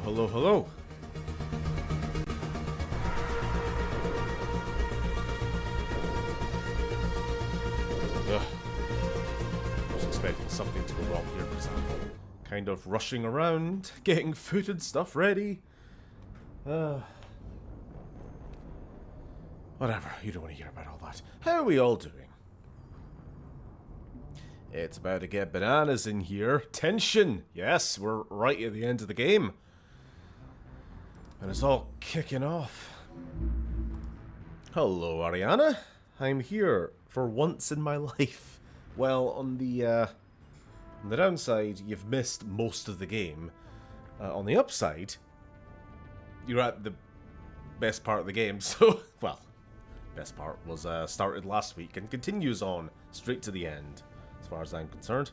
Hello, hello, hello. Ugh. I was expecting something to go wrong here because I'm kind of rushing around, getting food and stuff ready. Whatever, you don't want to hear about all that. How are we all doing? It's about to get bananas in here. Tension! Yes, we're right at the end of the game. And it's all kicking off. Hello, Ariana. I'm here for once in my life. Well, on the downside, you've missed most of the game. On the upside, you're at the best part of the game, so, well, best part was started last week and continues on straight to the end, as far as I'm concerned.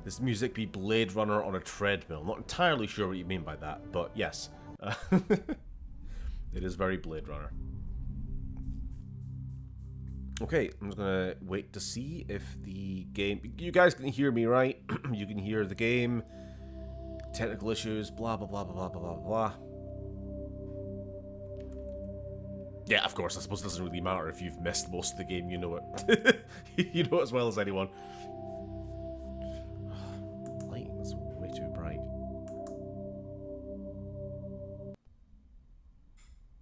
This music be Blade Runner on a treadmill. Not entirely sure what you mean by that, but yes. It is very Blade Runner. Okay, I'm just gonna wait to see if the game... You guys can hear me, right? You can hear the game. Technical issues, blah, blah, blah, blah, blah, blah, blah. Yeah, of course, I suppose it doesn't really matter if you've missed most of the game, you know it. You know it as well as anyone. Lighting is way too bright.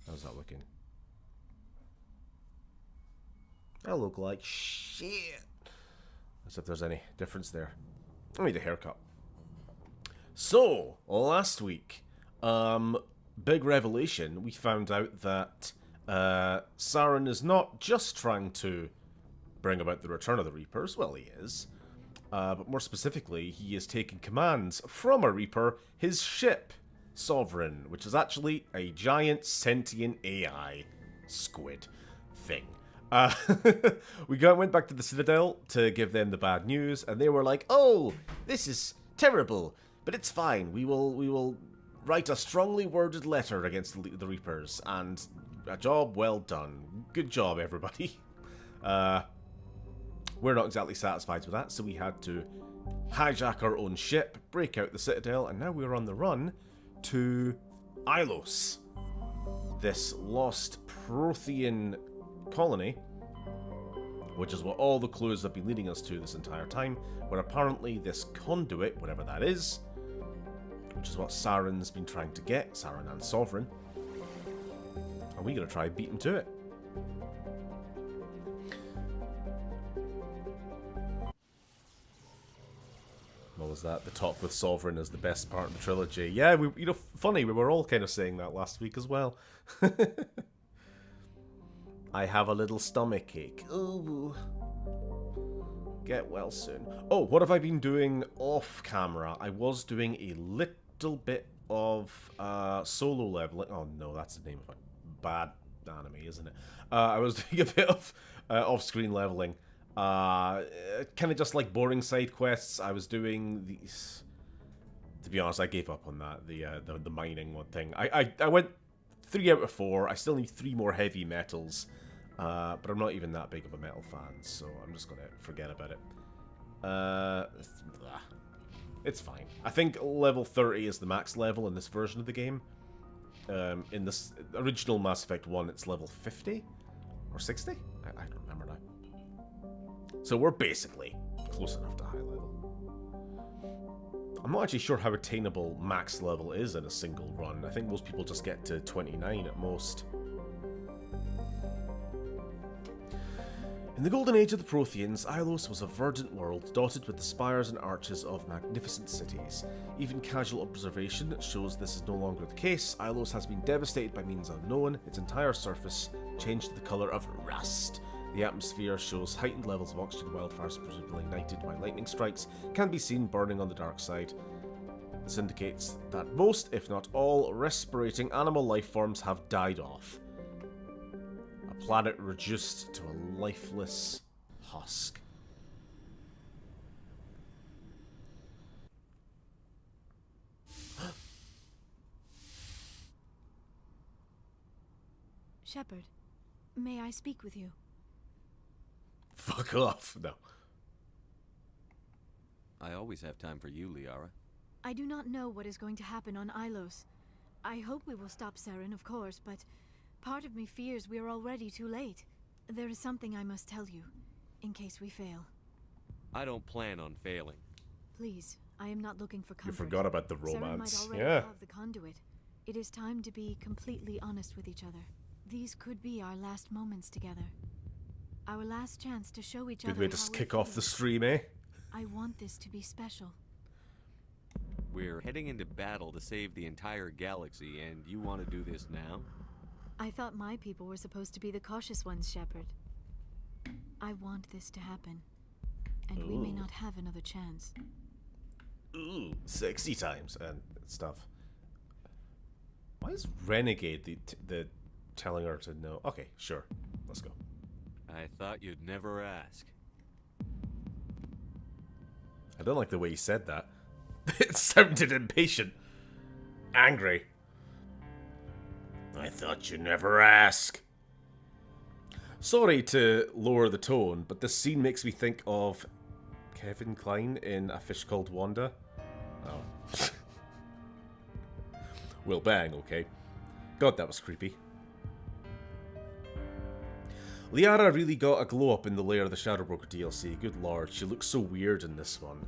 How's that looking? I look like shit. As if there's any difference there. I need a haircut. So, last week, big revelation, we found out that Saren is not just trying to bring about the return of the Reapers, well he is, but more specifically, he is taking commands from a Reaper, his ship, Sovereign, which is actually a giant sentient AI squid thing. We went back to the Citadel to give them the bad news, and they were like, "Oh, this is terrible, but it's fine. We will write a strongly worded letter against the Reapers, and a job well done. Good job, everybody." We're not exactly satisfied with that, so we had to hijack our own ship, break out the Citadel, and now we're on the run to Ilos, this lost Prothean colony, which is what all the clues have been leading us to this entire time, where apparently this conduit, whatever that is, which is what Saren's been trying to get, Saren and Sovereign, and we're going to try and beat him to it. What was that? The talk with Sovereign is the best part of the trilogy. Yeah, funny, we were all kind of saying that last week as well. I have a little stomach ache. Ooh. Get well soon. Oh, what have I been doing off camera? I was doing a little bit of solo leveling. Oh no, that's the name of a bad anime, isn't it? I was doing a bit of off-screen leveling. Kind of just like boring side quests. I was doing these. To be honest, I gave up on that. The mining one thing. I went 3 out of 4. I still need 3 more heavy metals. But I'm not even that big of a metal fan, so I'm just gonna forget about it. It's fine. I think level 30 is the max level in this version of the game. In this original Mass Effect 1, it's level 50? Or 60? I don't remember now. So we're basically close enough to high level. I'm not actually sure how attainable max level is in a single run. I think most people just get to 29 at most. In the golden age of the Protheans, Ilos was a verdant world dotted with the spires and arches of magnificent cities. Even casual observation shows this is no longer the case. Ilos has been devastated by means unknown, its entire surface changed to the colour of rust. The atmosphere shows heightened levels of oxygen. Wildfires, presumably ignited by lightning strikes, can be seen burning on the dark side. This indicates that most, if not all, respirating animal life forms have died off. A planet reduced to a lifeless husk. Shepard, may I speak with you? Fuck off. No. I always have time for you, Liara. I do not know what is going to happen on Ilos. I hope we will stop Saren, of course, but part of me fears we are already too late. There is something I must tell you, in case we fail. I don't plan on failing. Please, I am not looking for comfort. You forgot about the Saren romance. might already Yeah. have the conduit. It is time to be completely honest with each other. These could be our last moments together. Our last chance to show each other Good way to how we kick off the feel. stream, eh? I want this to be special. We're heading into battle to save the entire galaxy, and you want to do this now? I thought my people were supposed to be the cautious ones, Shepard. I want this to happen. And we may Ooh. not have another chance. Ooh, sexy times and stuff. Why is Renegade the telling her to no? Okay, sure. Let's go. I thought you'd never ask. I don't like the way he said that. It sounded impatient. Angry. I thought you'd never ask. Sorry to lower the tone, but this scene makes me think of Kevin Kline in A Fish Called Wanda. Oh. Will bang, okay. God, that was creepy. Liara really got a glow up in the Lair of the Shadow Broker DLC. Good lord, she looks so weird in this one.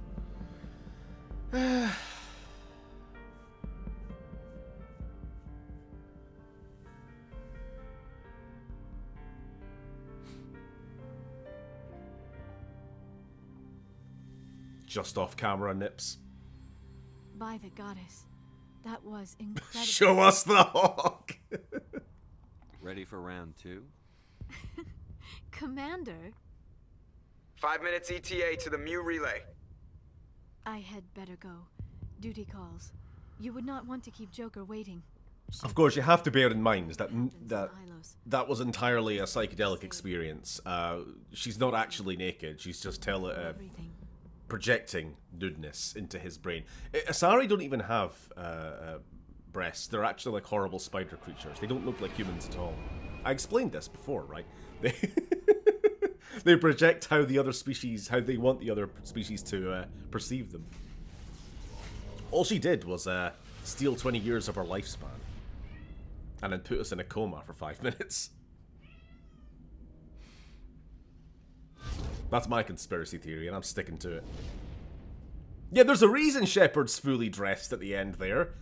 Just off camera, Nips. By the goddess. That was incredible. Show us the hawk! Ready for round 2? Commander, 5 minutes ETA to the Mu relay. I had better go. Duty calls. You would not want to keep Joker waiting. Of course, you have to bear in mind that Happens that on Ilos. that was entirely a psychedelic experience. She's not actually naked. She's just Everything. projecting nudeness into his brain. Asari don't even have breasts. They're actually like horrible spider creatures. They don't look like humans at all. I explained this before, right? They they project how the other species, how they want the other species to perceive them. All she did was steal 20 years of our lifespan, and then put us in a coma for 5 minutes. That's my conspiracy theory, and I'm sticking to it. Yeah, there's a reason Shepard's fully dressed at the end there.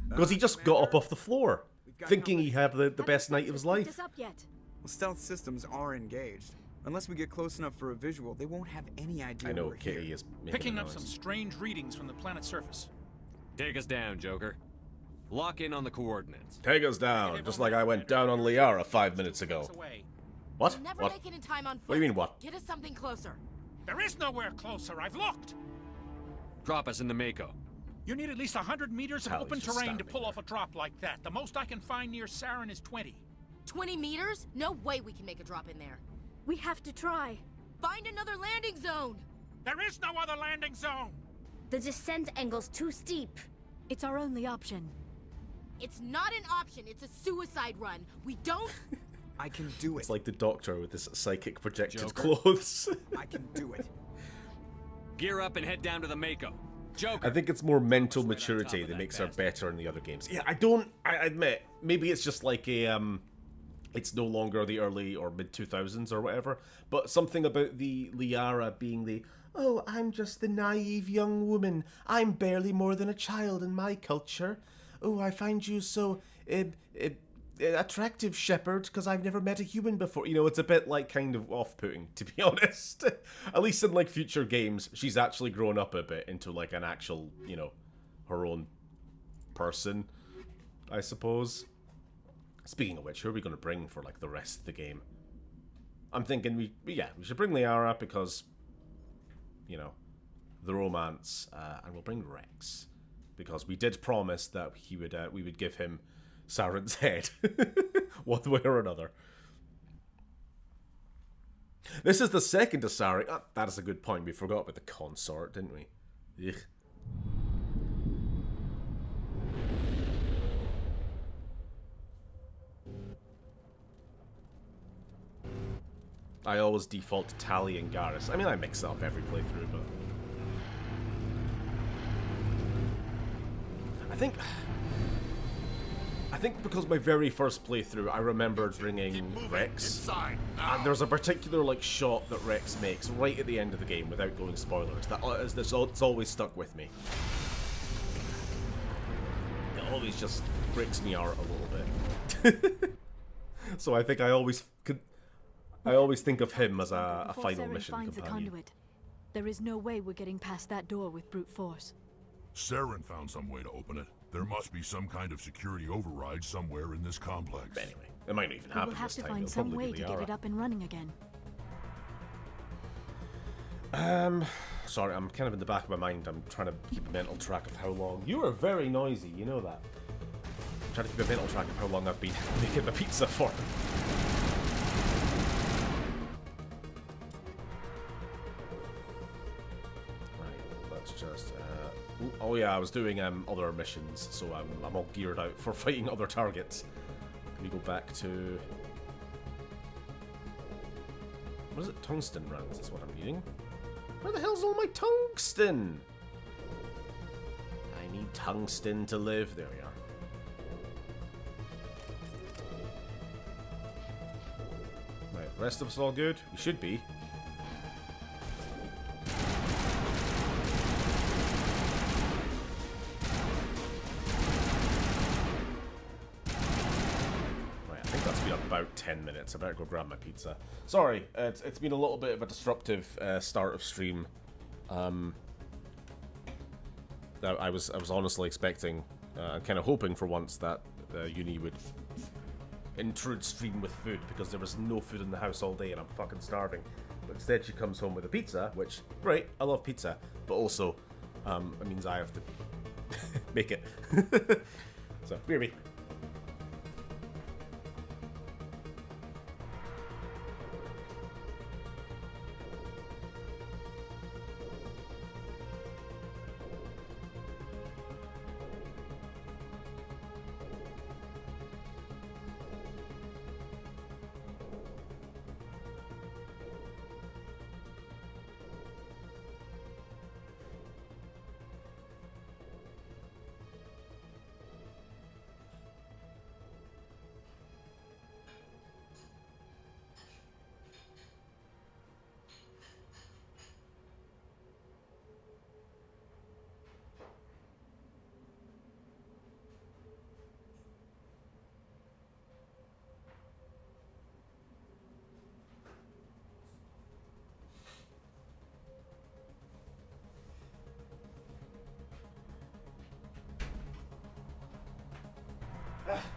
Because he just got up off the floor, thinking he had the best night of his life. This up yet? Well, stealth systems are engaged. Unless we get close enough for a visual, they won't have any idea I know we're here. Kitty is making Picking a up noise. some strange readings from the planet's surface. Take us down, Joker. Lock in on the coordinates. Take us down, just like I went down on Liara 5 minutes ago. Away. What? You'll never What? make it in time on foot. What do you mean, what? Get us something closer. There is nowhere closer. I've looked. Drop us in the Mako. You need at least 100 meters of Hell, open he's just terrain to standing pull there. off a drop like that. The most I can find near Saren is 20. 20 meters? No way we can make a drop in there. We have to try. Find another landing zone. There is no other landing zone. The descent angle's too steep. It's our only option. It's not an option. It's a suicide run. We don't... I can do it. It's like the Doctor with his psychic projected Joker. clothes. I can do it. Gear up and head down to the Mako. Joker. I think it's more mental Almost right on maturity top of that that makes her bastard. better in the other games. Yeah, I admit, maybe it's just like a, it's no longer the early or mid 2000s or whatever, but something about the Liara being the, oh, I'm just the naive young woman. I'm barely more than a child in my culture. Oh, I find you so, attractive, Shepard, because I've never met a human before. You know, it's a bit like kind of off-putting, to be honest. At least in like future games, she's actually grown up a bit into like an actual, you know, her own person, I suppose. Speaking of which, who are we going to bring for like the rest of the game? I'm thinking we should bring Liara because, you know, the romance, and we'll bring Rex because we did promise that he would we would give him Saren's head, one way or another. This is the second Asari. Ah, that is a good point. We forgot about the consort, didn't we? Ugh. I always default to Tali and Garrus. I mean, I mix it up every playthrough, but... think because my very first playthrough, I remembered bringing Rex. And there's a particular like shot that Rex makes right at the end of the game, without going spoilers. It's always stuck with me. It always just breaks me out a little bit. So I think I always think of him as a final Saren mission finds the companion. conduit. There is no way we're getting past that door with brute force. Saren found some way to open it. There must be some kind of security override somewhere in this complex. But anyway, it might not even We happen will have this to time. find It'll some probably way be to the get Ara. it up and running again. Sorry, I'm kind of in the back of my mind. I'm trying to keep a mental track of how long. You are very noisy, you know that. I'm trying to keep a mental track of how long I've been making the pizza for. Right, let's just. Oh yeah, I was doing other missions, so I'm all geared out for fighting other targets. Let me go back to. What is it? Tungsten rounds. That's what I'm needing. Where the hell's all my tungsten? I need tungsten to live. There we are. Right, rest of us all good? We should be. Right, I think that's been about 10 minutes. I better go grab my pizza. Sorry, it's been a little bit of a disruptive start of stream. I was honestly expecting, kind of hoping for once that Uni would intrude stream with food, because there was no food in the house all day and I'm fucking starving. But instead she comes home with a pizza, which, great, I love pizza, but also it means I have to make it. So, BRB.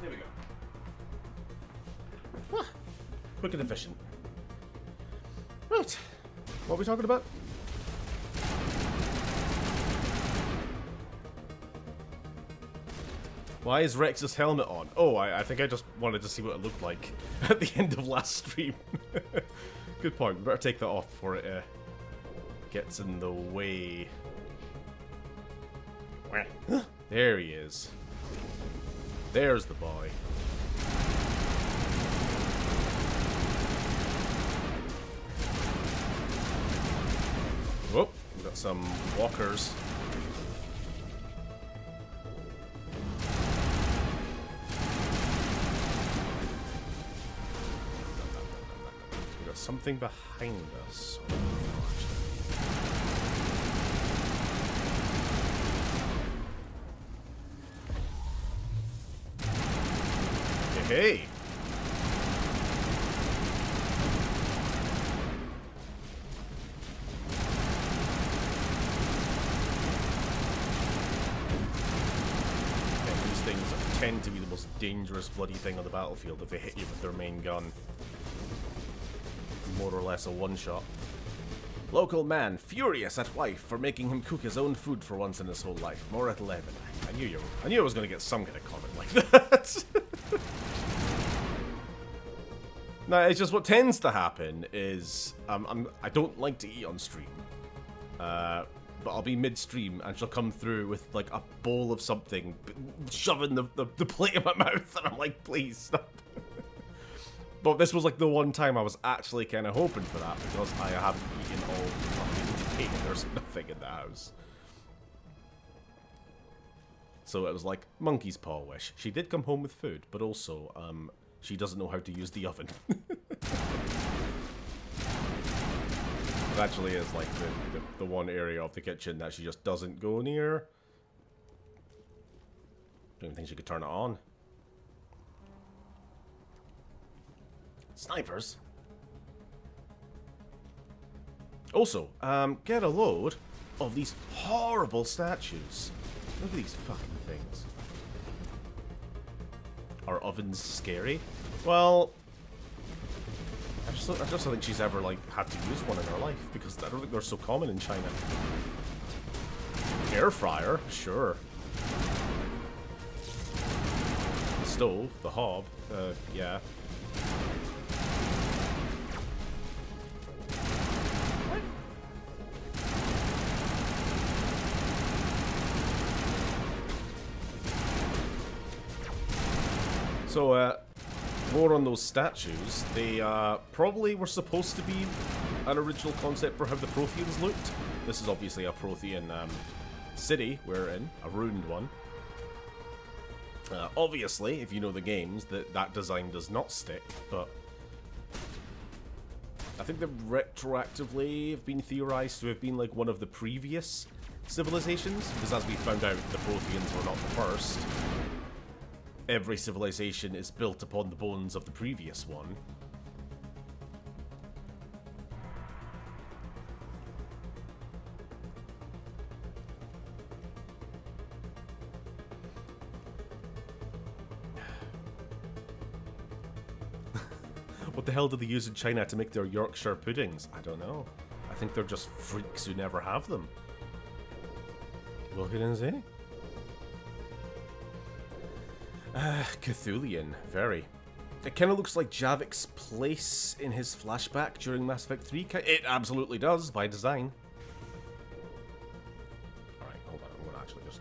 There we go. Ah, quick and efficient. Right. What are we talking about? Why is Rex's helmet on? Oh, I think I just wanted to see what it looked like at the end of last stream. Good point. We better take that off before it gets in the way. There he is. There's the boy. Whoop, we've got some walkers. We've got something behind us. Hey! These things tend to be the most dangerous bloody thing on the battlefield if they hit you with their main gun. More or less a one-shot. Local man furious at wife for making him cook his own food for once in his whole life. More at 11. I knew I was going to get some kind of comment like that. No, it's just what tends to happen is I don't like to eat on stream, but I'll be mid-stream and she'll come through with like a bowl of something, shoving the plate in my mouth, and I'm like, please stop. But this was like the one time I was actually kind of hoping for that, because I haven't eaten all fucking day and there's nothing in the house. So it was like, monkey's paw wish. She did come home with food, but also, she doesn't know how to use the oven. It actually is like the one area of the kitchen that she just doesn't go near. Don't even think she could turn it on. Snipers? Also, get a load of these horrible statues. Look at these fucking things. Are ovens scary? Well, I just don't think she's ever, like, had to use one in her life, because I don't think they're so common in China. Air fryer? Sure. The stove? The hob? Yeah. So, more on those statues. They probably were supposed to be an original concept for how the Protheans looked. This is obviously a Prothean city we're in, a ruined one. Obviously, if you know the games, that design does not stick, but I think they retroactively have been theorized to have been like one of the previous civilizations, because as we found out, the Protheans were not the first. Every civilization is built upon the bones of the previous one. What the hell do they use in China to make their Yorkshire puddings? I don't know. I think they're just freaks who never have them. Look at it, see? Cthulian, very. It kind of looks like Javik's place in his flashback during Mass Effect 3. It absolutely does, by design. Alright, hold on, I'm gonna actually just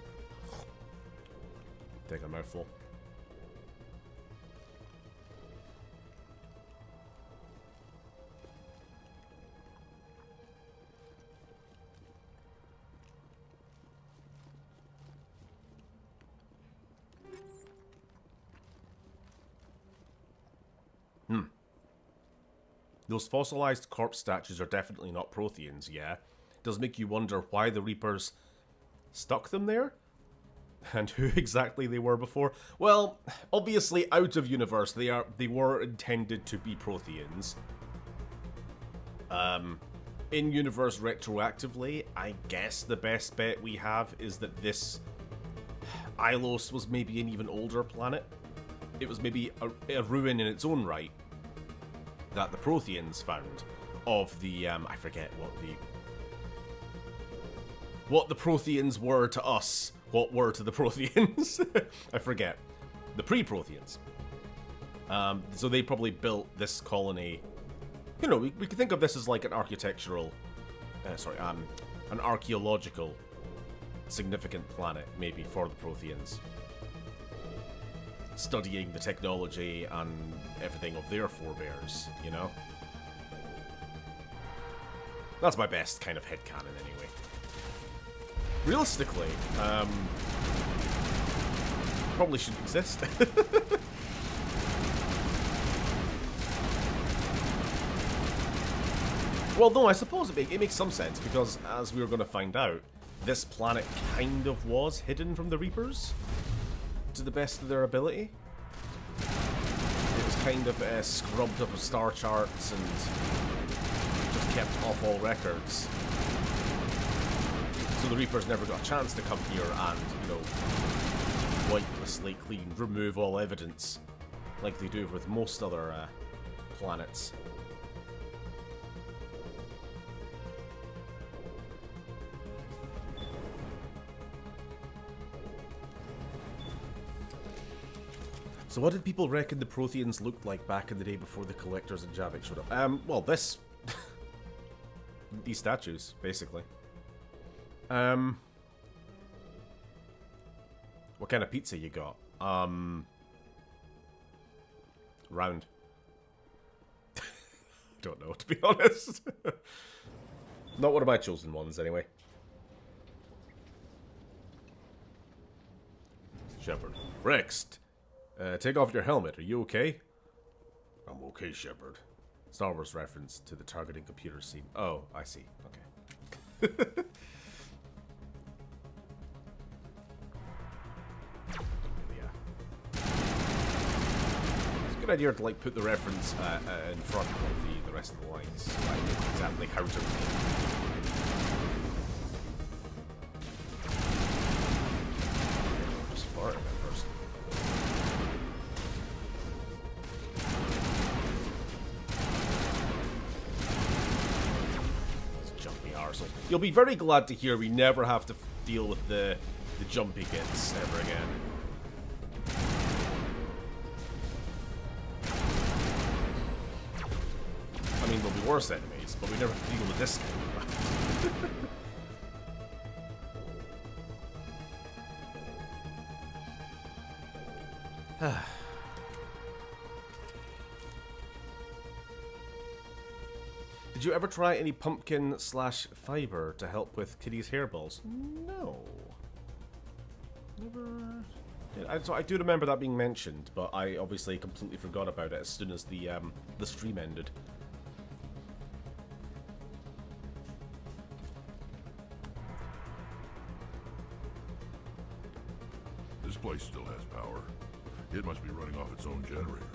take a mouthful. Those fossilized corpse statues are definitely not Protheans, yeah. It does make you wonder why the Reapers stuck them there? And who exactly they were before? Well, obviously out of universe they were intended to be Protheans. In universe retroactively, I guess the best bet we have is that this Ilos was maybe an even older planet. It was maybe a ruin in its own right that the Protheans found of the, I forget what the Protheans were to us, what were to the Protheans. I forget. The pre-Protheans. So they probably built this colony, you know, we could think of this as like an architectural, an archaeological significant planet, maybe, for the Protheans. Studying the technology and everything of their forebears, you know? That's my best kind of headcanon, anyway. Realistically, probably shouldn't exist. Well, no, I suppose it makes some sense, because as we were going to find out, this planet kind of was hidden from the Reapers, to the best of their ability. It was kind of scrubbed up of star charts and just kept off all records. So the Reapers never got a chance to come here and, you know, wipe the slate clean, remove all evidence, like they do with most other planets. So what did people reckon the Protheans looked like back in the day before the Collectors and Javik showed up? Well, this... these statues, basically. What kind of pizza you got? Round. Don't know, to be honest. Not one of my chosen ones, anyway. Shepard. Rex, take off your helmet. Are you okay? I'm okay, Shepard. Star Wars reference to the targeting computer scene. Oh, I see. Okay. Yeah. It's a good idea to like put the reference in front of the rest of the lines. So I know exactly how to read it. Just farting at first. You'll be very glad to hear we never have to deal with the jumpy gits ever again. I mean, there'll be worse enemies, but we never have to deal with this guy. Did you ever try any pumpkin/fiber to help with Kitty's hairballs? No. Never. Yeah, I do remember that being mentioned, but I obviously completely forgot about it as soon as the stream ended. This place still has power. It must be running off its own generator.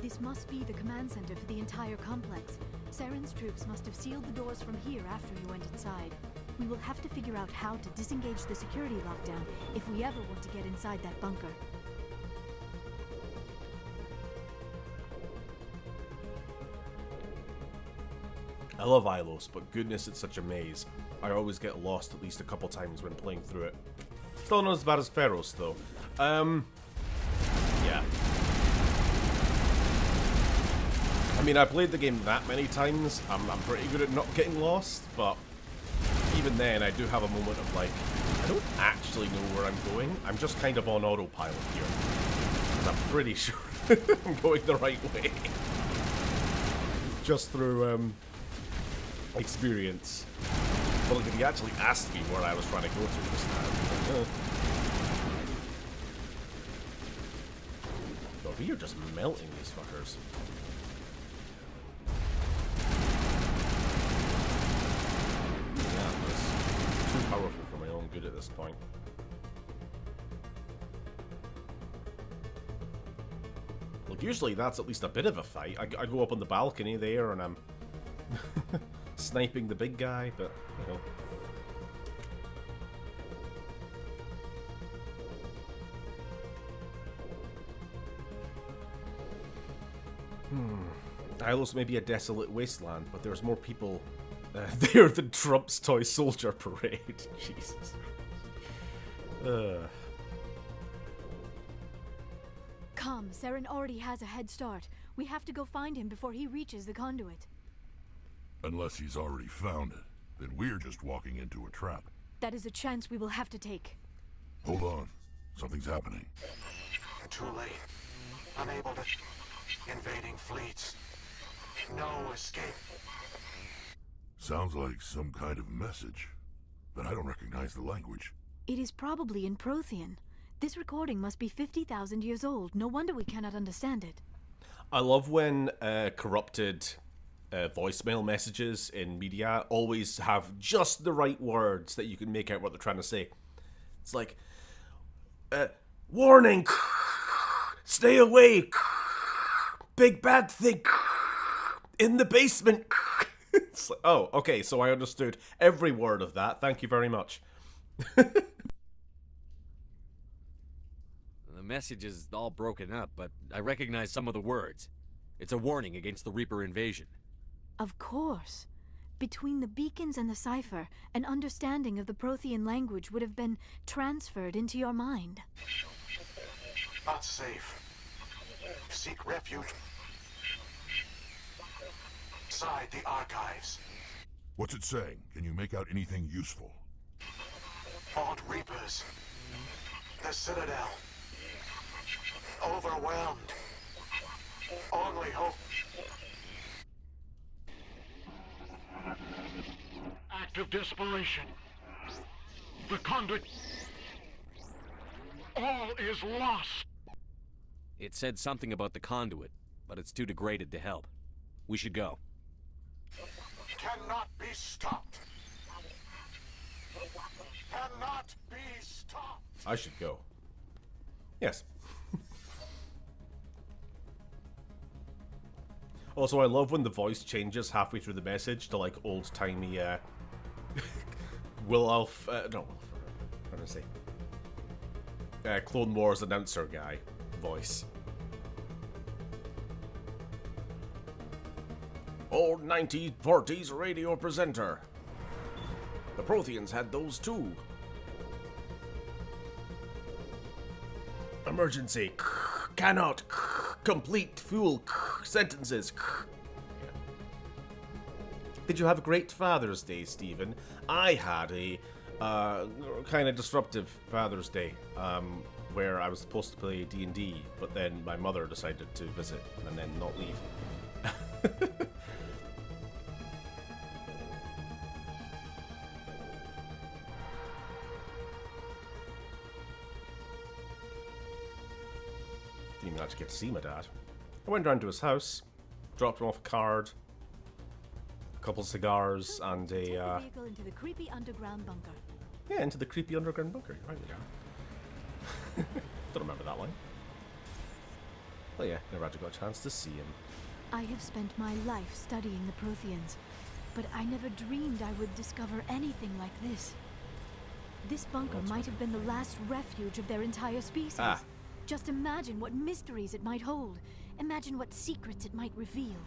This must be the command center for the entire complex. Saren's troops must have sealed the doors from here after we went inside. We will have to figure out how to disengage the security lockdown if we ever want to get inside that bunker. I love Ilos, but goodness, it's such a maze. I always get lost at least a couple times when playing through it. Still not as bad as Pharos, though. Yeah. I mean, I played the game that many times. I'm pretty good at not getting lost, but even then, I do have a moment of like, I don't actually know where I'm going. I'm just kind of on autopilot here. Because I'm pretty sure I'm going the right way. Just through experience. Well, he actually asked me where I was trying to go to this time. God, we are just melting these fuckers. Too powerful for my own good at this point. Look, usually that's at least a bit of a fight. I go up on the balcony there and I'm sniping the big guy, but, you know. Ilos may be a desolate wasteland, but there's more people there than Trump's toy soldier parade. Jesus. Come, Saren already has a head start. We have to go find him before he reaches the conduit. Unless he's already found it, then we're just walking into a trap. That is a chance we will have to take. Hold on. Something's happening. Too late. Unable to... Invading fleets. No escape. Sounds like some kind of message, but I don't recognize the language. It is probably in Prothean. This recording must be 50,000 years old. No wonder we cannot understand it. I love when corrupted voicemail messages in media always have just the right words that you can make out what they're trying to say. It's like, warning, stay away, big bad thing in the basement. It's like, oh, okay, so I understood every word of that. Thank you very much. The message is all broken up, but I recognize some of the words. It's a warning against the Reaper invasion. Of course. Between the beacons and the cipher, an understanding of the Prothean language would have been transferred into your mind. Not safe. Seek refuge inside the archives. What's it saying? Can you make out anything useful? Fought Reapers. The Citadel. Overwhelmed. Only hope. Act of desperation. The conduit. all is lost. It said something about the conduit, but it's too degraded to help. We should go. Cannot be stopped. Cannot be stopped. I should go. Yes. Also, I love when the voice changes halfway through the message to like old-timey what did I say? Clone Wars announcer guy voice. Old 1940s radio presenter. The Protheans had those too. Emergency. Cannot complete full sentences. Did you have a great Father's Day, Stephen? I had a kind of disruptive Father's Day, where I was supposed to play D&D, but then my mother decided to visit and then not leave. Didn't even actually get to see my dad. I went round to his house, dropped him off a card, a couple of cigars, and Take the vehicle into the creepy underground bunker. Yeah, into the creepy underground bunker. You're right, yeah. Don't remember that line. Well, yeah, never actually got a chance to see him. I have spent my life studying the Protheans, but I never dreamed I would discover anything like this. This bunker might have been the last refuge of their entire species. Ah. Just imagine what mysteries it might hold. Imagine what secrets it might reveal.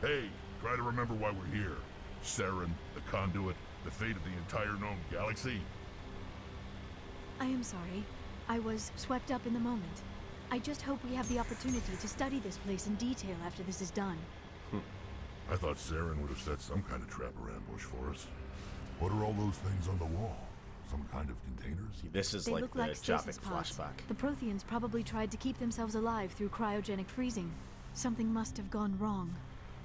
Hey, try to remember why we're here. Saren, the conduit, the fate of the entire known galaxy. I am sorry. I was swept up in the moment. I just hope we have the opportunity to study this place in detail after this is done. I thought Saren would have set some kind of trap or ambush for us. What are all those things on the wall? Some kind of containers? See, this is They like look the like Javik stasis pods. flashback. The Protheans probably tried to keep themselves alive through cryogenic freezing. Something must have gone wrong.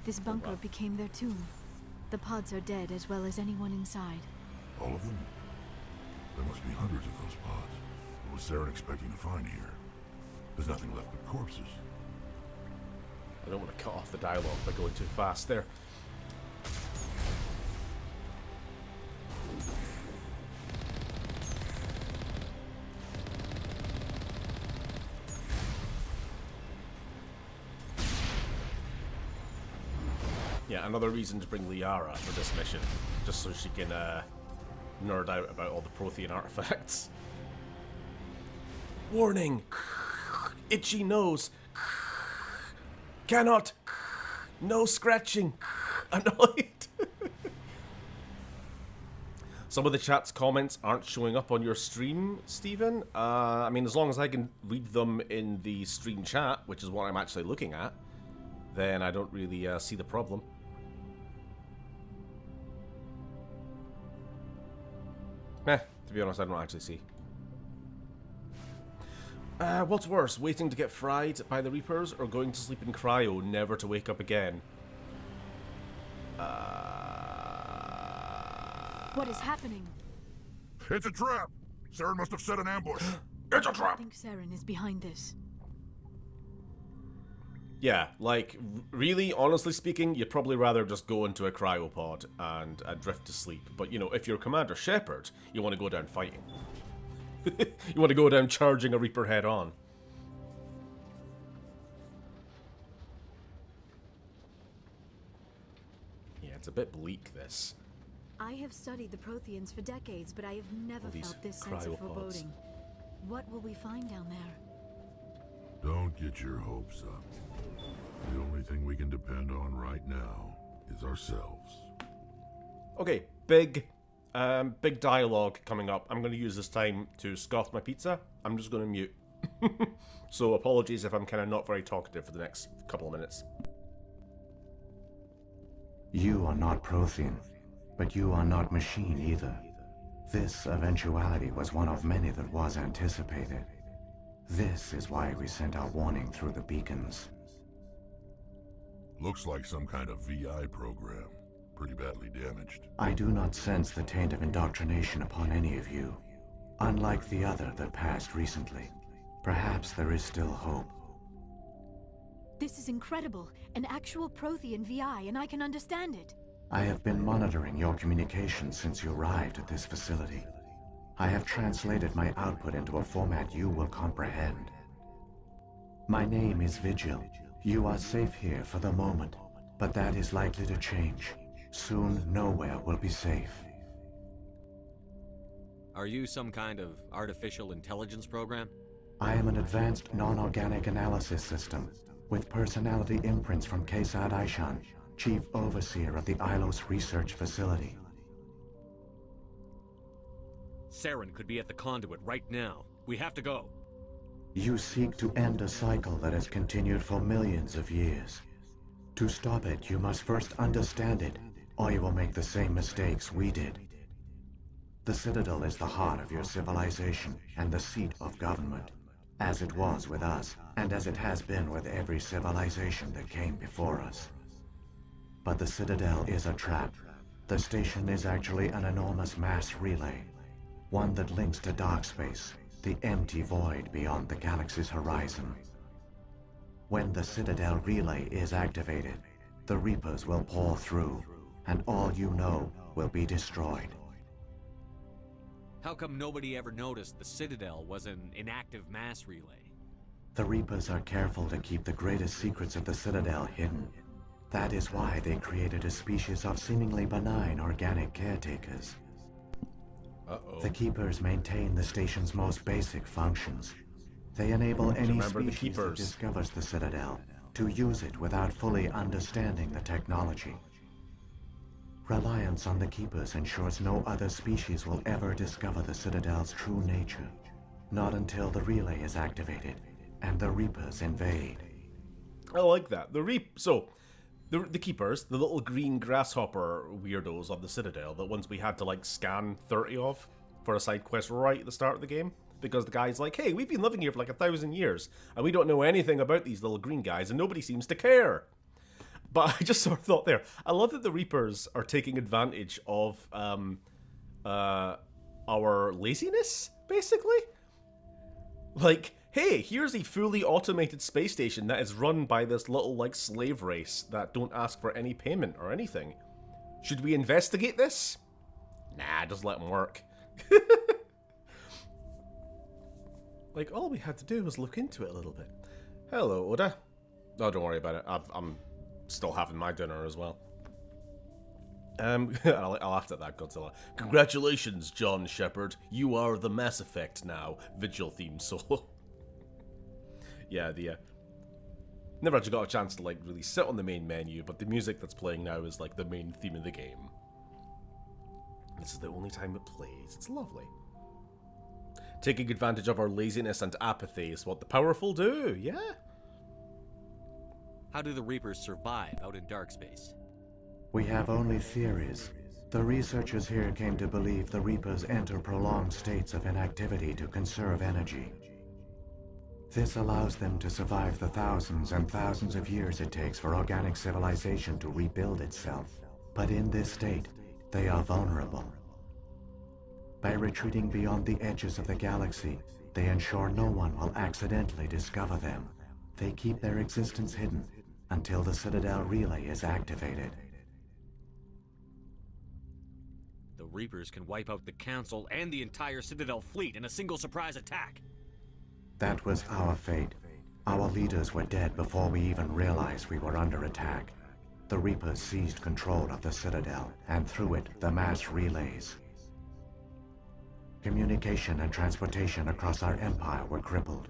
This bunker became their tomb. The pods are dead as well as anyone inside. All of them? There must be hundreds of those pods. What was Saren expecting to find here? There's nothing left but corpses. I don't want to cut off the dialogue by going too fast there. Yeah, another reason to bring Liara for this mission, just so she can nerd out about all the Prothean artifacts. Warning! Itchy nose! Cannot! No scratching! Annoyed! Some of the chat's comments aren't showing up on your stream, Stephen. I mean, as long as I can read them in the stream chat, which is what I'm actually looking at, then I don't really see the problem. To be honest, I don't actually see. What's worse, waiting to get fried by the Reapers or going to sleep in cryo, never to wake up again? What is happening? It's a trap! Saren must have set an ambush. It's a I trap! think Saren is behind this. Yeah, like, really, honestly speaking, you'd probably rather just go into a cryopod and drift to sleep. But, you know, if you're Commander Shepard, you want to go down fighting. You want to go down charging a Reaper head on. Yeah, it's a bit bleak, this. I have studied the Protheans for decades, but I have never All these felt this sense of cryopods. foreboding. What will we find down there? Don't get your hopes up. The only thing we can depend on right now is ourselves. Okay, big dialogue coming up. I'm going to use this time to scoff my pizza. I'm just going to mute. So apologies if I'm kind of not very talkative for the next couple of minutes. You are not Prothean, but you are not machine either. This eventuality was one of many that was anticipated. This is why we sent our warning through the beacons. Looks like some kind of VI program. Pretty badly damaged. I do not sense the taint of indoctrination upon any of you. Unlike the other that passed recently, perhaps there is still hope. This is incredible. An actual Prothean VI, and I can understand it. I have been monitoring your communications since you arrived at this facility. I have translated my output into a format you will comprehend. My name is Vigil. You are safe here for the moment, but that is likely to change. Soon, nowhere will be safe. Are you some kind of artificial intelligence program? I am an advanced non-organic analysis system, with personality imprints from Kesad Aishan, Chief Overseer of the Ilos Research Facility. Saren could be at the conduit right now. We have to go. You seek to end a cycle that has continued for millions of years. To stop it, you must first understand it, or you will make the same mistakes we did. The Citadel is the heart of your civilization and the seat of government, as it was with us, and as it has been with every civilization that came before us. But the Citadel is a trap. The station is actually an enormous mass relay, one that links to dark space, the empty void beyond the galaxy's horizon. When the Citadel relay is activated, the Reapers will pour through, and all you know will be destroyed. How come nobody ever noticed the Citadel was an inactive mass relay? The Reapers are careful to keep the greatest secrets of the Citadel hidden. That is why they created a species of seemingly benign organic caretakers. Uh-oh. The Keepers maintain the station's most basic functions. They enable any Remember the species that Keepers. discovers the Citadel to use it without fully understanding the technology. Reliance on the Keepers ensures no other species will ever discover the Citadel's true nature. Not until the relay is activated and the Reapers invade. I like that. The Keepers, the little green grasshopper weirdos of the Citadel, the ones we had to like scan 30 of for a side quest right at the start of the game, because the guy's like, hey, we've been living here for like 1,000 years, and we don't know anything about these little green guys, and nobody seems to care. But I just sort of thought there, I love that the Reapers are taking advantage of our laziness, basically. Like, hey, here's a fully automated space station that is run by this little, like, slave race that don't ask for any payment or anything. Should we investigate this? Nah, just let them work. Like, all we had to do was look into it a little bit. Hello, Oda. Oh, don't worry about it. I'm still having my dinner as well. I laughed at that, Godzilla. Congratulations, John Shepard. You are the Mass Effect now. Vigil theme solo. Yeah, never actually got a chance to, like, really sit on the main menu, but the music that's playing now is, like, the main theme of the game. This is the only time it plays. It's lovely. Taking advantage of our laziness and apathy is what the powerful do, yeah? How do the Reapers survive out in dark space? We have only theories. The researchers here came to believe the Reapers enter prolonged states of inactivity to conserve energy. This allows them to survive the thousands and thousands of years it takes for organic civilization to rebuild itself. But in this state, they are vulnerable. By retreating beyond the edges of the galaxy, they ensure no one will accidentally discover them. They keep their existence hidden until the Citadel relay is activated. The Reapers can wipe out the Council and the entire Citadel fleet in a single surprise attack. That was our fate. Our leaders were dead before we even realized we were under attack. The Reapers seized control of the Citadel, and through it, the mass relays. Communication and transportation across our empire were crippled.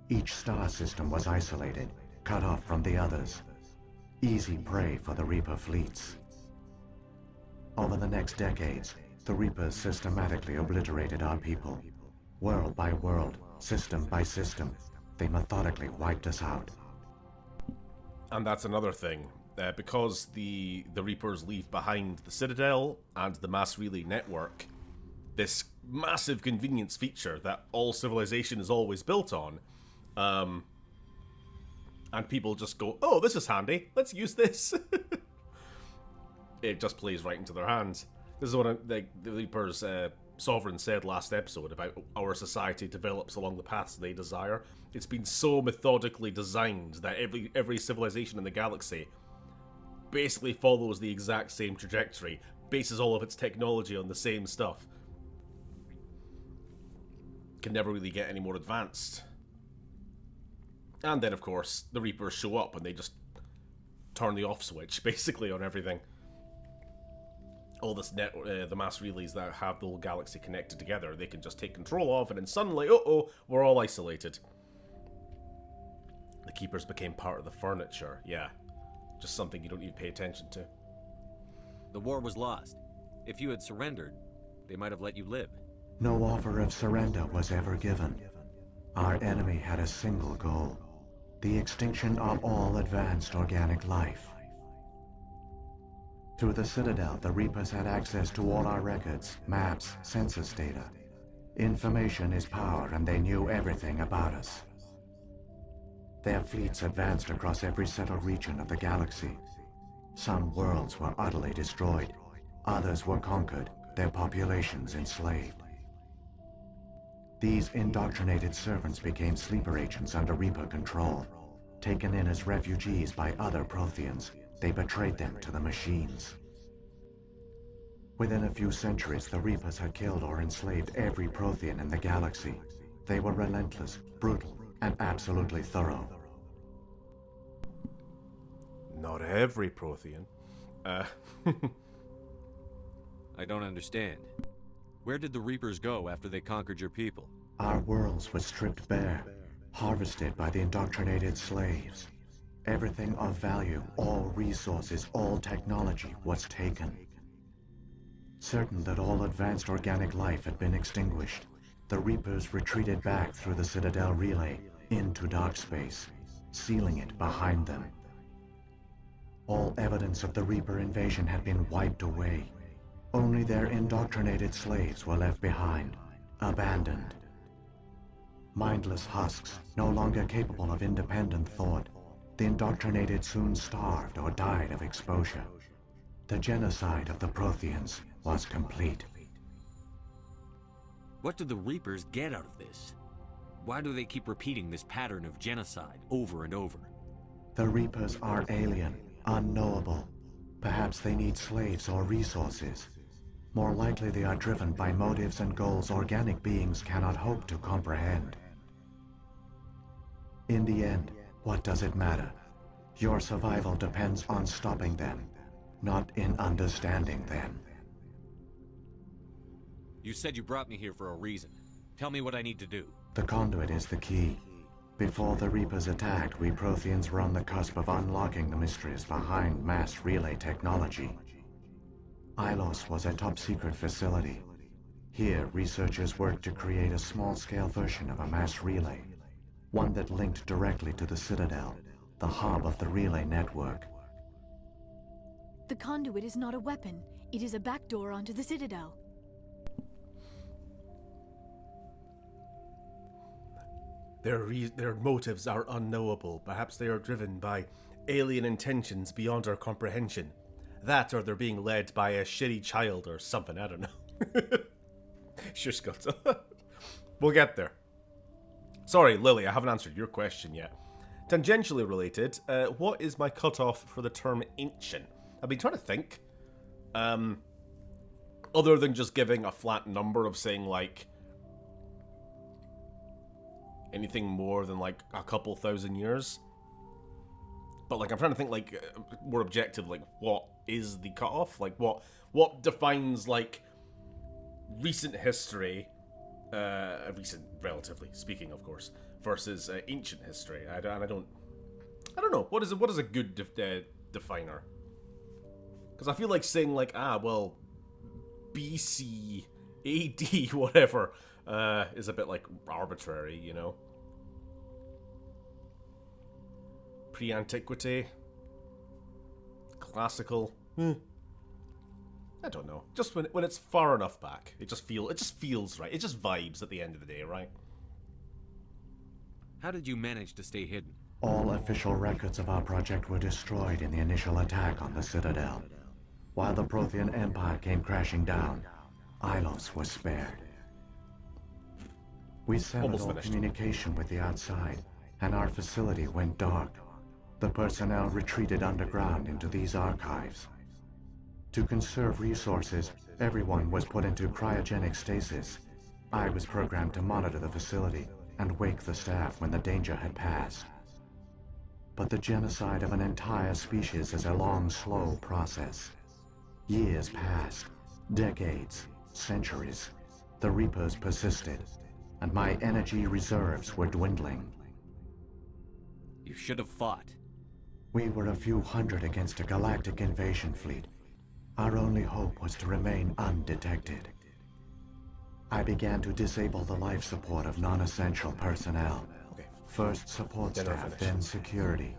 Each star system was isolated, cut off from the others. Easy prey for the Reaper fleets. Over the next decades, the Reapers systematically obliterated our people. World by world, system by system, they methodically wiped us out. And that's another thing. Because the Reapers leave behind the Citadel and the mass relay network, this massive convenience feature that all civilization is always built on, and people just go, oh, this is handy, let's use this. It just plays right into their hands. This is what the Reapers Sovereign said last episode about our society develops along the paths they desire. It's been so methodically designed that every civilization in the galaxy basically follows the exact same trajectory, bases all of its technology on the same stuff. Can never really get any more advanced. And then, of course, the Reapers show up and they just turn the off switch, basically, on everything. All this the mass relays that have the whole galaxy connected together, they can just take control of, and then suddenly, uh-oh, we're all isolated. The Keepers became part of the furniture, yeah. Just something you don't even pay attention to. The war was lost. If you had surrendered, they might have let you live. No offer of surrender was ever given. Our enemy had a single goal: the extinction of all advanced organic life. Through the Citadel, the Reapers had access to all our records, maps, census data. Information is power, and they knew everything about us. Their fleets advanced across every settled region of the galaxy. Some worlds were utterly destroyed. Others were conquered, their populations enslaved. These indoctrinated servants became sleeper agents under Reaper control. Taken in as refugees by other Protheans, they betrayed them to the machines. Within a few centuries, the Reapers had killed or enslaved every Prothean in the galaxy. They were relentless, brutal, and absolutely thorough. Not every Prothean. I don't understand. Where did the Reapers go after they conquered your people? Our worlds were stripped bare, harvested by the indoctrinated slaves. Everything of value, all resources, all technology was taken. Certain that all advanced organic life had been extinguished, the Reapers retreated back through the Citadel relay into dark space, sealing it behind them. All evidence of the Reaper invasion had been wiped away. Only their indoctrinated slaves were left behind, abandoned. Mindless husks, no longer capable of independent thought, the indoctrinated soon starved or died of exposure. The genocide of the Protheans was complete. What do the Reapers get out of this? Why do they keep repeating this pattern of genocide over and over? The Reapers are alien, unknowable. Perhaps they need slaves or resources. More likely they are driven by motives and goals organic beings cannot hope to comprehend. In the end, what does it matter? Your survival depends on stopping them, not in understanding them. You said you brought me here for a reason. Tell me what I need to do. The conduit is the key. Before the Reapers attacked, we Protheans were on the cusp of unlocking the mysteries behind mass relay technology. Ilos was a top-secret facility. Here, researchers worked to create a small-scale version of a mass relay, one that linked directly to the Citadel, the hub of the relay network. The conduit is not a weapon. It is a backdoor onto the Citadel. Their motives are unknowable. Perhaps they are driven by alien intentions beyond our comprehension. That, or they're being led by a shitty child or something, I don't know. Sure, Scott. We'll get there. Sorry, Lily, I haven't answered your question yet. Tangentially related, what is my cutoff for the term ancient? I've been trying to think. Other than just giving a flat number of saying, like, anything more than, like, a couple thousand years. But, like, I'm trying to think, like, more objective, like, what is the cutoff? Like, what defines, like, recent history, recent, relatively speaking, of course, versus ancient history? I don't know. What is a good definer? Because I feel like saying, like, well, BC, AD, whatever, is a bit, like, arbitrary, you know? Pre-antiquity? Classical? I don't know. Just when it's far enough back, it just feels right. It just vibes at the end of the day, right? How did you manage to stay hidden? All official records of our project were destroyed in the initial attack on the Citadel. While the Prothean Empire came crashing down, Ilos was spared. We severed Almost all finished. communication with the outside, and our facility went dark. The personnel retreated underground into these archives. To conserve resources, everyone was put into cryogenic stasis. I was programmed to monitor the facility and wake the staff when the danger had passed. But the genocide of an entire species is a long, slow process. Years passed, decades, centuries. The Reapers persisted, and my energy reserves were dwindling. You should have fought. We were a few hundred against a galactic invasion fleet. Our only hope was to remain undetected. I began to disable the life support of non-essential personnel. Okay. First support Then I'll staff, finish. then security.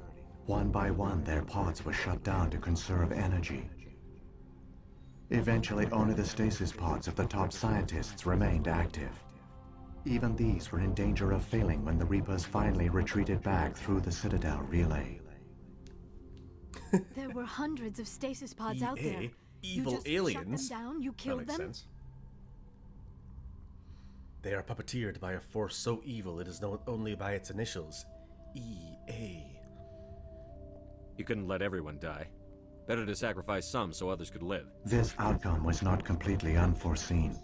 One by one, their pods were shut down to conserve energy. Eventually, only the stasis pods of the top scientists remained active. Even these were in danger of failing when the Reapers finally retreated back through the Citadel relay. There were hundreds of stasis pods out there. EA, You evil just aliens. shut them down, you That killed makes them. sense. They are puppeteered by a force so evil it is known only by its initials. EA. You couldn't let everyone die. Better to sacrifice some so others could live. This outcome was not completely unforeseen.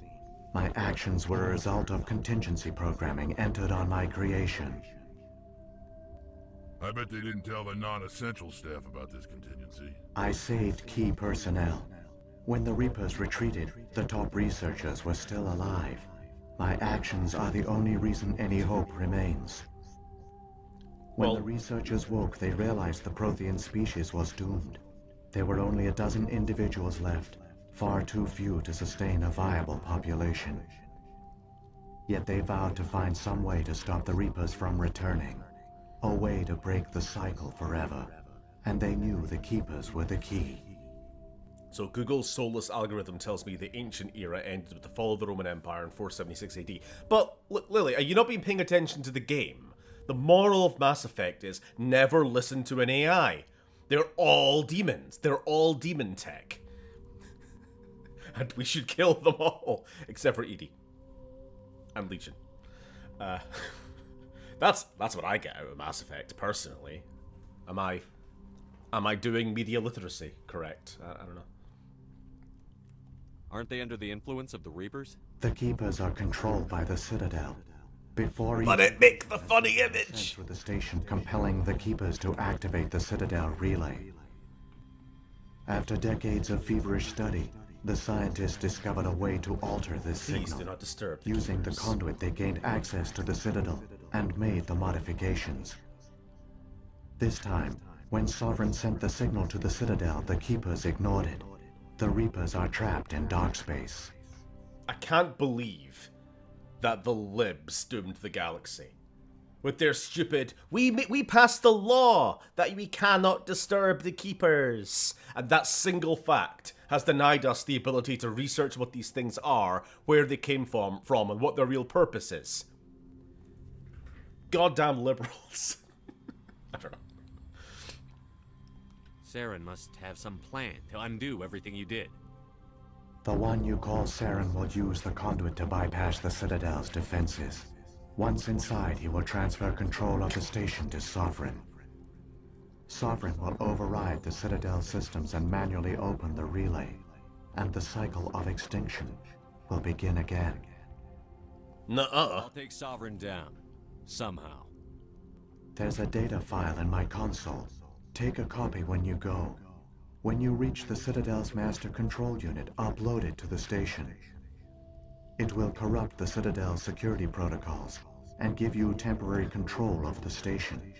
My actions were a result of contingency programming entered on my creation. I bet they didn't tell the non-essential staff about this contingency. I saved key personnel. When the Reapers retreated, the top researchers were still alive. My actions are the only reason any hope remains. When Well- the researchers woke, they realized the Prothean species was doomed. There were only a dozen individuals left, far too few to sustain a viable population. Yet they vowed to find some way to stop the Reapers from returning. A way to break the cycle forever. And they knew the Keepers were the key. So Google's soulless algorithm tells me the ancient era ended with the fall of the Roman Empire in 476 AD. But, Lily, are you not been paying attention to the game? The moral of Mass Effect is never listen to an AI. They're all demons. They're all demon tech. And we should kill them all. Except for Edie. And Legion. That's what I get out of Mass Effect, personally. Am I doing media literacy correct? I don't know. Aren't they under the influence of the Reapers? The Keepers are controlled by the Citadel. Before Let it make the funny image! through the station, compelling the Keepers to activate the Citadel relay. After decades of feverish study, the scientists discovered a way to alter this Please signal. do not disturb the Using the Keepers. conduit, they gained access to the Citadel and made the modifications. This time, when Sovereign sent the signal to the Citadel, the Keepers ignored it. The Reapers are trapped in dark space. I can't believe that the libs doomed the galaxy. With their stupid, we passed the law that we cannot disturb the Keepers. And that single fact has denied us the ability to research what these things are, where they came from and what their real purpose is. Goddamn liberals. I don't know. Saren must have some plan to undo everything you did. The one you call Saren will use the conduit to bypass the Citadel's defenses. Once inside, he will transfer control of the station to Sovereign. Sovereign will override the Citadel systems and manually open the relay, and the cycle of extinction will begin again. Nuh-uh. I'll take Sovereign down. Somehow. There's a data file in my console. Take a copy when you go. When you reach the Citadel's master control unit, upload it to the station. It will corrupt the Citadel's security protocols and give you temporary control of the station.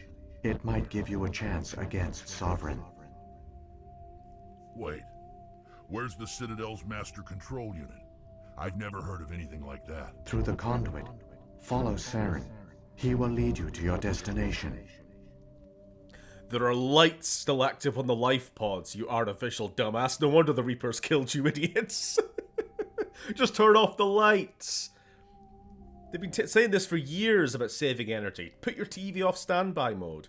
It might give you a chance against Sovereign. Wait, where's the Citadel's master control unit? I've never heard of anything like that. Through the conduit, follow Saren. He will lead you to your destination. There are lights still active on the life pods, you artificial dumbass. No wonder the Reapers killed you, idiots. Just turn off the lights. They've been saying this for years about saving energy. Put your TV off standby mode.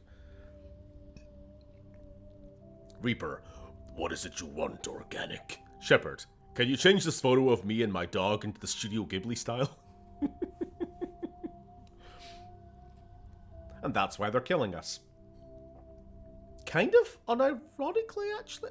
Reaper, what is it you want, Organic? Shepard, Can you change this photo of me and my dog into the Studio Ghibli style? And that's why they're killing us. Kind of unironically, actually.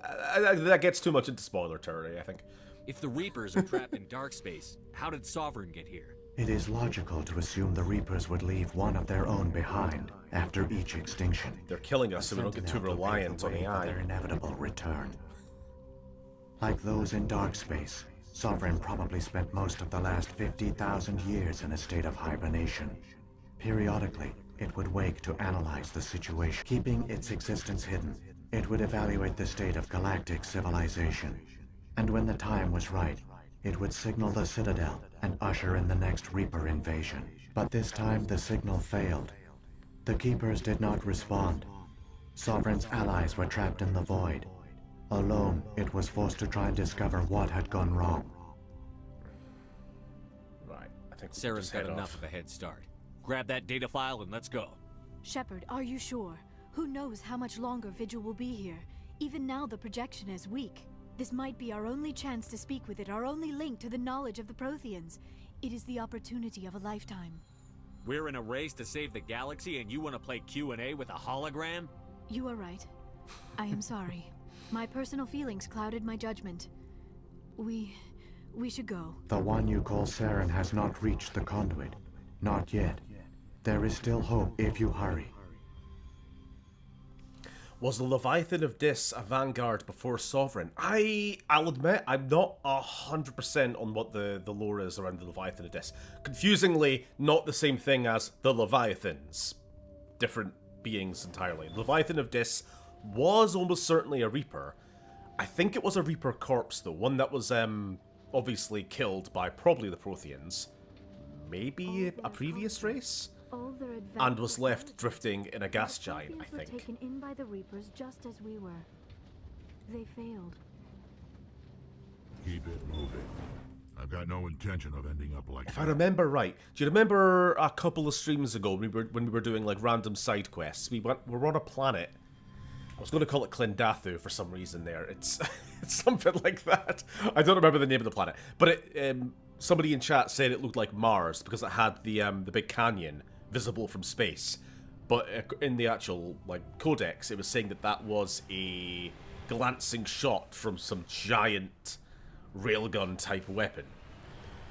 That gets too much into spoiler territory, I think. If the Reapers are trapped in dark space, how did Sovereign get here? It is logical to assume the Reapers would leave one of their own behind after each extinction. They're killing us so we don't get too reliant on AI. Their inevitable return. Like those in dark space, Sovereign probably spent most of the last 50,000 years in a state of hibernation. Periodically, it would wake to analyze the situation. Keeping its existence hidden, it would evaluate the state of galactic civilization. And when the time was right, it would signal the Citadel and usher in the next Reaper invasion. But this time the signal failed. The Keepers did not respond. Sovereign's allies were trapped in the void. Alone, it was forced to try and discover what had gone wrong. Right, I think Saren's got enough of a head start. Grab that data file and let's go. Shepard, are you sure? Who knows how much longer Vigil will be here? Even now the projection is weak. This might be our only chance to speak with it, our only link to the knowledge of the Protheans. It is the opportunity of a lifetime. We're in a race to save the galaxy and you want to play Q&A with a hologram? You are right. I am sorry. My personal feelings clouded my judgment. We should go. The one you call Saren has not reached the conduit. Not yet. There is still hope if you hurry. Was the Leviathan of Dis a vanguard before Sovereign? I'll admit, I'm not 100% on what the lore is around the Leviathan of Dis. Confusingly, not the same thing as the Leviathans. Different beings entirely. Leviathan of Dis was almost certainly a Reaper. I think it was a Reaper corpse, though. One that was, obviously killed by probably the Protheans. Maybe a previous race? And was left drifting in a gas giant, I think. Were taken in by the Reapers just as we were. They failed. Keep it moving. I've got no intention of ending up like If that. I remember right, do you remember a couple of streams ago when we were doing like random side quests? We were on a planet. I was going to call it Clendathu for some reason there. It's something like that. I don't remember the name of the planet, but somebody in chat said it looked like Mars because it had the big canyon visible from space. But in the actual like codex, it was saying that was a glancing shot from some giant railgun type weapon.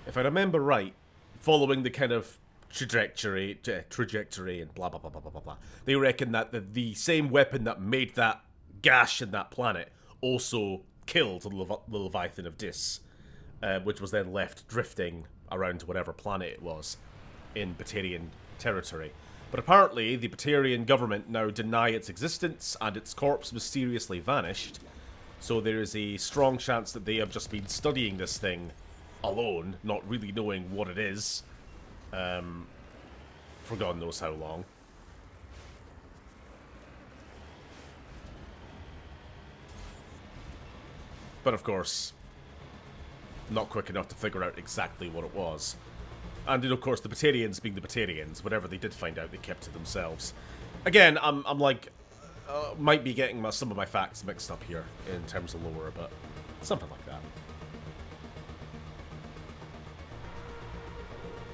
If I remember right, following the kind of trajectory and blah blah blah blah blah blah, they reckon that the same weapon that made that gash in that planet also killed the Leviathan of Dis, which was then left drifting around to whatever planet it was in Batarian territory. But apparently the Batarian government now deny its existence and its corpse mysteriously vanished, so there is a strong chance that they have just been studying this thing alone, not really knowing what it is, for God knows how long. But of course, not quick enough to figure out exactly what it was. And then, of course, the Batarians being the Batarians, whatever they did find out, they kept to themselves. Again, I'm like, might be getting some of my facts mixed up here in terms of lore, but something like that.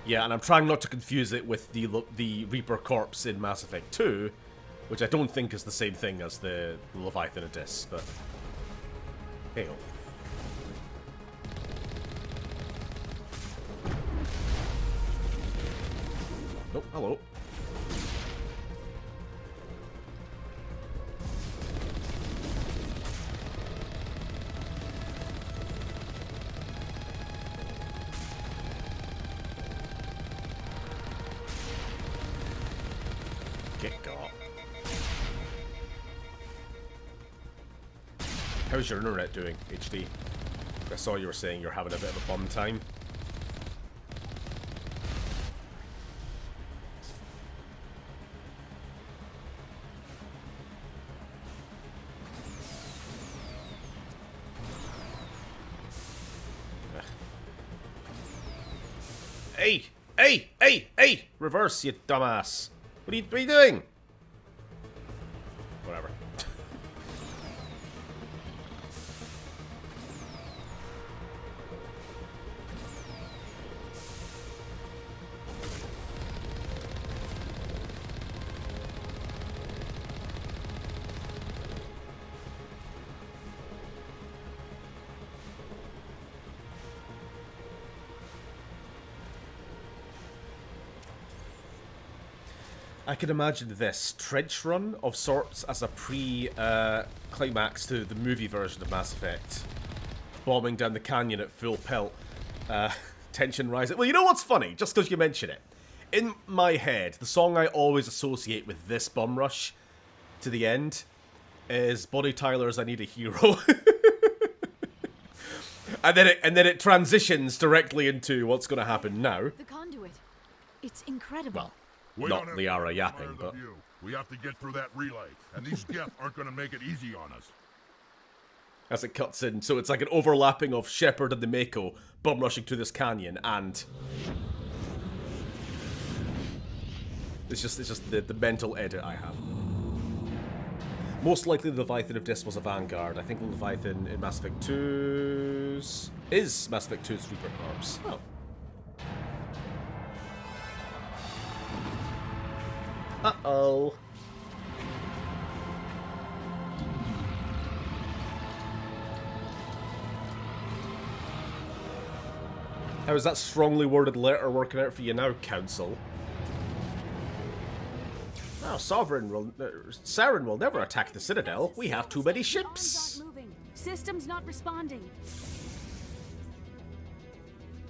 Yeah, and I'm trying not to confuse it with the Reaper corpse in Mass Effect 2, which I don't think is the same thing as the Leviathan of Dis, but hey-oh. Oh, hello. Get gone. How's your internet doing, HD? I saw you were saying you're having a bit of a bum time. Hey! Hey! Hey! Hey! Reverse, you dumbass! What are you doing? Whatever. I can imagine this trench run of sorts as a pre-climax to the movie version of Mass Effect. Bombing down the canyon at full pelt. Tension rising. Well, you know what's funny? Just because you mention it. In my head, the song I always associate with this bum rush to the end is Bonnie Tyler's I Need a Hero. and then it transitions directly into what's going to happen now. The conduit. It's incredible. Well, not Liara yapping, but... We have to get through that relay, and these Geth aren't going to make it easy on us. As it cuts in, so it's like an overlapping of Shepard and the Mako bum rushing through this canyon, and... It's just the mental edit I have. Most likely the Leviathan of Dis was a Vanguard. I think the Leviathan in Mass Effect 2's... is Mass Effect 2's Reaper Corps. Oh. Uh-oh. How is that strongly worded letter working out for you now, Council? Oh, Saren will never attack the Citadel. We have too many ships. Systems not responding.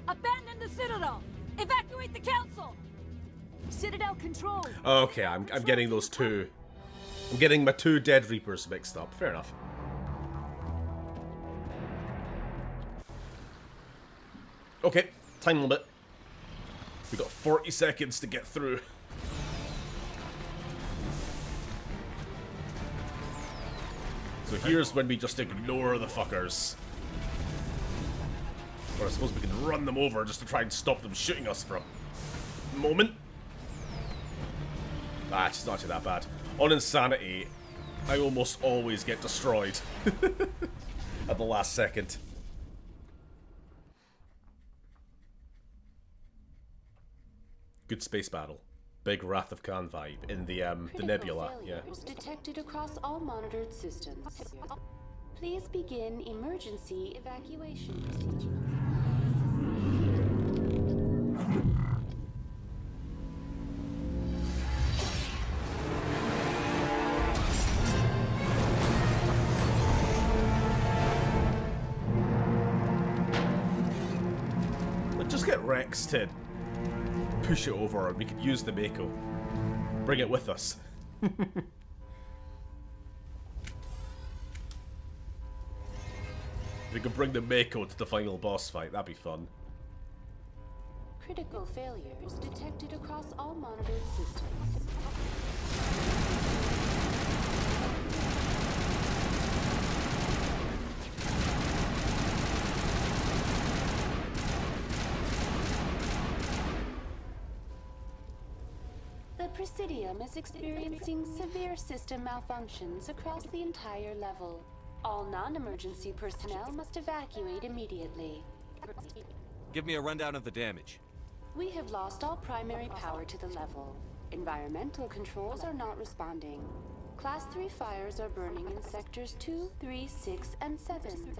Abandon the Citadel. Evacuate the Council. Citadel control. Okay, I'm getting those two. I'm getting my two dead Reapers mixed up. Fair enough. Okay, time limit. We got 40 seconds to get through. So here's when we just ignore the fuckers. Or I suppose we can run them over just to try and stop them shooting us for a moment. Ah, it's not actually that bad. On Insanity, I almost always get destroyed at the last second. Good space battle. Big Wrath of Khan vibe in the nebula. Yeah. Detected across all monitored systems. Please begin emergency evacuation procedure. Just get Rex to push it over and we could use the Mako. Bring it with us. We could bring the Mako to the final boss fight, that'd be fun. Critical failures detected across all monitored systems. The Presidium is experiencing severe system malfunctions across the entire level. All non-emergency personnel must evacuate immediately. Give me a rundown of the damage. We have lost all primary power to the level. Environmental controls are not responding. Class 3 fires are burning in sectors 2, 3, 6, and 7.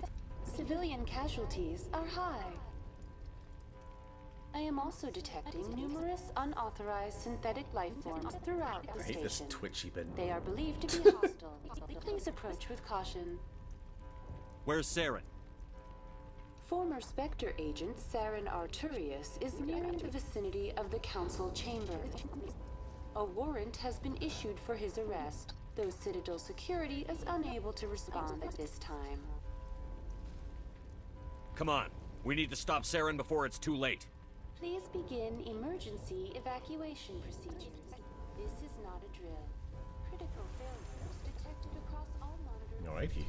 Civilian casualties are high. I am also detecting numerous unauthorized synthetic life forms throughout the station. I hate this twitchy bin. They are believed to be hostile. Please approach with caution. Where's Saren? Former Spectre agent Saren Arturius is nearing the vicinity of the Council chamber. A warrant has been issued for his arrest, though Citadel security is unable to respond at this time. Come on. We need to stop Saren before it's too late. Please begin emergency evacuation procedures. This is not a drill. Critical failures detected across all monitors. Alrighty.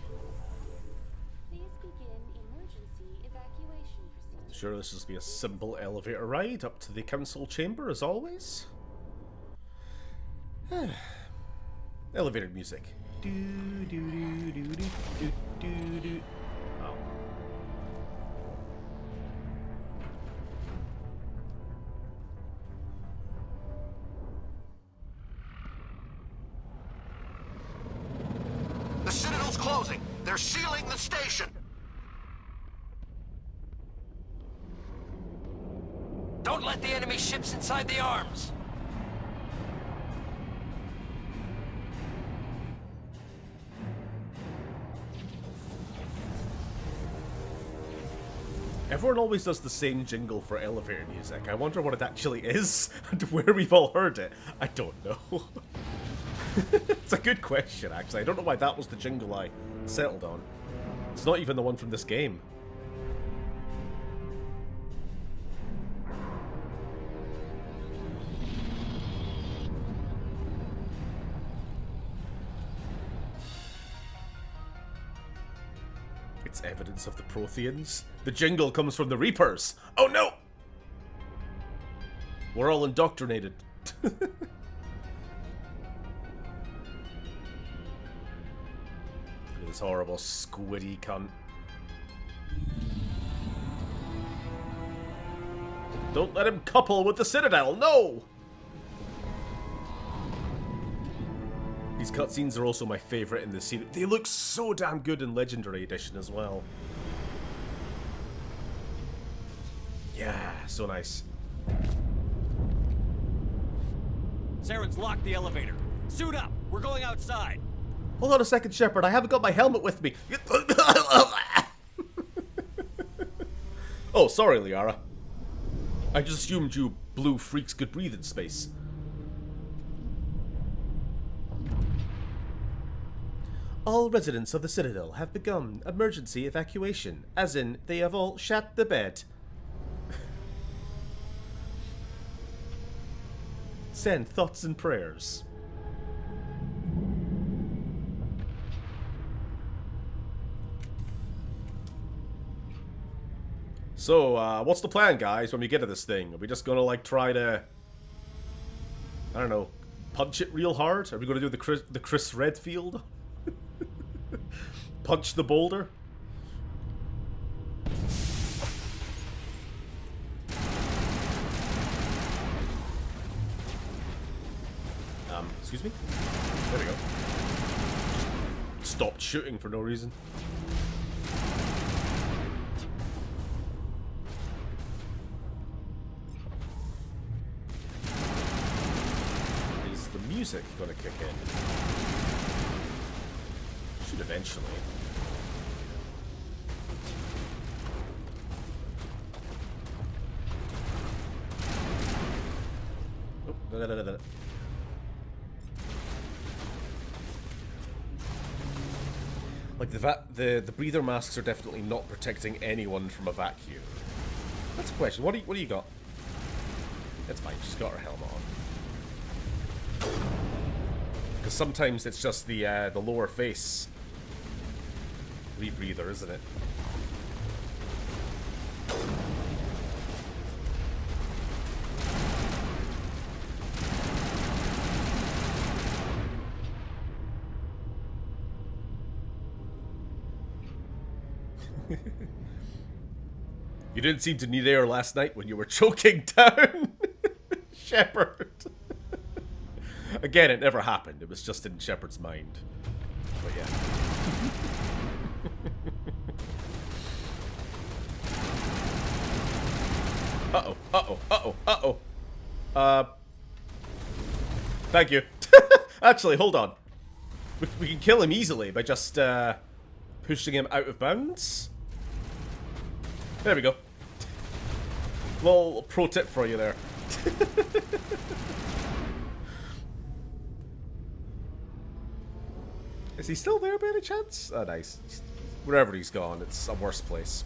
Please begin emergency evacuation procedures. Sure, this will just be a simple elevator ride up to the council chamber as always. Elevator music. Do do do do do do do do. Oh. The Citadel's closing. They're sealing the station. Don't let the enemy ships inside the arms. Everyone always does the same jingle for elevator music. I wonder what it actually is and where we've all heard it. I don't know. It's a good question, actually. I don't know why that was the jingle I settled on. It's not even the one from this game. It's evidence of the Protheans. The jingle comes from the Reapers. Oh no! We're all indoctrinated. Look at this horrible squiddy cunt. Don't let him couple with the Citadel, no! These cutscenes are also my favourite in the series. They look so damn good in Legendary Edition as well. Yeah, so nice. Saren's locked the elevator. Suit up! We're going outside! Hold on a second, Shepard. I haven't got my helmet with me. Oh, sorry, Liara. I just assumed you blue freaks could breathe in space. All residents of the Citadel have begun emergency evacuation, as in, they have all shat the bed. Send thoughts and prayers. So, what's the plan, guys, when we get to this thing? Are we just gonna, like, try to... I don't know, punch it real hard? Are we gonna do the Chris Redfield? Punch the boulder? Excuse me? There we go. Stopped shooting for no reason. Is the music gonna kick in? Should eventually. Oh, no. Like the breather masks are definitely not protecting anyone from a vacuum. That's a question. What do you got? It's fine. She's got her helmet on. Because sometimes it's just the lower face rebreather, isn't it? You didn't seem to need air last night when you were choking down Shepard. Again, it never happened. It was just in Shepard's mind. But yeah. Thank you. Actually, hold on. We can kill him easily by just pushing him out of bounds. There we go. Little pro tip for you there. Is he still there by any chance? Oh, nice. Wherever he's gone, it's a worse place.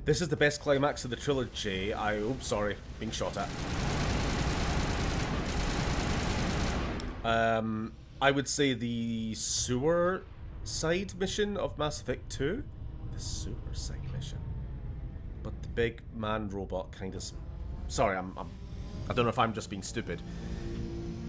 This is the best climax of the trilogy. Oh, sorry. Being shot at. I would say the sewer side mission of Mass Effect 2. The sewer side mission. But the big man robot kind of... Sorry, I don't know if I'm just being stupid.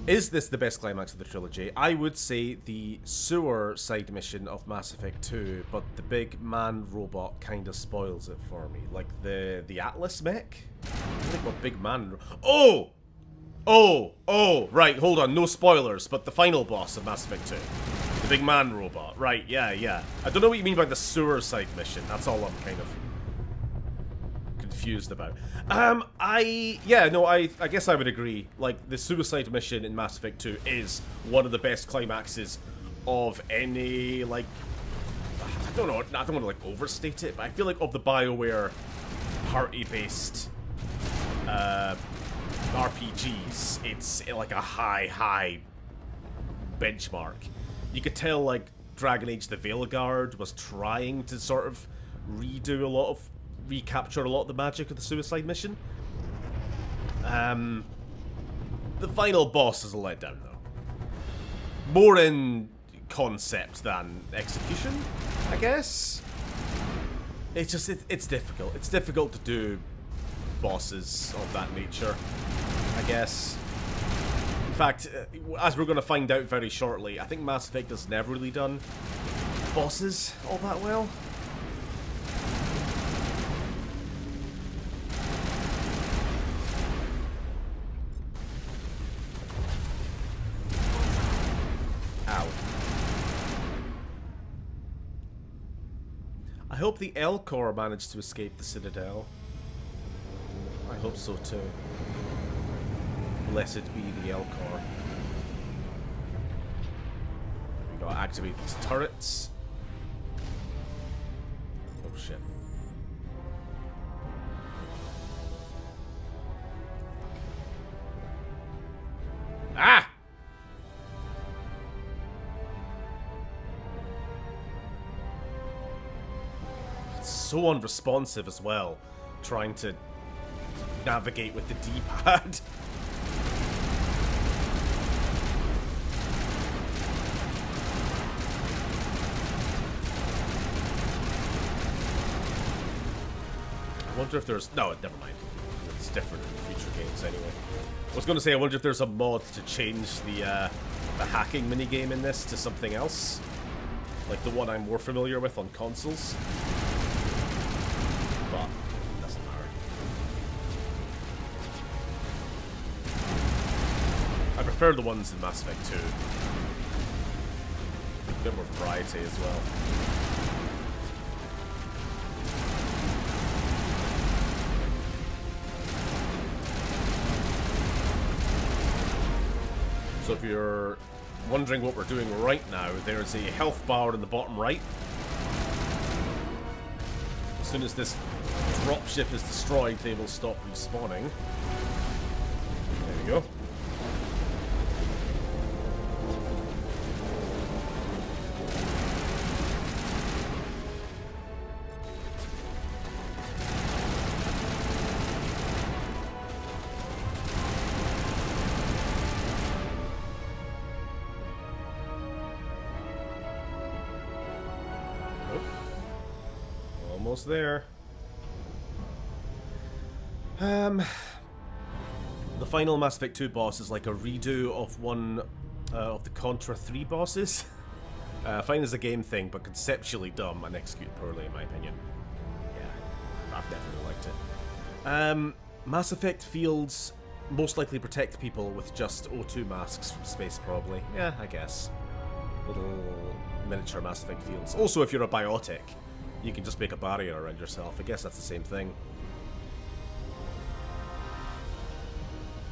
Is this the best climax of the trilogy? I would say the sewer side mission of Mass Effect 2, but the big man robot kind of spoils it for me. Like the Atlas mech? I think what big man... Oh! Right, hold on, no spoilers, but the final boss of Mass Effect 2. The big man robot. Right, yeah. I don't know what you mean by the sewer side mission. That's all I'm kind of confused about. I guess I would agree. Like, the suicide mission in Mass Effect 2 is one of the best climaxes of any, like, I don't know, I don't want to, like, overstate it, but I feel like of the BioWare party-based RPGs, it's like a high benchmark. You could tell, like, Dragon Age the Veilguard was trying to sort of recapture a lot of the magic of the suicide mission. The final boss is a letdown, though. More in concept than execution, I guess. It's just, it's difficult. It's difficult to do bosses of that nature, I guess. In fact, as we're going to find out very shortly, I think Mass Effect has never really done bosses all that well. Ow. I hope the L-Core managed to escape the Citadel. I hope so too. Blessed be the L-Core. We gotta activate these turrets. Oh shit. Ah! It's so unresponsive as well, trying to navigate with the D-pad. I wonder if there's... No, never mind. It's different in future games anyway. I was going to say, I wonder if there's a mod to change the hacking minigame in this to something else. Like the one I'm more familiar with on consoles. But, it doesn't matter. I prefer the ones in Mass Effect 2. A bit more variety as well. So if you're wondering what we're doing right now, there's a health bar in the bottom right. As soon as this dropship is destroyed, they will stop respawning. There we go. Almost there. The final Mass Effect 2 boss is like a redo of one of the Contra 3 bosses. Fine as a game thing, but conceptually dumb and executed poorly in my opinion. Yeah, I've definitely liked it. Mass Effect fields most likely protect people with just O2 masks from space, probably. Yeah, I guess. Little miniature Mass Effect fields. Also, if you're a biotic, you can just make a barrier around yourself. I guess that's the same thing.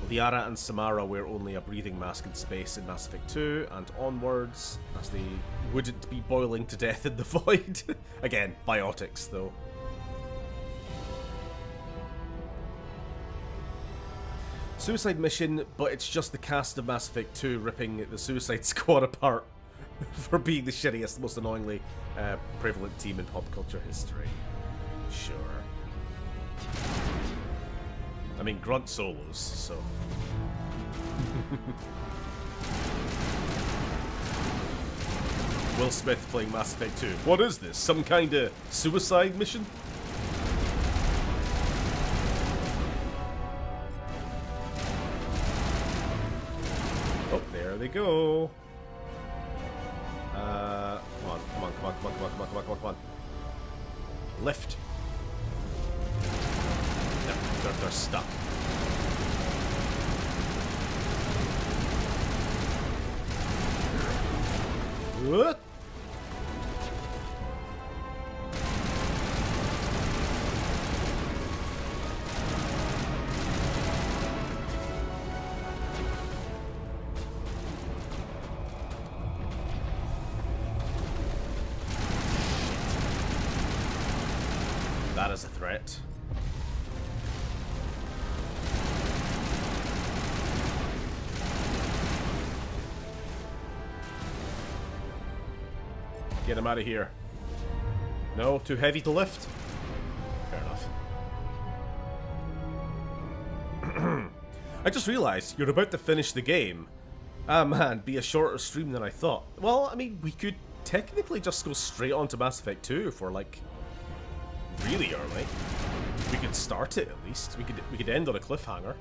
Liara and Samara wear only a breathing mask in space in Mass Effect 2 and onwards, as they wouldn't be boiling to death in the void. Again, biotics though. Suicide mission, but it's just the cast of Mass Effect 2 ripping the Suicide Squad apart for being the shittiest, most annoyingly prevalent team in pop culture history. Sure. I mean, grunt solos, so... Will Smith playing Mass Effect 2. What is this? Some kind of suicide mission? Oh, there they go. Come on. Lift. No, they're stuck. What? that as a threat. Get him out of here. No? Too heavy to lift? Fair enough. I just realized you're about to finish the game. Ah man, be a shorter stream than I thought. Well, I mean, we could technically just go straight on to Mass Effect 2 if we're like really early. We could start it at least. We could end on a cliffhanger.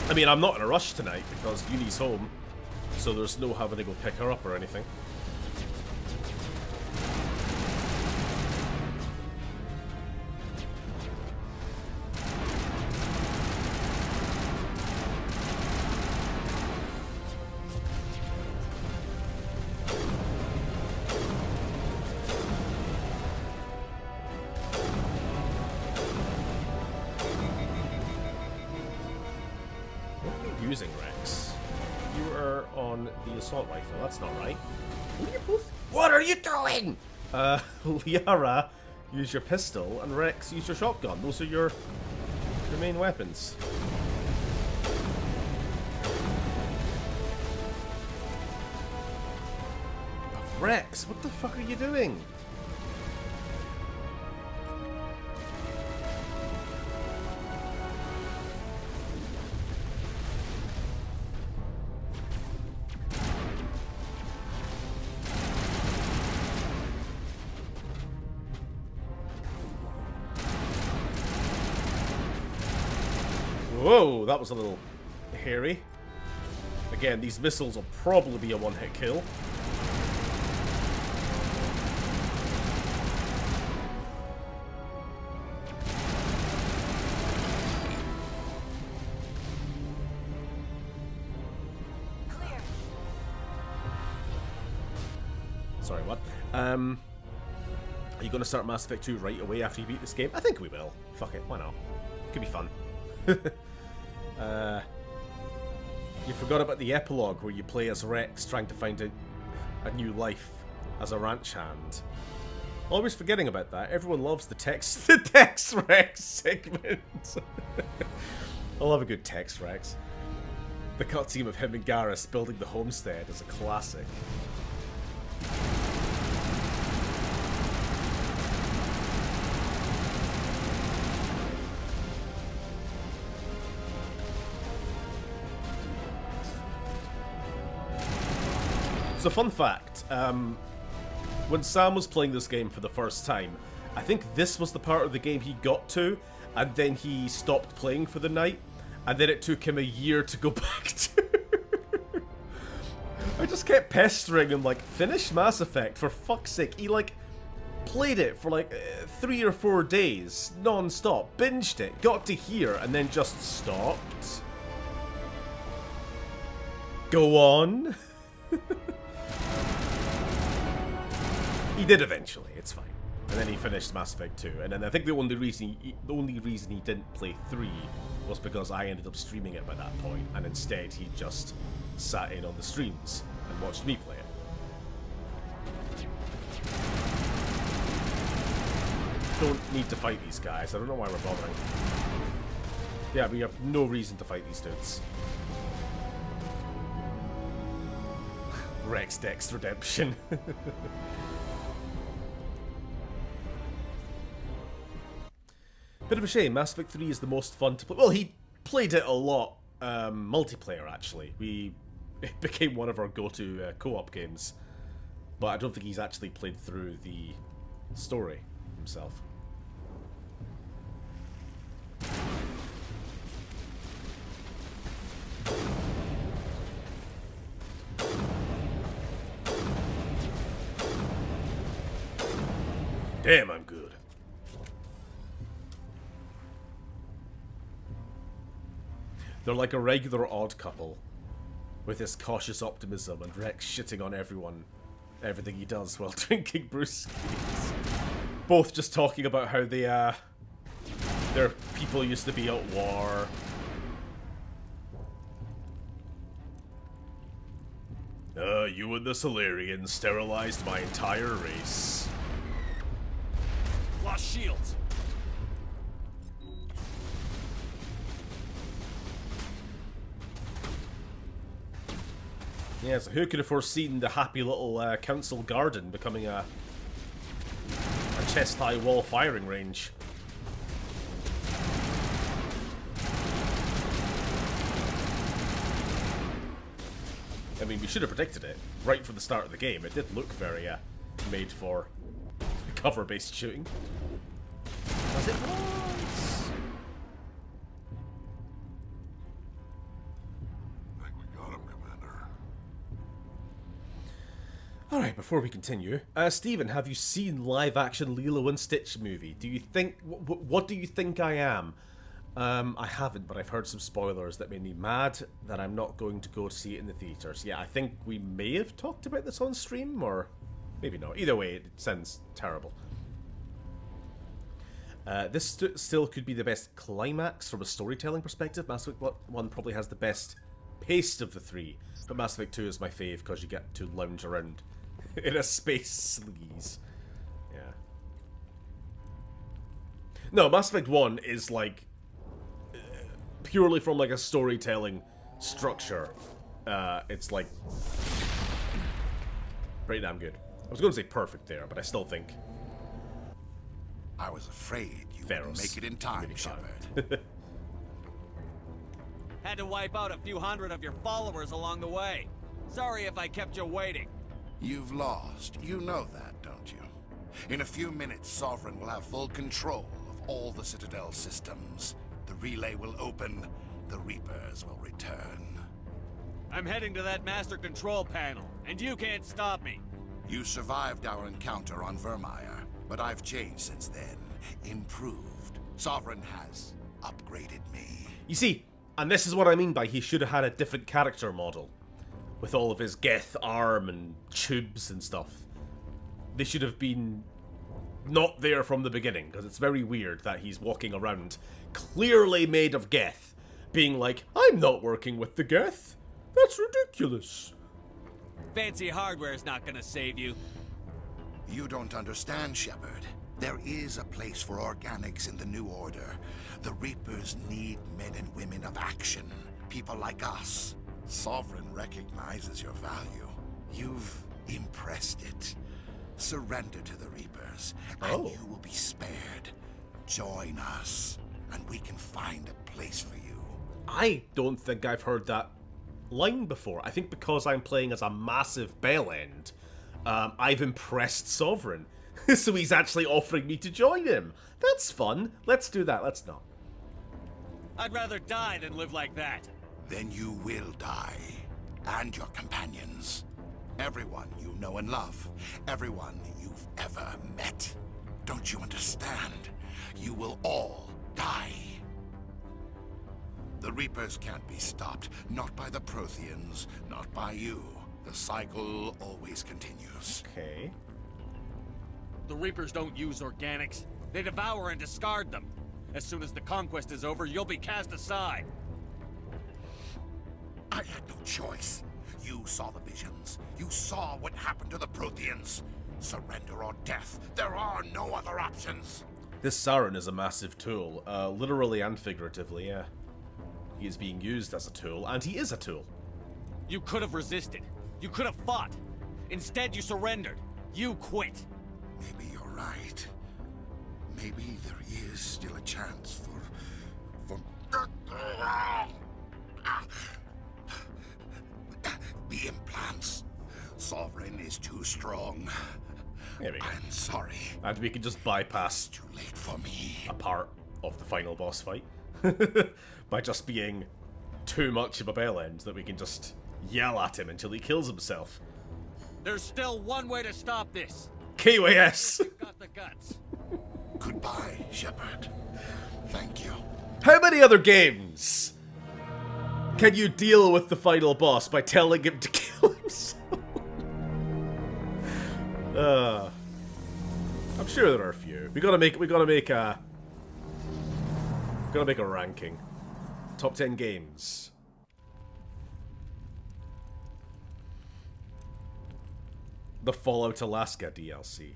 I mean, I'm not in a rush tonight because Uni's home, so there's no having to go pick her up or anything. Using Rex. You are on the assault rifle. That's not right. What are you doing? Liara, use your pistol, and Rex, use your shotgun. Those are your main weapons. Rex, what the fuck are you doing? Whoa, that was a little hairy. Again, these missiles will probably be a one-hit kill. Clear. Sorry, what? Are you going to start Mass Effect 2 right away after you beat this game? I think we will. Fuck it, why not? Could be fun. You forgot about the epilogue where you play as Rex trying to find a new life as a ranch hand. Always forgetting about that. Everyone loves the Tex Rex segment. I love a good Tex Rex. The cutscene of him and Garrus building the homestead is a classic. So fun fact, when Sam was playing this game for the first time, I think this was the part of the game he got to, and then he stopped playing for the night, and then it took him a year to go back to. I just kept pestering him, like, finish Mass Effect, for fuck's sake. He, like, played it for, like, 3 or 4 days, non-stop, binged it, got to here, and then just stopped. Go on. He did eventually, it's fine. And then he finished Mass Effect 2, and then I think the only reason he didn't play 3 was because I ended up streaming it by that point, and instead he just sat in on the streams and watched me play it. Don't need to fight these guys, I don't know why we're bothering. Yeah, we have no reason to fight these dudes. Rex Dex Redemption. Bit of a shame, Mass Effect 3 is the most fun to play. Well, he played it a lot multiplayer, actually. It became one of our go-to co-op games. But I don't think he's actually played through the story himself. Damn, I'm good. They're like a regular odd couple, with his cautious optimism and Rex shitting on everything he does while drinking brewskis. Both just talking about how their people used to be at war, You and the Solarians sterilized my entire race. Lost shields. Yeah, so who could have foreseen the happy little council garden becoming a chest-high wall firing range? I mean, we should have predicted it right from the start of the game. It did look very made for cover-based shooting. As it was. I think we got him, Commander. Alright, before we continue, Stephen, have you seen live-action Lilo and Stitch movie? Do you think... what do you think I am? I haven't, but I've heard some spoilers that made me mad that I'm not going to go see it in the theaters. Yeah, I think we may have talked about this on stream, or maybe not. Either way, it sounds terrible. This still could be the best climax from a storytelling perspective. Mass Effect 1 probably has the best pace of the three, but Mass Effect 2 is my fave because you get to lounge around in a space sleaze. Yeah. No, Mass Effect 1 is like... purely from like a storytelling structure, it's like pretty damn good. I was going to say perfect there, but I still think I was afraid you wouldn't make it in time, Shepard. Had to wipe out a few hundred of your followers along the way. Sorry if I kept you waiting. You've lost. You know that, don't you? In a few minutes, Sovereign will have full control of all the Citadel systems. The relay will open. The Reapers will return. I'm heading to that master control panel, and you can't stop me. You survived our encounter on Vermeer, but I've changed since then. Improved. Sovereign has upgraded me. You see, and this is what I mean by he should have had a different character model. With all of his Geth arm and tubes and stuff. They should have been not there from the beginning, because it's very weird that he's walking around clearly made of Geth, being like, I'm not working with the Geth. That's ridiculous. Fancy hardware's not gonna save you. You don't understand, Shepard. There is a place for organics in the New Order. The Reapers need men and women of action. People like us. Sovereign recognizes your value. You've impressed it. Surrender to the Reapers, and you will be spared. Join us, and we can find a place for you. I don't think I've heard that line before. I think because I'm playing as a massive bellend, I've impressed Sovereign. So he's actually offering me to join him. That's fun. Let's do that. Let's not. I'd rather die than live like that. Then you will die. And your companions. Everyone you know and love. Everyone you've ever met. Don't you understand? You will all die. The Reapers can't be stopped. Not by the Protheans. Not by you. The cycle always continues. Okay. The Reapers don't use organics. They devour and discard them. As soon as the conquest is over, you'll be cast aside. I had no choice. You saw the visions. You saw what happened to the Protheans. Surrender or death. There are no other options. This Saren is a massive tool, literally and figuratively, yeah. He is being used as a tool, and he is a tool. You could have resisted. You could have fought. Instead, you surrendered. You quit. Maybe you're right. Maybe there is still a chance for... The implants. Sovereign is too strong. There we go. I'm sorry. And we can just bypass Too late for me. a part of the final boss fight. By just being too much of a bellend that we can just yell at him until he kills himself. There's still one way to stop this. KYS! You've got the guts. Goodbye, Shepard. Thank you. How many other games can you deal with the final boss by telling him to kill himself? I'm sure there are a few. We gotta make a ranking. Top 10 games. the Fallout Alaska DLC.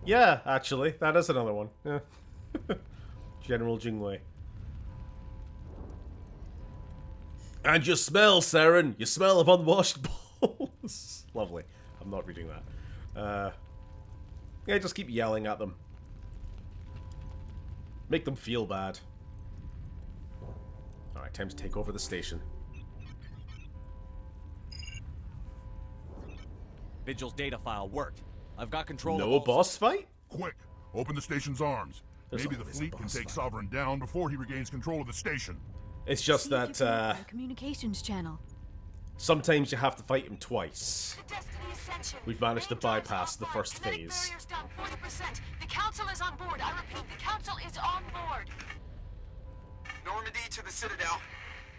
Yeah, actually, that is another one. Yeah. General Jingwei. And you smell, Saren. You smell of unwashed balls. Lovely. I'm not reading that. Yeah, just keep yelling at them. Make them feel bad. Alright, time to take over the station. Vigil's data file worked. I've got control of No boss fight? Quick, open the station's arms. There's Maybe the always a fleet can boss take fight. Sovereign down before he regains control of the station. It's just See if you that, can open the communications channel. sometimes you have to fight him twice. We've managed to bypass the first phase. Down 40%. The council is on board. I repeat, the council is on board. Normandy to the Citadel.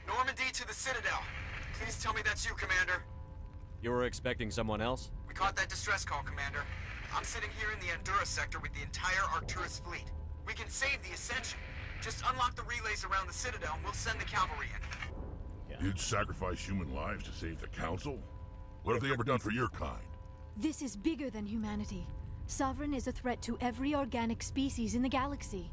Normandy to the Citadel. Please tell me that's you, Commander. You were expecting someone else? We caught that distress call, Commander. I'm sitting here in the Andurra sector with the entire Arcturus fleet. We can save the Ascension. Just unlock the relays around the Citadel and we'll send the cavalry in. You'd sacrifice human lives to save the Council? What have they ever done for your kind? This is bigger than humanity. Sovereign is a threat to every organic species in the galaxy.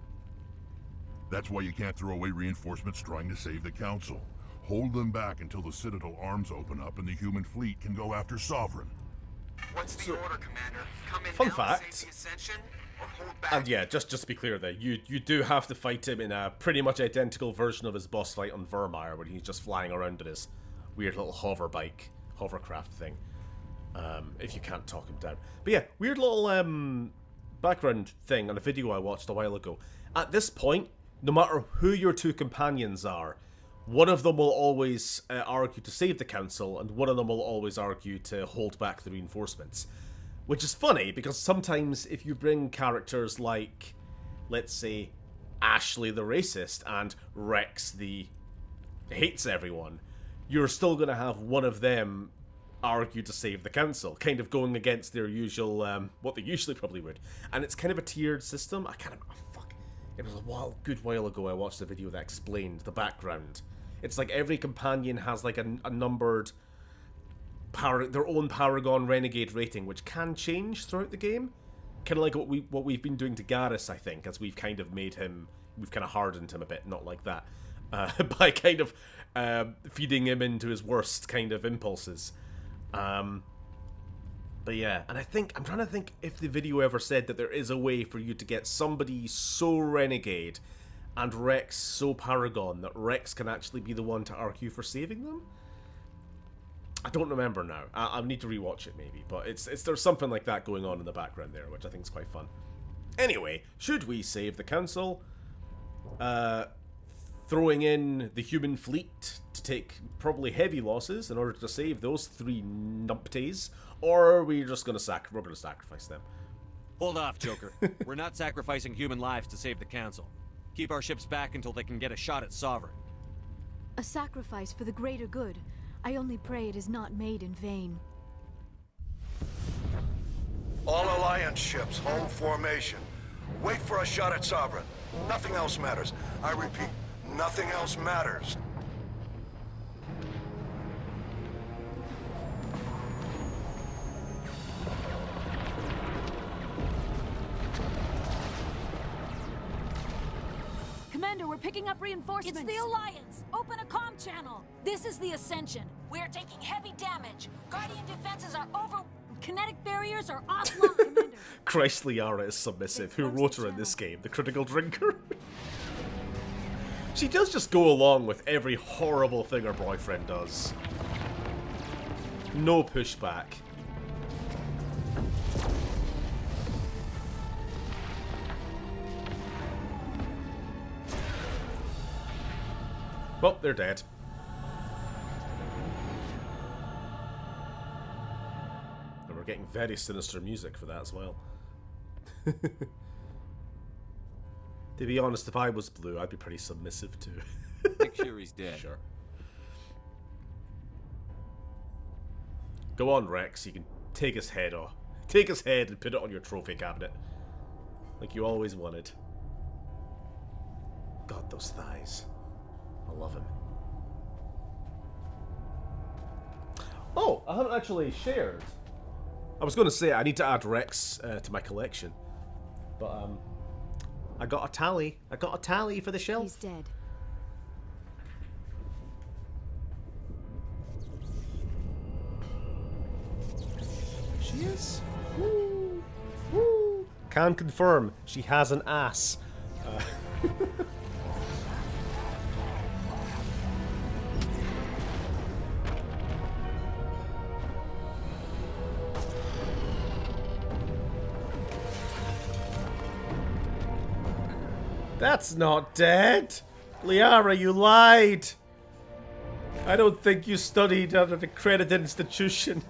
That's why you can't throw away reinforcements trying to save the Council. Hold them back until the Citadel arms open up and the human fleet can go after Sovereign. What's the order, Commander? Come in Fun now fact. and save the Ascension, or hold back? And yeah, just to be clear there, you do have to fight him in a pretty much identical version of his boss fight on Vermeer, where he's just flying around in his weird little hovercraft thing. If you can't talk him down. But yeah, weird little background thing on a video I watched a while ago. At this point, no matter who your two companions are, one of them will always argue to save the Council, and one of them will always argue to hold back the reinforcements. Which is funny, because sometimes if you bring characters like, let's say, Ashley the racist and Rex the hates everyone, you're still going to have one of them argue to save the Council, kind of going against their usual, what they usually probably would. And it's kind of a tiered system. It was a good while ago I watched a video that explained the background. It's like every companion has like a numbered their own Paragon Renegade rating, which can change throughout the game. Kind of like what we've been doing to Garrus, I think, as we've kind of hardened him a bit, not like that, by kind of feeding him into his worst kind of impulses. But yeah, and I'm trying to think if the video ever said that there is a way for you to get somebody so renegade and Rex so paragon that Rex can actually be the one to argue for saving them. I don't remember now. I need to rewatch it maybe, but there's something like that going on in the background there, which I think is quite fun. Anyway, should we save the Council? Throwing in the human fleet to take probably heavy losses in order to save those three numpties, or are we just gonna sacrifice them? Hold off, Joker. We're not sacrificing human lives to save the Council. Keep our ships back until they can get a shot at Sovereign. A sacrifice for the greater good. I only pray it is not made in vain. All Alliance ships, hold formation. Wait for a shot at Sovereign. Nothing else matters. I repeat, nothing else matters. Commander, we're picking up reinforcements. It's the Alliance. Open a comm channel. This is the Ascension. We're taking heavy damage. Guardian defenses are over. Kinetic barriers are offline. Commander. Christ Liara is submissive. Who wrote her in this game? The critical drinker? She does just go along with every horrible thing her boyfriend does. No pushback. Well, they're dead. And we're getting very sinister music for that as well. To be honest, if I was blue, I'd be pretty submissive too. Make sure he's dead. Sure. Go on, Rex. You can take his head off. Take his head and put it on your trophy cabinet. Like you always wanted. God, those thighs. I love him. Oh, I haven't actually shared. I was going to say I need to add Rex to my collection. But, I got a tally. I got a tally for the shelf. He's dead. She is. Woo. Woo. Can confirm she has an ass. That's not dead. Liara, you lied. I don't think you studied at an accredited institution.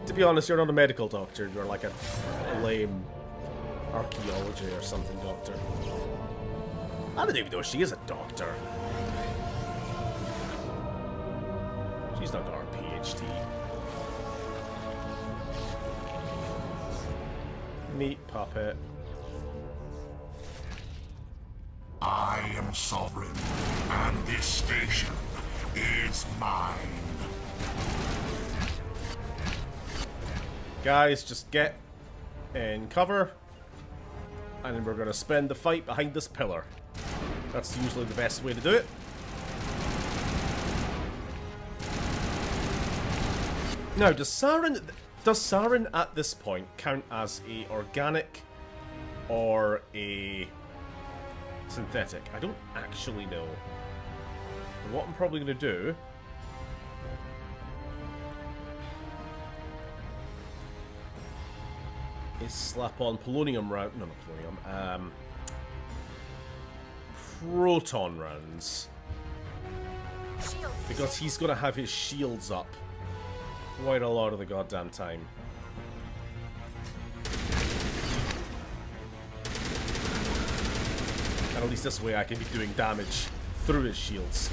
To be honest, you're not a medical doctor. You're like a lame archaeology or something doctor. I don't even know if she is a doctor. She's not got her PhD. Meat puppet. I am sovereign, and this station is mine. Guys, just get in cover, and then we're going to spend the fight behind this pillar. That's usually the best way to do it. Now, does Saren at this point count as a organic or a synthetic? I don't actually know. And what I'm probably going to do is slap on polonium round. No, not polonium. Proton rounds. Because he's going to have his shields up quite a lot of the goddamn time. And at least this way I can be doing damage through his shields.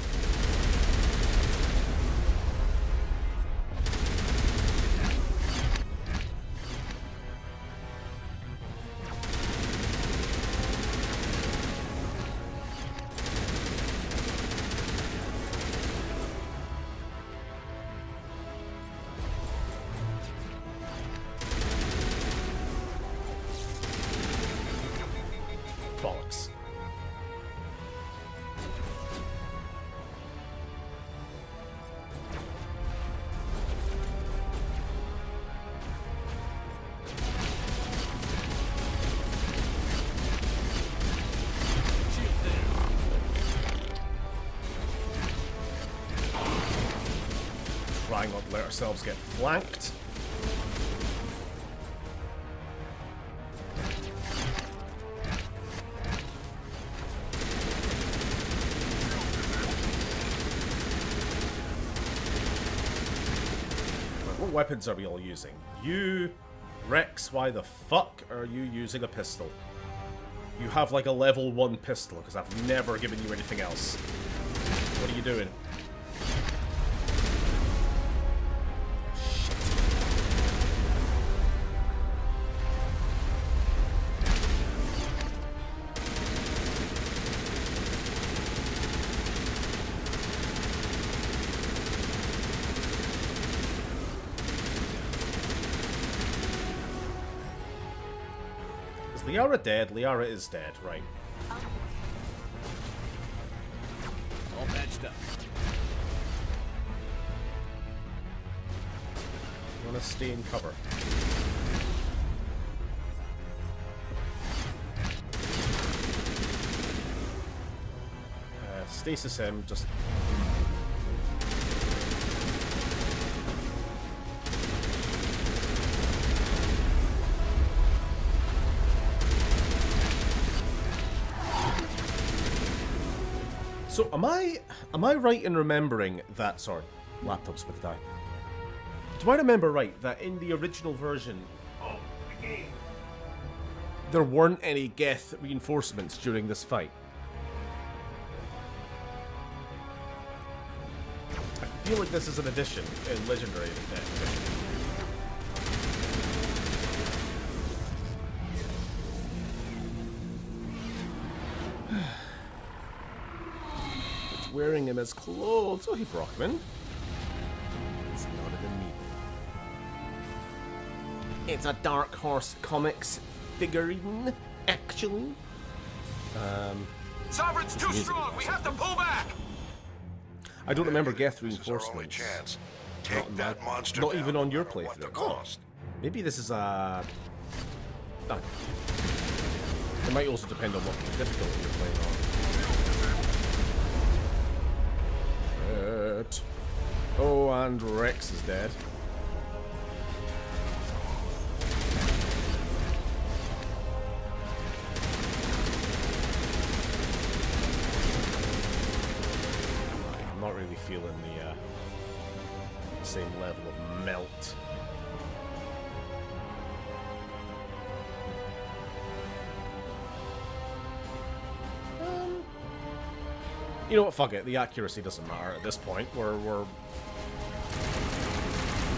Bollocks. Trying not to let ourselves get flanked. What weapons are we all using? You, Rex, why the fuck are you using a pistol? You have like a level 1 pistol, because I've never given you anything else. What are you doing? Liara dead? Liara is dead, right. All patched up. You want to stay in cover. Stasis him, just... So, am I right in remembering that... Sorry, laptop's about to die. Do I remember right that in the original version of the game, there weren't any Geth reinforcements during this fight? I feel like this is an addition in Legendary Edition. Wearing him as clothes. Oh, he Brockman. It's not even me. It's a Dark Horse Comics figurine, actually. Sovereign's too strong. We have to pull back. I don't remember Geth reinforcements. Take that monster not down, even on your no matter what the playthrough. cost. Maybe this is a... It might also depend on what difficulty you're playing on. Oh, and Rex is dead. I'm not really feeling the same level of melt. You know what? Fuck it. The accuracy doesn't matter at this point. We're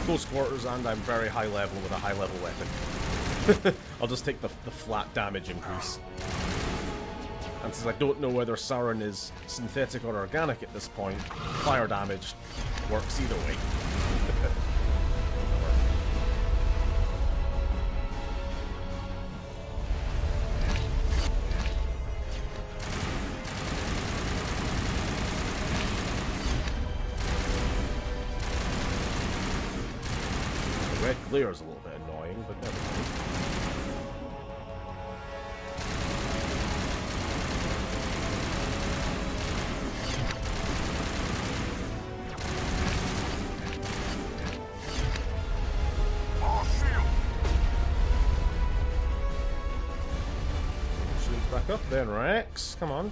close quarters, and I'm very high level with a high level weapon. I'll just take the flat damage increase. And since I don't know whether Sauron is synthetic or organic at this point, fire damage works either way. The red glare is a little bit annoying, but never mind. Back up then, Rex. Come on.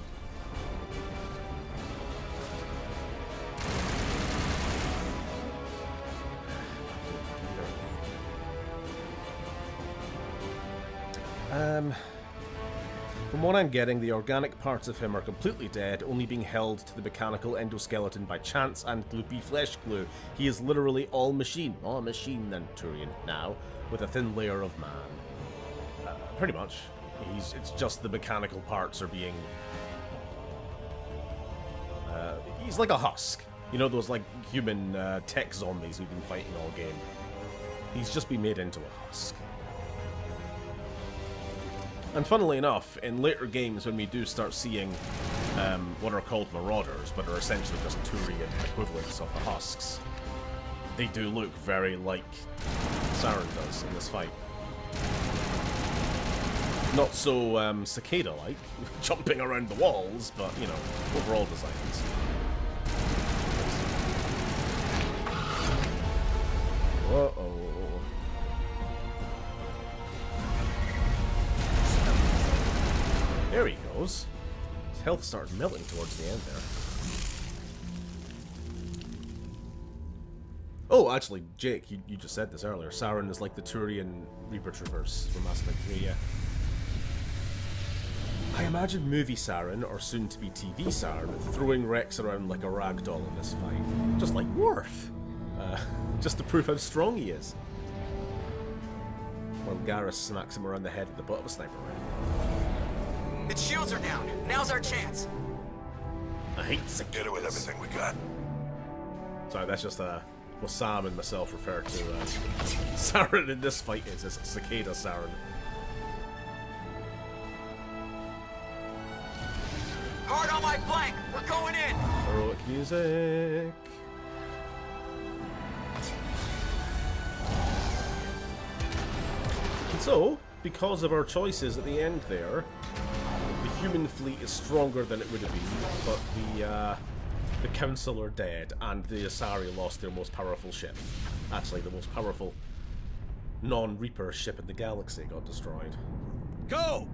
From what I'm getting, the organic parts of him are completely dead, only being held to the mechanical endoskeleton by chance and gloopy flesh glue. He is literally all machine. All machine then Turian now, with a thin layer of man. Pretty much. It's just the mechanical parts are being... he's like a husk. You know those like human tech zombies we've been fighting all game? He's just been made into a husk. And funnily enough, in later games when we do start seeing what are called marauders, but are essentially just Turian equivalents of the husks, they do look very like Sauron does in this fight. Not so cicada-like, jumping around the walls, but, you know, overall designs. Uh-oh. There he goes. His health started melting towards the end there. Oh, actually, Jake, you just said this earlier. Sauron is like the Turian Reaper Troopers from Mass Effect 3, yeah. I imagine movie Sauron, or soon-to-be TV Sauron, throwing Rex around like a rag doll in this fight. Just like Worf. Just to prove how strong he is. While Garrus smacks him around the head with the butt of a sniper rifle. Its shields are down. Now's our chance. I hate cicadas. Get it with everything we got. Sorry, that's just what Sam and myself refer to Sauron in this fight is as Cicada Sauron. Hard on my flank. We're going in. Heroic music. And so, because of our choices at the end there, the human fleet is stronger than it would have been, but the council are dead, and the Asari lost their most powerful ship. Actually, the most powerful non-Reaper ship in the galaxy got destroyed. Go!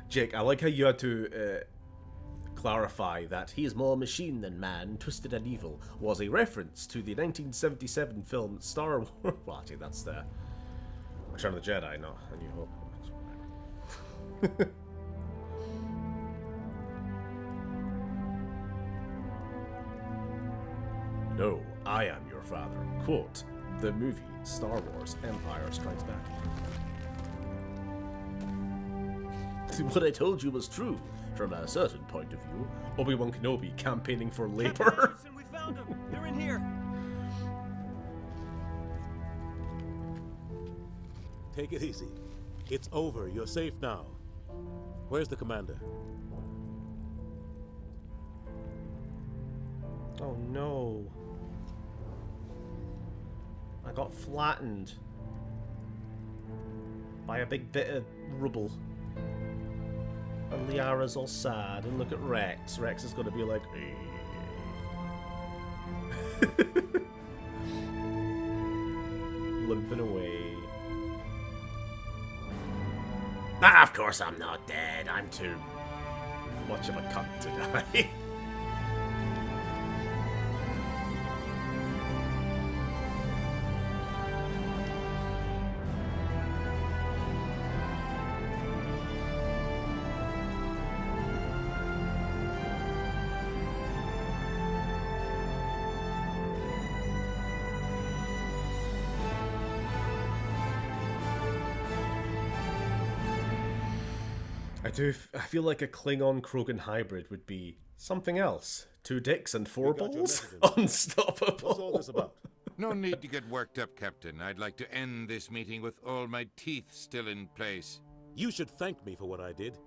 Jake, I like how you had to clarify that he is more machine than man, twisted and evil, was a reference to the 1977 film Star Wars. Well, actually, that's the Return of the Jedi, not A New Hope. No, I am your father. Quote, the movie Star Wars Empire Strikes Back. what I told you was true, from a certain point of view. Obi-Wan Kenobi campaigning for labor. We found them. They're in here. Take it easy. It's over. You're safe now. Where's the commander? Oh no. I got flattened by a big bit of rubble. And Liara's all sad, and look at Rex. Rex is going to be like, limping away. Ah, of course I'm not dead. I'm too much of a cunt to die. I feel like a Klingon Krogan hybrid would be something else. 2 dicks and 4 balls? Unstoppable. What's all this about? No need to get worked up, Captain. I'd like to end this meeting with all my teeth still in place. You should thank me for what I did.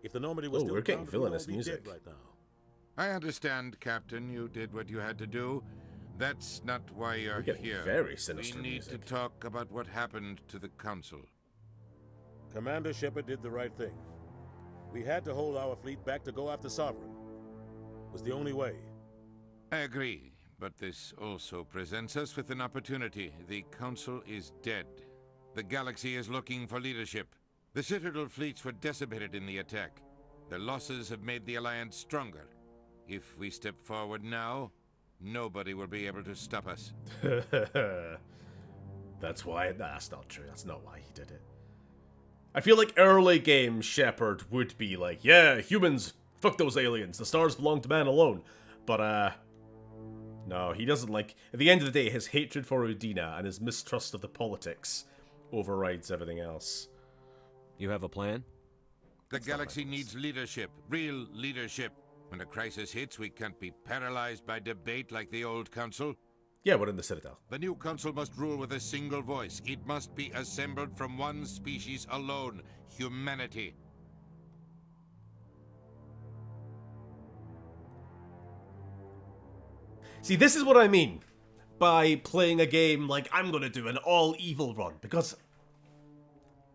If the Normandy was still we're getting around, we'd all villainous be music dead right now. I understand, Captain. You did what you had to do. That's not why you're here. Very sinister We need music. to talk about what happened to the Council. Commander Shepard did the right thing. We had to hold our fleet back to go after Sovereign. It was the only way. I agree, but this also presents us with an opportunity. The Council is dead. The galaxy is looking for leadership. The Citadel fleets were decimated in the attack. Their losses have made the Alliance stronger. If we step forward now, nobody will be able to stop us. That's why... That's not true. That's not why he did it. I feel like early game Shepard would be like, yeah, humans, fuck those aliens. The stars belong to man alone. But, no, he doesn't like... At the end of the day, his hatred for Udina and his mistrust of the politics overrides everything else. You have a plan? The galaxy needs leadership. Real leadership. When a crisis hits, we can't be paralyzed by debate like the old Council. Yeah, we're in the Citadel. The new Council must rule with a single voice. It must be assembled from one species alone. Humanity. See, this is what I mean by playing a game like I'm going to do an all-evil run. Because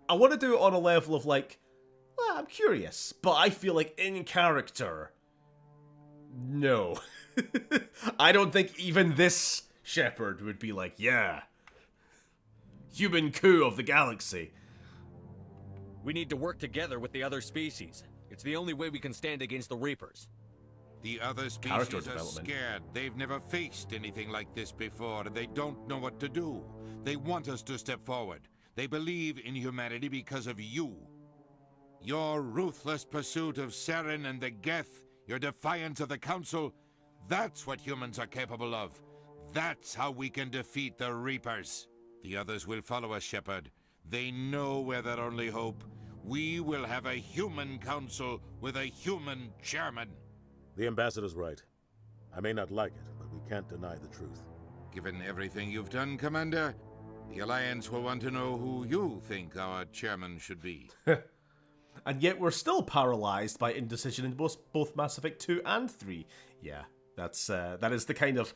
I want to do it on a level of like, well, I'm curious. But I feel like in character, no. I don't think even this Shepard would be like, yeah, human coup of the galaxy. We need to work together with the other species. It's the only way we can stand against the Reapers. The other species are scared. They've never faced anything like this before, and they don't know what to do. They want us to step forward. They believe in humanity because of you. Your ruthless pursuit of Saren and the Geth, your defiance of the Council, that's what humans are capable of. That's how we can defeat the Reapers. The others will follow us, Shepard. They know we're their only hope. We will have a human council with a human chairman. The ambassador's right. I may not like it, but we can't deny the truth. Given everything you've done, Commander, the Alliance will want to know who you think our chairman should be. And yet we're still paralyzed by indecision in both Mass Effect 2 and 3. Yeah, that is the kind of...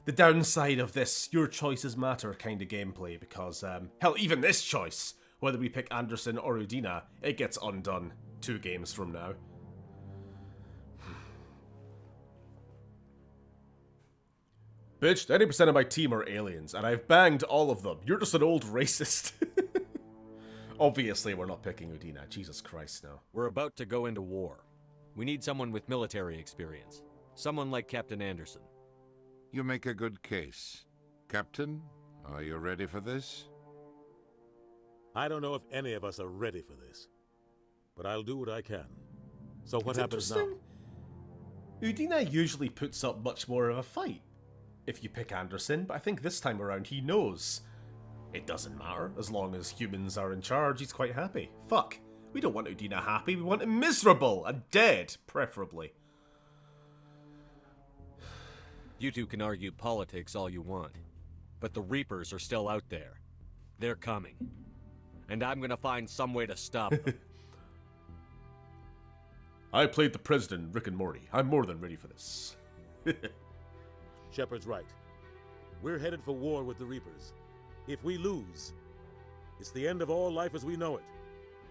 the downside of this your choices matter kind of gameplay, because, hell, even this choice, whether we pick Anderson or Udina, it gets undone 2 games from now. Bitch, 90% of my team are aliens, and I've banged all of them. You're just an old racist. Obviously, we're not picking Udina. Jesus Christ, no. We're about to go into war. We need someone with military experience. Someone like Captain Anderson. You make a good case. Captain, are you ready for this? I don't know if any of us are ready for this, but I'll do what I can. So what happens now? Udina usually puts up much more of a fight if you pick Anderson, but I think this time around he knows it doesn't matter. As long as humans are in charge, he's quite happy. Fuck. We don't want Udina happy, we want him miserable and dead, preferably. You two can argue politics all you want, but the Reapers are still out there. They're coming. And I'm gonna find some way to stop them. I played the president in Rick and Morty. I'm more than ready for this. Shepard's right. We're headed for war with the Reapers. If we lose, it's the end of all life as we know it.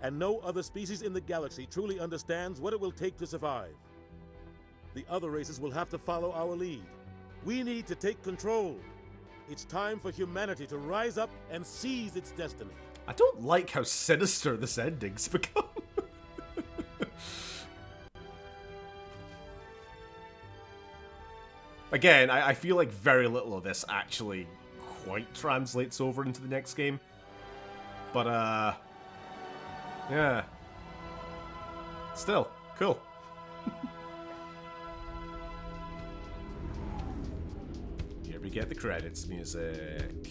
And no other species in the galaxy truly understands what it will take to survive. The other races will have to follow our lead. We need to take control. It's time for humanity to rise up and seize its destiny. I don't like how sinister this ending's become. Again, I feel like very little of this actually quite translates over into the next game. But, yeah. Still, cool. Here we get the credits music.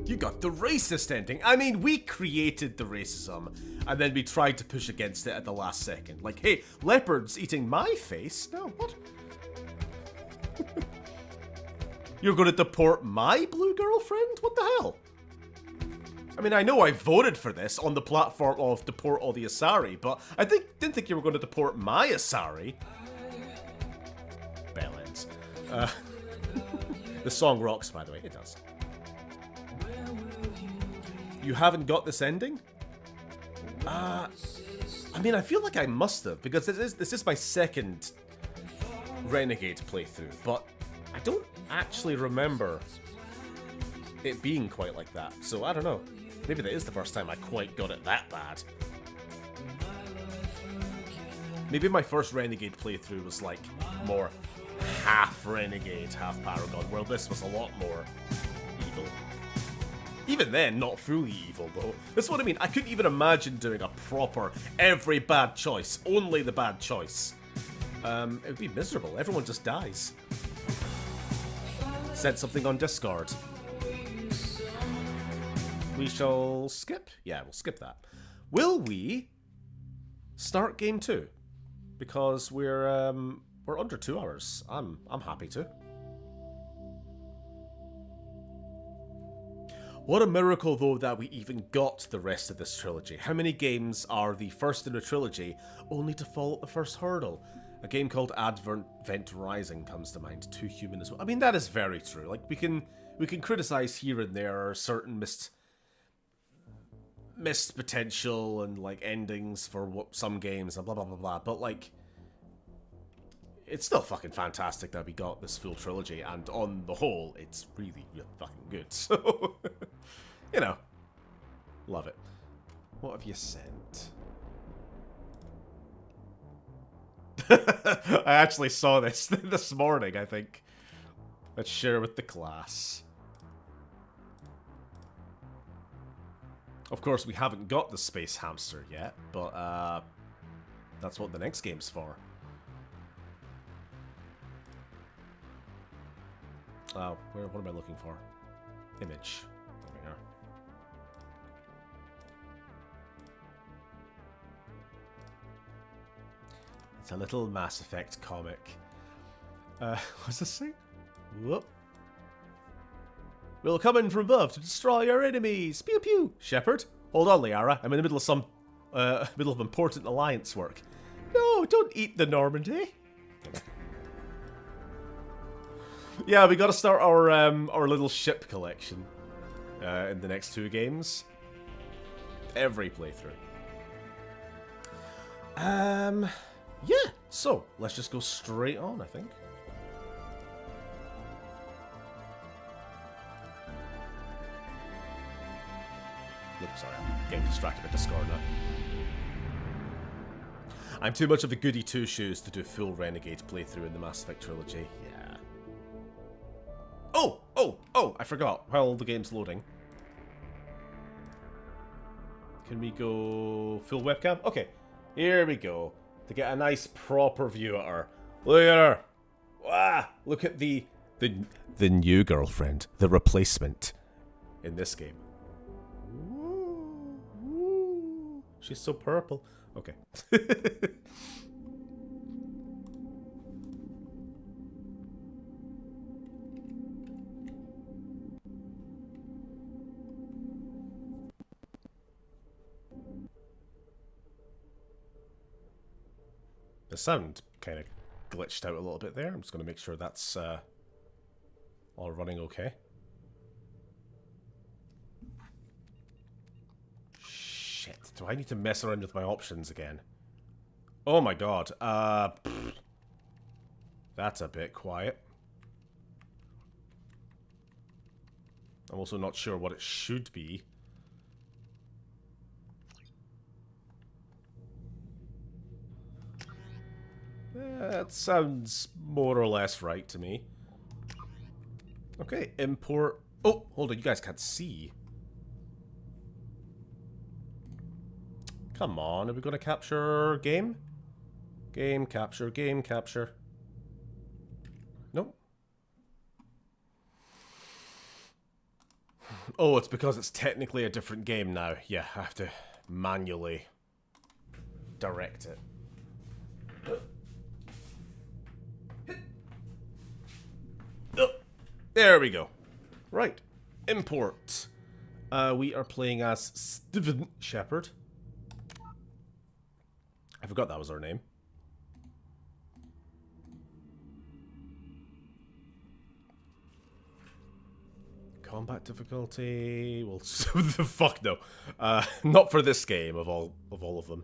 You got the racist ending. I mean, we created the racism, and then we tried to push against it at the last second. Like, hey, leopards eating my face? No, what? You're going to deport my blue girlfriend? What the hell? I mean, I know I voted for this on the platform of deport all the Asari, but I didn't think you were going to deport my Asari. Bell ends. The song rocks, by the way. It does. You haven't got this ending? I mean, I feel like I must have, because this is my second Renegade playthrough, but I don't actually remember it being quite like that, so I don't know. Maybe that is the first time I quite got it that bad. Maybe my first Renegade playthrough was like more half Renegade, half Paragon, where this was a lot more evil. Even then, not fully evil, though. That's what I mean. I couldn't even imagine doing a proper every bad choice, only the bad choice. It would be miserable. Everyone just dies. Said something on Discord. We shall skip? Yeah, we'll skip that. Will we start game 2? Because we're under 2 hours. I'm happy to. What a miracle, though, that we even got the rest of this trilogy. How many games are the first in a trilogy, only to fall at the first hurdle? A game called Advent Rising comes to mind. Too human as well. I mean, that is very true. Like, we can criticize here and there certain missed potential and, like, endings for some games and blah, blah, blah, blah. But, like, it's still fucking fantastic that we got this full trilogy, and on the whole, it's really, really fucking good. So, you know, love it. What have you sent? I actually saw this this morning, I think. Let's share with the class. Of course, we haven't got the Space Hamster yet, but that's what the next game's for. What am I looking for? Image. There we are. It's a little Mass Effect comic. What's this say? Whoop. We'll come in from above to destroy our enemies. Pew pew. Shepard, hold on, Liara. I'm in the middle of some middle of important alliance work. No, don't eat the Normandy. Yeah, we got to start our little ship collection in the next 2 games. Every playthrough. Yeah. So let's just go straight on, I think. Oops, sorry, I'm getting distracted by Discord now. I'm too much of a goody two-shoes to do full Renegade playthrough in the Mass Effect trilogy. Yeah. Oh, I forgot. While the game's loading. Can we go full webcam? Okay, here we go. To get a nice proper view at her. Look at her. Wow, look at the new girlfriend, the replacement in this game. She's so purple. Okay. The sound kind of glitched out a little bit there. I'm just going to make sure that's all running okay. Shit, do I need to mess around with my options again? Oh my god. That's a bit quiet. I'm also not sure what it should be. That sounds more or less right to me. Okay, import... Oh, hold on, you guys can't see. Come on, are we going to capture game? Game capture, game capture. Nope. Oh, it's because it's technically a different game now. Yeah, I have to manually direct it. Oh, there we go. Right. Import. We are playing as Steven Shepard. I forgot that was our name. Combat difficulty. Well, the fuck no. Not for this game of all of them.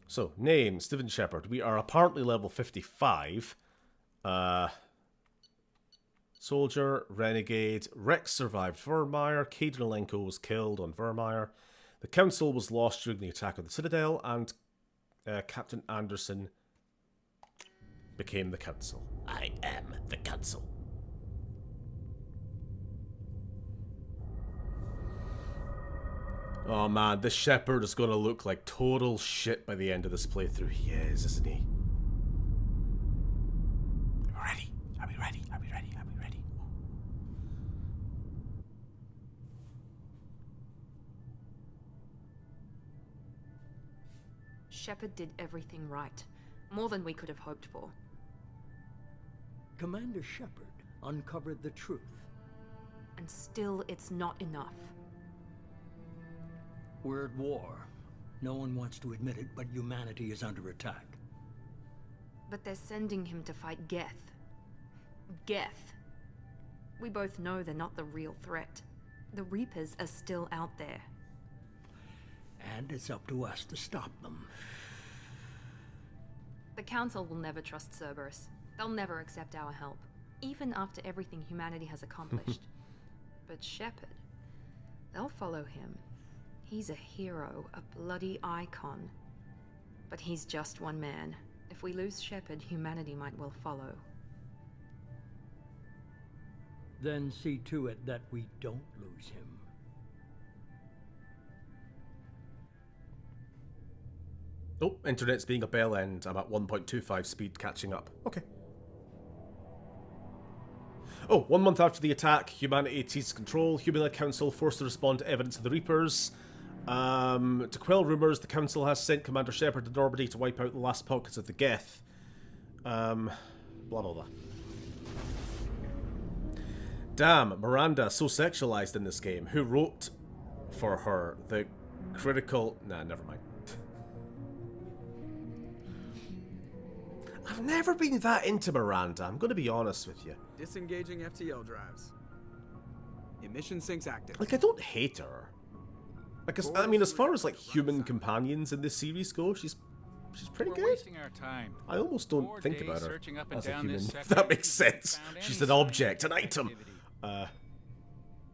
So, name, Steven Shepard. We are apparently level 55. Soldier, Renegade, Rex survived Vermeer, Kadelenko was killed on Vermeer, the Council was lost during the attack on the Citadel, and Captain Anderson became the Council. I am the Council. Oh man, this Shepard is going to look like total shit by the end of this playthrough. He is, isn't he? Are we ready? Are we ready? Are we ready? Are we ready? Shepard did everything right. More than we could have hoped for. Commander Shepard uncovered the truth. And still, it's not enough. We're at war. No one wants to admit it, but humanity is under attack. But they're sending him to fight Geth. Geth. We both know they're not the real threat. The Reapers are still out there. And it's up to us to stop them. The Council will never trust Cerberus. They'll never accept our help, even after everything humanity has accomplished. But Shepard, they'll follow him. He's a hero, a bloody icon. But he's just one man. If we lose Shepard, humanity might well follow. Then see to it that we don't lose him. Oh, internet's being a bell end. I'm at 1.25 speed catching up. Okay. Oh, 1 month after the attack, humanity seized control. Human Council forced to respond to evidence of the Reapers. To quell rumours, the Council has sent Commander Shepard to Normandy to wipe out the last pockets of the Geth. Blah, blah, blah. Damn, Miranda, so sexualized in this game. Who wrote for her the critical... Nah, never mind. I've never been that into Miranda, I'm going to be honest with you. Disengaging FTL drives. Emission sinks active. Like, I don't hate her. Like, I mean, as far as, like, human companions in this series go, she's pretty good. Wasting our time. I almost don't think about her up and as a down human, this if that makes sense. She's an object, an item.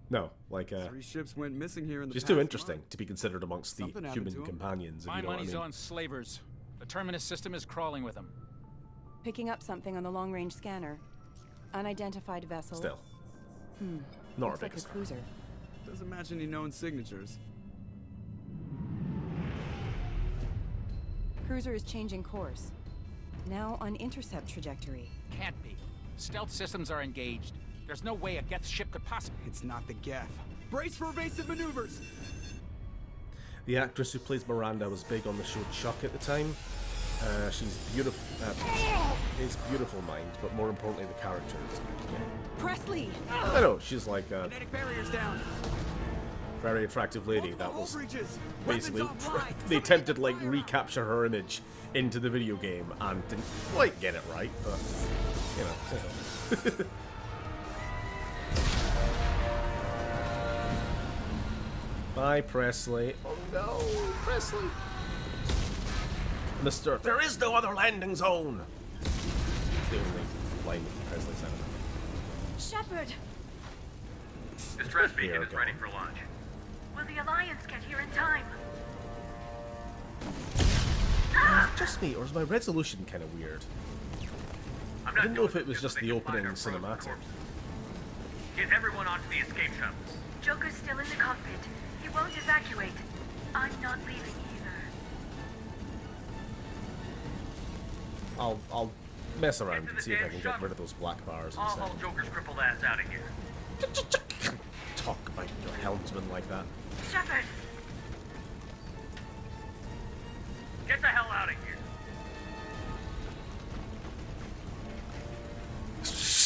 No, like, 3 ships went missing here in the she's past too interesting month. to be considered amongst the Something happened human to 'em. companions, if My you know what I money's mean. on slavers. The Terminus system is crawling with them. Picking up something on the long-range scanner. Unidentified vessel. Still. Looks Not like a biggest fan. cruiser. Doesn't match any known signatures. Cruiser is changing course. Now on intercept trajectory. Can't be. Stealth systems are engaged. There's no way a Geth ship could possibly... It's not the Geth. Brace for evasive maneuvers! The actress who plays Miranda was big on the show Chuck at the time. She's beautiful. Is beautiful mind, but more importantly, the character is good. Yeah. Presley! I know, she's like a Kinetic barriers down. very attractive lady. That was basically they attempted to like recapture her image into the video game and didn't quite get it right, but you know. Bye, Presley. Oh no, Presley. Mister, there is no other landing zone. It's the only line Presley said. Shepard! Distress beacon is ready for launch. Will the Alliance get here in time? Just me, or is my resolution kind of weird? I didn't know if it was just the opening cinematic. Get everyone onto the escape shuttles. Joker's still in the cockpit. He won't evacuate. I'm not leaving either. I'll mess around and see if I can get rid of those black bars I'll instead. haul Joker's crippled ass out of here. Talk about your helmsman like that. Shepard! Get the hell out of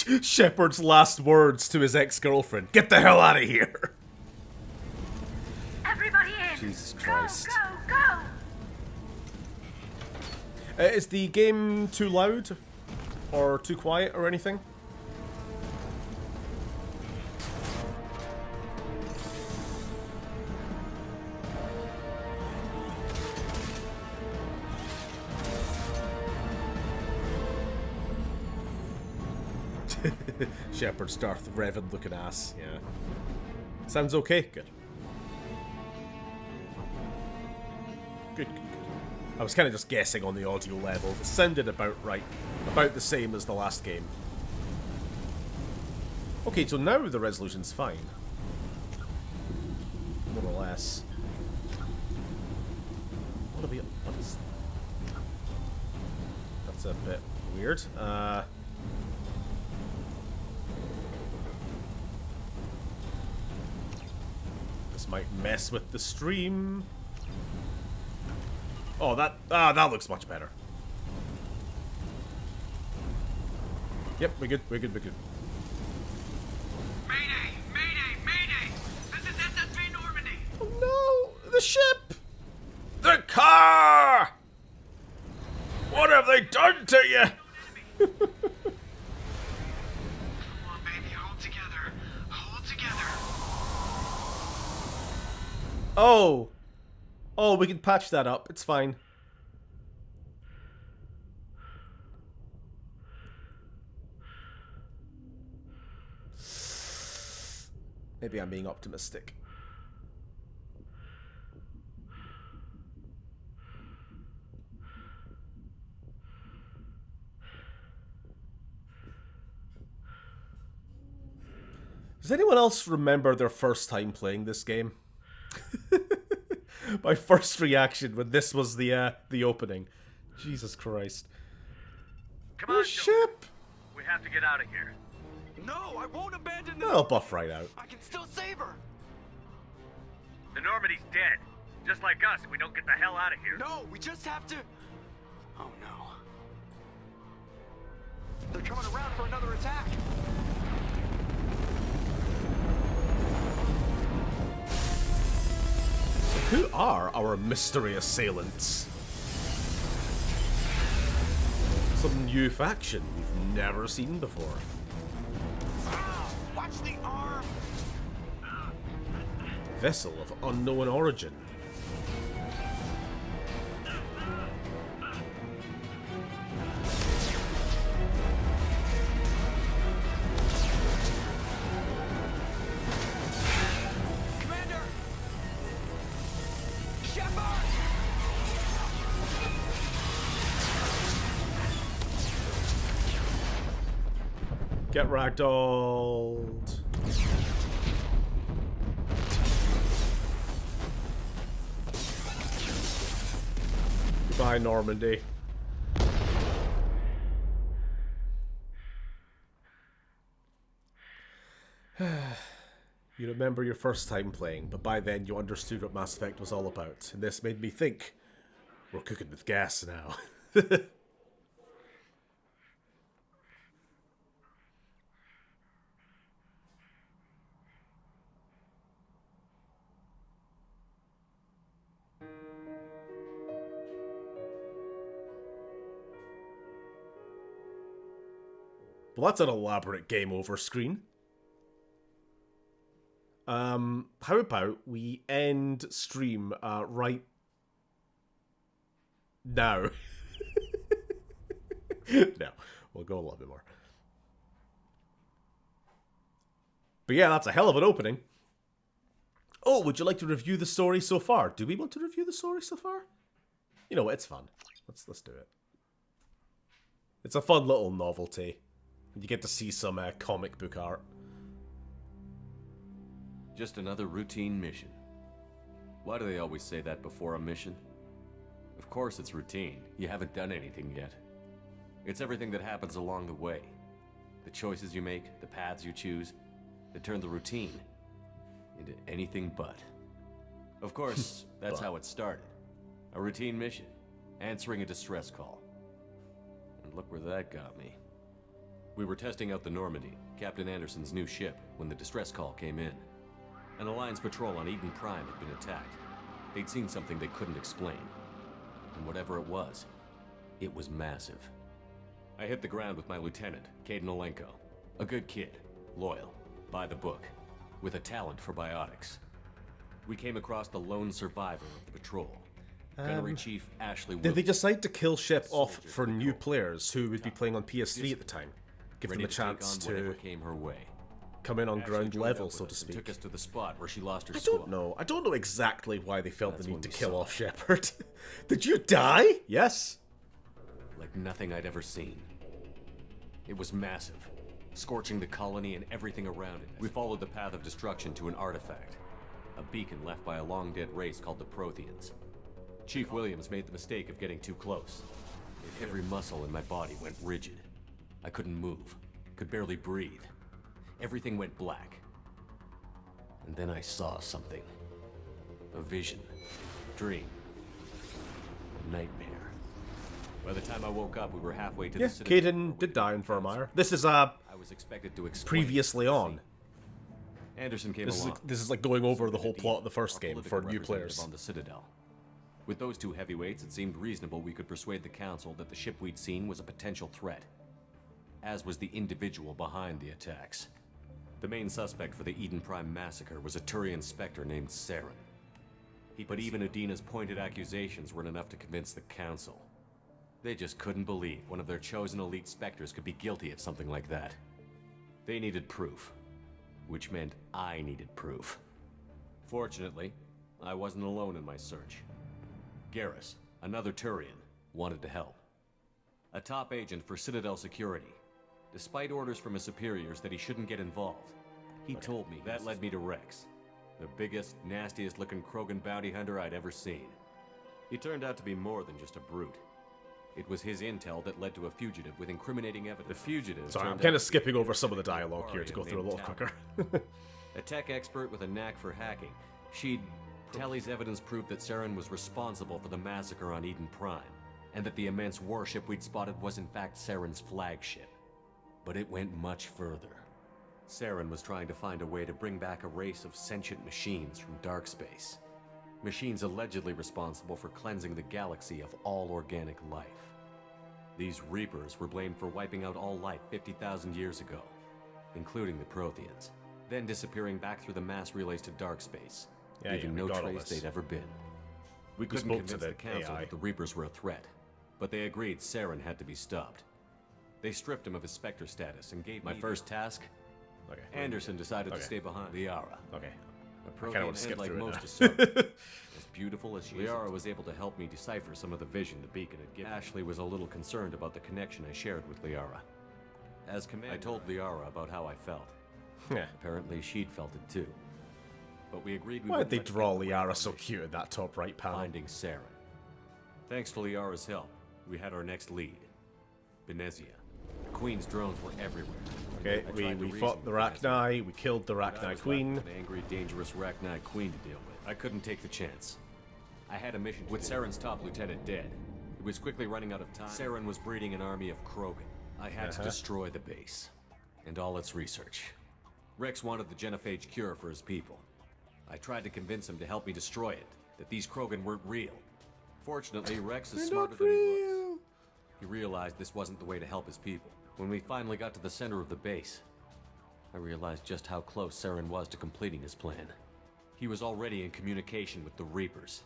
here. Shepard's last words to his ex-girlfriend. Get the hell out of here! Everybody in! Jesus Christ. Go, go, go! Is the game too loud? Or too quiet or anything? Shepard's Darth Revan looking ass, yeah. Sounds okay, good. Good. I was kind of just guessing on the audio level. It sounded about right. About the same as the last game. Okay, so now the resolution's fine. More or less. What is... That's a bit weird. This might mess with the stream. Oh, that looks much better. Yep, we're good. We're good. Mayday! Mayday! Mayday! This is SSV Normandy! Oh no! The ship! The car! What have they done to you? Come on, baby, hold together. Hold together. Oh. Oh, we can patch that up. It's fine. Maybe I'm being optimistic. Does anyone else remember their first time playing this game? My first reaction when this was the opening. Jesus Christ. Come on, ship! We have to get out of here. No, I won't abandon I'll buff right out. I can still save her. The Normandy's dead. Just like us if we don't get the hell out of here. No, we just have to... Oh no. They're coming around for another attack. Who are our mystery assailants? Some new faction we've never seen before. Watch the arm. Vessel of unknown origin. Commander! Shepard! Get ragdolled. Goodbye, Normandy. You remember your first time playing, but by then you understood what Mass Effect was all about, and this made me think, we're cooking with gas now. Well, that's an elaborate game over screen. How about we end stream right now? No, we'll go a little bit more. But yeah, that's a hell of an opening. Oh, would you like to review the story so far? Do we want to review the story so far? You know what, it's fun. Let's do it. It's a fun little novelty. You get to see some comic book art. Just another routine mission. Why do they always say that before a mission? Of course it's routine. You haven't done anything yet. It's everything that happens along the way. The choices you make, the paths you choose, that turn the routine into anything but. Of course, that's how it started. A routine mission. Answering a distress call. And look where that got me. We were testing out the Normandy, Captain Anderson's new ship, when the distress call came in. An Alliance patrol on Eden Prime had been attacked. They'd seen something they couldn't explain. And whatever it was massive. I hit the ground with my lieutenant, Caden Olenko. A good kid, loyal, by the book, with a talent for biotics. We came across the lone survivor of the patrol, Gunnery Chief Ashley Williams. Did they decide to kill Ship off for new players who would be playing on PS3 at the time? Give them a chance to came her way. Come in on ground level, so to speak. Took us to the spot where she lost her I don't know. I don't know exactly why they felt the need to kill off Shepard. Did you die? Yes. Like nothing I'd ever seen. It was massive, scorching the colony and everything around it. We followed the path of destruction to an artifact, a beacon left by a long-dead race called the Protheans. Chief Williams made the mistake of getting too close. Every muscle in my body went rigid. I couldn't move, could barely breathe. Everything went black. And then I saw something. A vision. Dream. A nightmare. By the time I woke up, we were halfway to the city. Caden did die in Vermeer. This is I was expected to explain previously on. Anderson came along. This is like going over the whole plot of the first game for new players. On the Citadel. With those two heavyweights, it seemed reasonable we could persuade the Council that the ship we'd seen was a potential threat, as was the individual behind the attacks. The main suspect for the Eden Prime massacre was a Turian Spectre named Saren. But even Udina's pointed accusations weren't enough to convince the Council. They just couldn't believe one of their chosen elite Spectres could be guilty of something like that. They needed proof, which meant I needed proof. Fortunately, I wasn't alone in my search. Garrus, another Turian, wanted to help. A top agent for Citadel Security. Despite orders from his superiors that he shouldn't get involved, he told me. That led me to Rex, the biggest, nastiest looking Krogan bounty hunter I'd ever seen. He turned out to be more than just a brute. It was his intel that led to a fugitive with incriminating evidence. The fugitive. Sorry, I'm kind of skipping over some of the dialogue here to go through a little quicker. A tech expert with a knack for hacking. Tally's evidence proved that Saren was responsible for the massacre on Eden Prime, and that the immense warship we'd spotted was in fact Saren's flagship. But it went much further. Saren was trying to find a way to bring back a race of sentient machines from dark space. Machines allegedly responsible for cleansing the galaxy of all organic life. These Reapers were blamed for wiping out all life 50,000 years ago, including the Protheans, then disappearing back through the mass relays to dark space, leaving no trace they'd ever been. We couldn't convince the Council that the Reapers were a threat, but they agreed Saren had to be stopped. They stripped him of his Spectre status and gave my first task. Anderson decided to stay behind. Liara. A Prothean like most of Saren. As beautiful as she is. Liara was able to help me decipher some of the vision the beacon had given. Ashley was a little concerned about the connection I shared with Liara. As commander, I told Liara about how I felt. Apparently she'd felt it too. But we agreed we Why did they draw Liara so cute in that top right panel? Finding Saren. Thanks to Liara's help, we had our next lead. Benezia. The Queen's drones were everywhere, Okay, we fought the Rachni, we killed the Rachni Queen. An angry, dangerous Rachni Queen to deal with. I couldn't take the chance. I had a mission with Saren's top lieutenant dead. It was quickly running out of time. Saren was breeding an army of Krogan. I had to destroy the base and all its research. Rex wanted the genophage cure for his people. I tried to convince him to help me destroy it, that these Krogan weren't real. Fortunately, Rex is smarter than he looks. He realized this wasn't the way to help his people. When we finally got to the center of the base, I realized just how close Saren was to completing his plan. He was already in communication with the Reapers.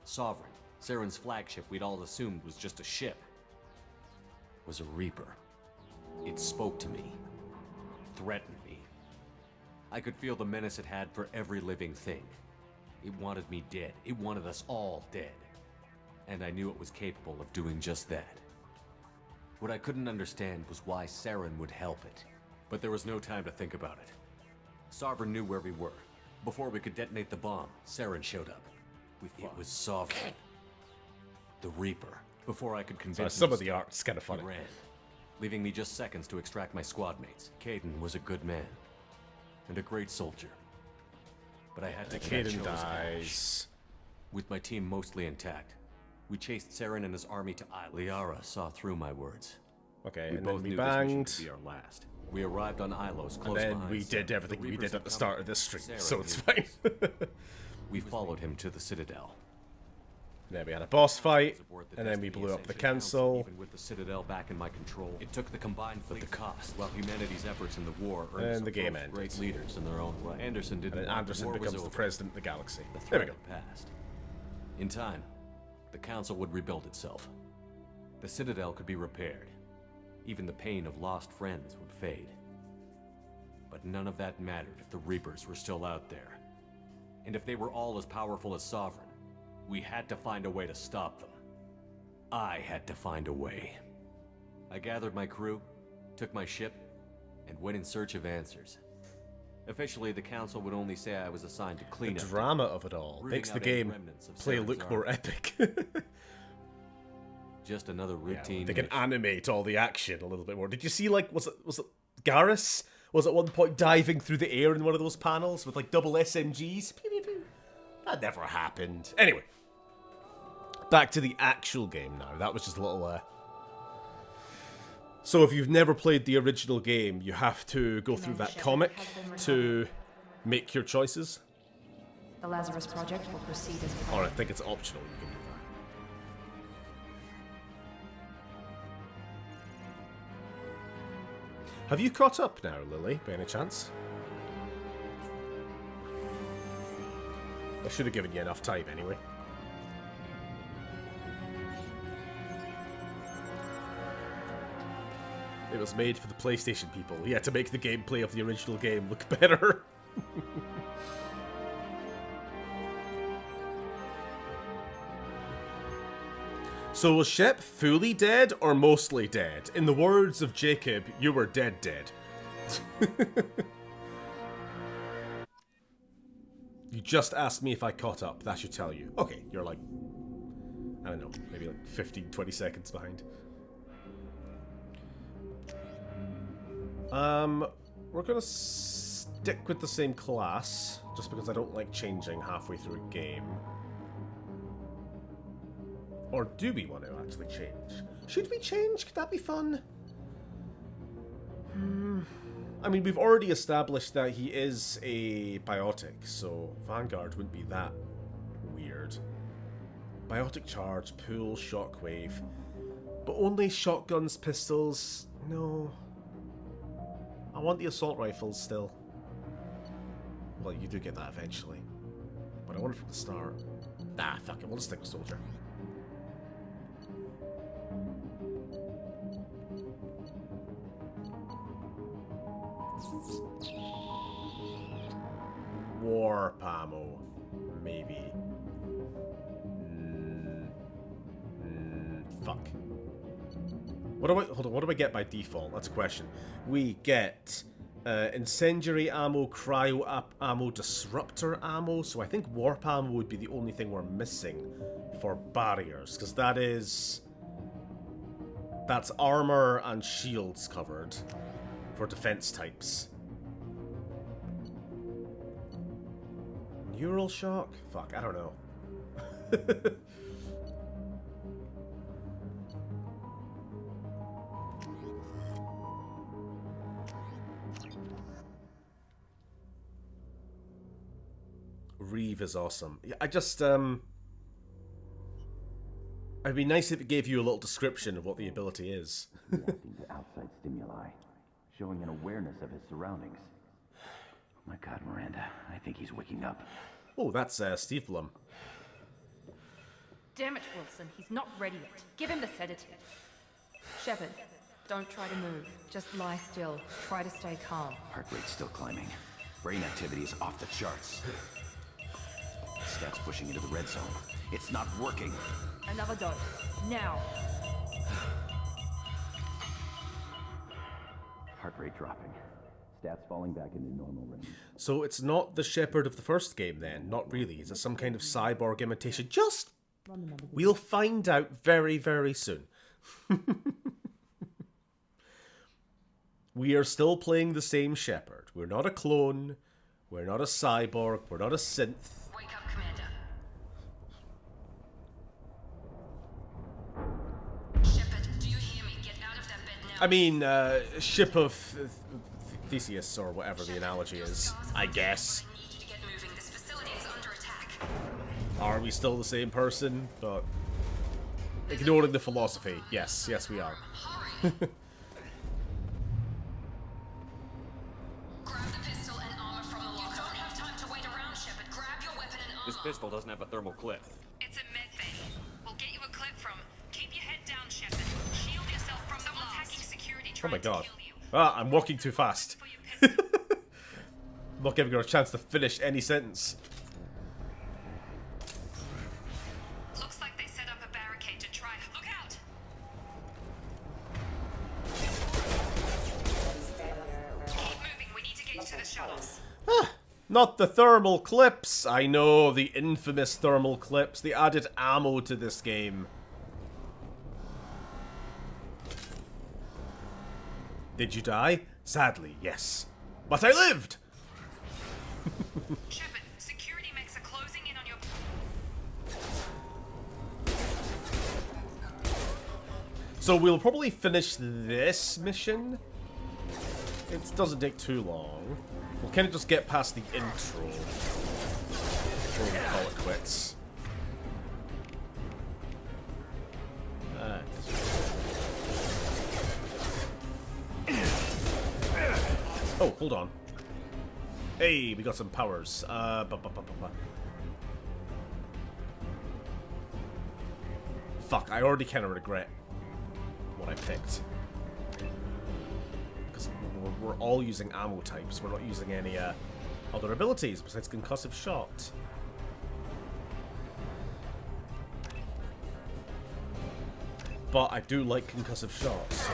Sovereign, Saren's flagship we'd all assumed was just a ship, was a Reaper. It spoke to me, threatened me. I could feel the menace it had for every living thing. It wanted me dead. It wanted us all dead. And I knew it was capable of doing just that. What I couldn't understand was why Saren would help it. But there was no time to think about it. Sovereign knew where we were. Before we could detonate the bomb, Saren showed up. It was Sovereign. The Reaper. Before I could convince him. Some of the art's kind of funny. He ran, leaving me just seconds to extract my squad mates. Caden was a good man. And a great soldier. But I had to Caden dies. With my team mostly intact, we chased Saren and his army to Isla. Liara saw through my words. Okay, we and both then we knew banged. this mission would be our last. We arrived on Ilos close And then behind we did Saren. everything The we Reapers did at had the come start to of this stream, Saren so it's knew fine. We followed him to the Citadel. Then we had a boss fight, and then we blew up the council. Even with the Citadel back in my control, it took the combined fleet the cost. While humanity's efforts in the war earned And the game ended. great leaders in their own way. Anderson didn't. And then want the Anderson war was becomes the over. president of the galaxy. The There we threat go. had passed. In time, the council would rebuild itself. The Citadel could be repaired. Even the pain of lost friends would fade. But none of that mattered if the Reapers were still out there. And if they were all as powerful as Sovereign, we had to find a way to stop them. I had to find a way. I gathered my crew, took my ship, and went in search of answers. Officially, the council would only say I was assigned to clean The up drama of it all rooting makes the out any game remnants of play Saren's look more army. epic. Just another routine. They can animate all the action a little bit more. Did you see, like, was it Garrus was at one point diving through the air in one of those panels with like double SMGs? Pew, pew, pew. That never happened. Anyway, back to the actual game now. That was just a little. So if you've never played the original game, you have to go through that comic to make your choices. The Lazarus Project will proceed as planned. Or I think it's optional. You can do that. Have you caught up now, Lily, by any chance? I should have given you enough time anyway. It was made for the PlayStation people. Yeah, to make the gameplay of the original game look better. So was Shep fully dead or mostly dead? In the words of Jacob, you were dead. You just asked me if I caught up. That should tell you. Okay, you're like, I don't know, maybe like 15, 20 seconds behind. We're gonna stick with the same class, just because I don't like changing halfway through a game. Or do we want to actually change? Should we change? Could that be fun? I mean, we've already established that he is a biotic, so Vanguard wouldn't be that weird. Biotic charge, pool, shockwave. But only shotguns, pistols. No. I want the assault rifles still. Well, you do get that eventually. But I want it from the start. Nah, fuck it. We'll just stick with soldier. Warp ammo. Maybe. Fuck. What do I get by default? That's a question. We get incendiary ammo, cryo ammo, disruptor ammo. So I think warp ammo would be the only thing we're missing for barriers, because that's armor and shields covered. for defense types. Neural shock? Fuck, I don't know. Reeve is awesome. Yeah, I just, it'd be nice if it gave you a little description of what the ability is. Reacting to outside stimuli, showing an awareness of his surroundings. Oh my God, Miranda, I think he's waking up. Oh, that's Steve Blum. Damn it, Wilson, he's not ready yet. Give him the sedative. Shepard, don't try to move. Just lie still. Try to stay calm. Heart rate's still climbing. Brain activity is off the charts. Stats pushing into the red zone. It's not working. Another dose. Now. Heart rate dropping. Stats falling back into normal range. So it's not the Shepard of the first game then? Not really. Is it some kind of cyborg imitation? Just... We'll find out very, very soon. We are still playing the same Shepard. We're not a clone. We're not a cyborg. We're not a synth. Wake up, Commander. Shepard, do you hear me? Get out of that bed now. I mean, ship of Theseus, or whatever the analogy is, I guess. Are we still the same person? But ignoring the philosophy, yes, yes we are. Grab the pistol and armor from the locker. You don't have time to wait around, Shepard. Grab your weapon and armor. This pistol doesn't have a thermal clip. It's a med bay. We'll get you a clip from. Keep your head down, Shepard. Shield yourself from someone hacking security. Oh my god. Ah, I'm walking too fast. I'm not giving her a chance to finish any sentence. Looks like they set up a barricade to try. Look out! Keep moving. We need to get you to the shuttles. Not the thermal clips. I know, the infamous thermal clips. They added ammo to this game. Did you die? Sadly, yes. But I lived! Shepard, security mechs are closing in on your... So we'll probably finish this mission. It doesn't take too long. We'll kind of just get past the intro before we call it quits. Oh, hold on. Hey, we got some powers. Fuck, I already kind of regret what I picked. Because we're all using ammo types. We're not using any other abilities besides concussive shot. But I do like concussive shot, so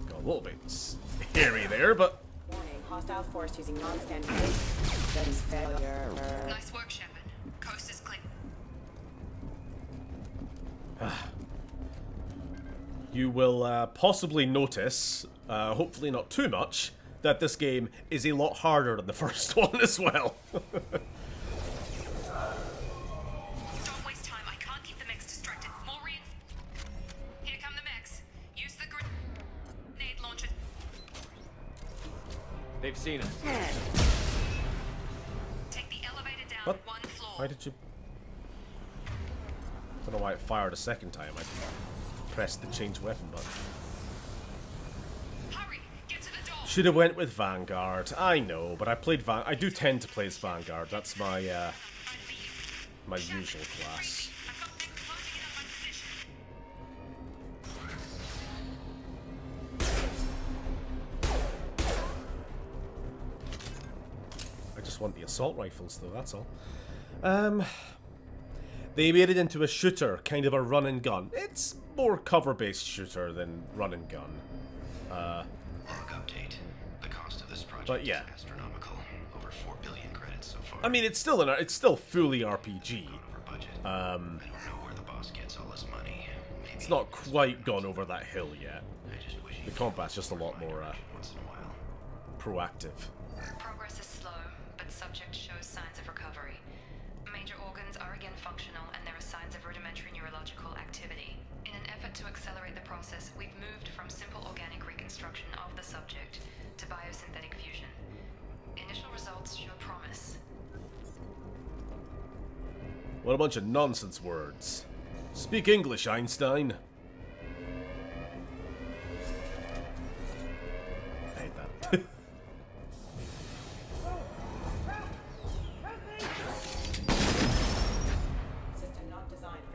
got a little bit hairy there, but warning, hostile force using non-standard studies failure. Nice work, Shepard. Coast is clear. you will possibly notice, hopefully not too much, that this game is a lot harder than the first one as well. Don't waste time. I can't keep the mechs distracted. More Here come the mechs. Use the grenade launcher. They've seen us. Take the elevator down What? one floor. Why did you... I don't know why it fired a second time. I pressed the change weapon button. Hurry, get to the door. Should have went with Vanguard. I know, but I played I do tend to play as Vanguard. That's my my usual class. I just want the assault rifles, though. That's all. They made it into a shooter, kind of a run and gun. It's more cover-based shooter than run and gun. Log update. The cost of this project But yeah. is astronomical. Over 4 billion credits so far. I mean, it's still fully RPG. I don't know where the boss gets all his money. It's not quite gone over that hill yet. The combat's just a lot more proactive. Progress is slow, but subject shows signs of recovery. Major organs are again functional, and there are signs of rudimentary neurological activity. In an effort to accelerate the process, we've moved from simple organic reconstruction of the subject to biosynthetic fusion. Initial results show promise. What a bunch of nonsense words. Speak English, Einstein. I hate that.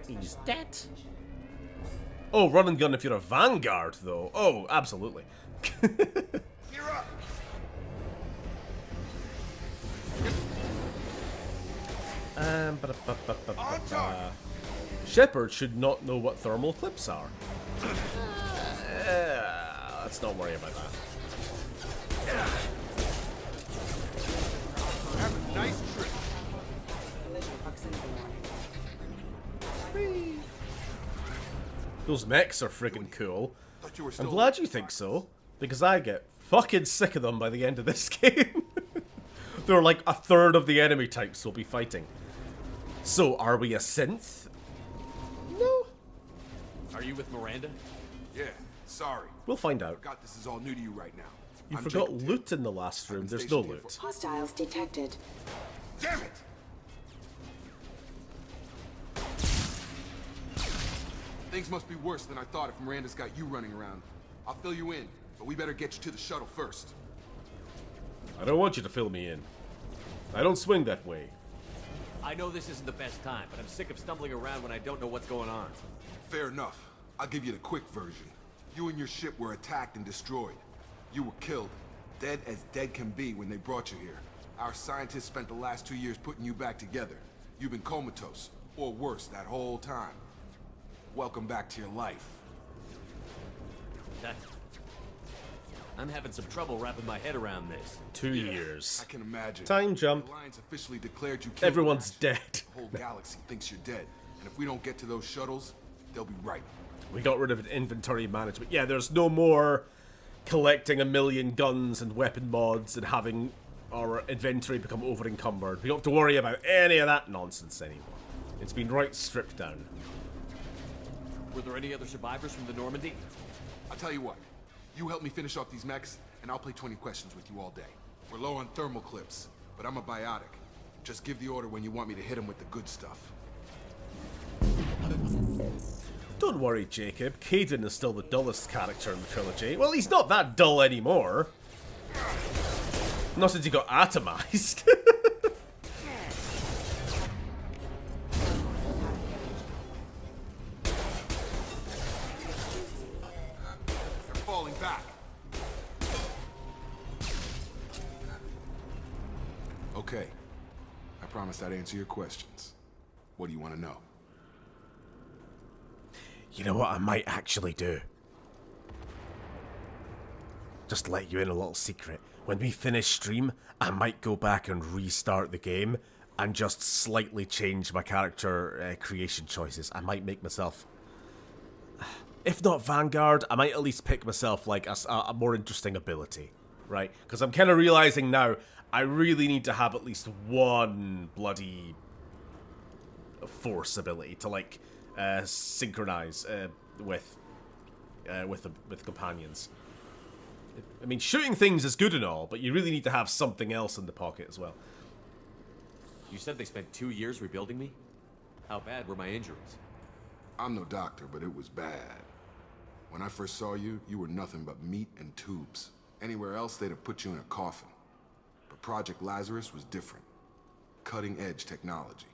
He's dead. Oh, run and gun if you're a vanguard, though. Oh, absolutely. You're up. Shepard should not know what thermal clips are. Let's not worry about that. Have a nice trip. Those mechs are freaking cool. I'm glad you think so, because I get fucking sick of them by the end of this game. They're like a third of the enemy types we'll be fighting. So, are we a synth? No. Are you with Miranda? Yeah, sorry. We'll find out. Forgot this is all new to you right now. You I'm forgot Jacob loot in the last room. There's no loot. Hostiles detected. Damn it! Things must be worse than I thought if Miranda's got you running around. I'll fill you in, but we better get you to the shuttle first. I don't want you to fill me in. I don't swing that way. I know this isn't the best time, but I'm sick of stumbling around when I don't know what's going on. Fair enough. I'll give you the quick version. You and your ship were attacked and destroyed. You were killed. Dead as dead can be when they brought you here. Our scientists spent the last 2 years putting you back together. You've been comatose, or worse, that whole time. Welcome back to your life. I'm having some trouble wrapping my head around this. 2 years. I can imagine. Time jump. The Alliance officially declared you killed. Everyone's dead. The whole galaxy thinks you're dead. And if we don't get to those shuttles, they'll be right. We got rid of inventory management. Yeah, there's no more collecting 1 million guns and weapon mods and having our inventory become over-encumbered. We don't have to worry about any of that nonsense anymore. It's been right stripped down. Were there any other survivors from the Normandy? I'll tell you what. You help me finish off these mechs, and I'll play 20 questions with you all day. We're low on thermal clips, but I'm a biotic. Just give the order when you want me to hit them with the good stuff. Don't worry, Jacob. Caden is still the dullest character in the trilogy. Well, he's not that dull anymore. Not since he got atomized. They're falling back. Okay. I promised I'd answer your questions. What do you want to know? You know what I might actually do? Just let you in a little secret. When we finish stream, I might go back and restart the game and just slightly change my character creation choices. I might make myself... If not Vanguard, I might at least pick myself like a more interesting ability, right? Because I'm kind of realizing now I really need to have at least one bloody force ability to like synchronize with companions. I mean, shooting things is good and all, but you really need to have something else in the pocket as well. You said they spent 2 years rebuilding me? How bad were my injuries? I'm no doctor, but it was bad. When I first saw you, you were nothing but meat and tubes. Anywhere else, they'd have put you in a coffin. But Project Lazarus was different. Cutting-edge technology.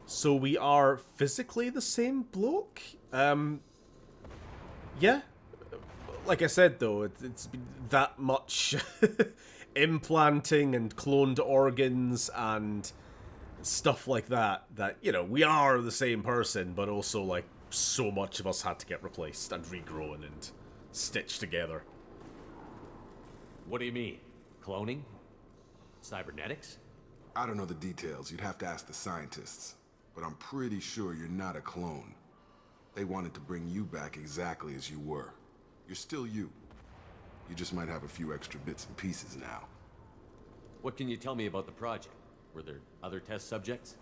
So we are physically the same bloke? Yeah. Like I said, though, it's been that much implanting and cloned organs and stuff like that, you know, we are the same person, but also, like, so much of us had to get replaced and regrown and stitched together. What do you mean? Cloning? Cybernetics? I don't know the details. You'd have to ask the scientists. But I'm pretty sure you're not a clone. They wanted to bring you back exactly as you were. You're still you. You just might have a few extra bits and pieces now. What can you tell me about the project? Were there other test subjects?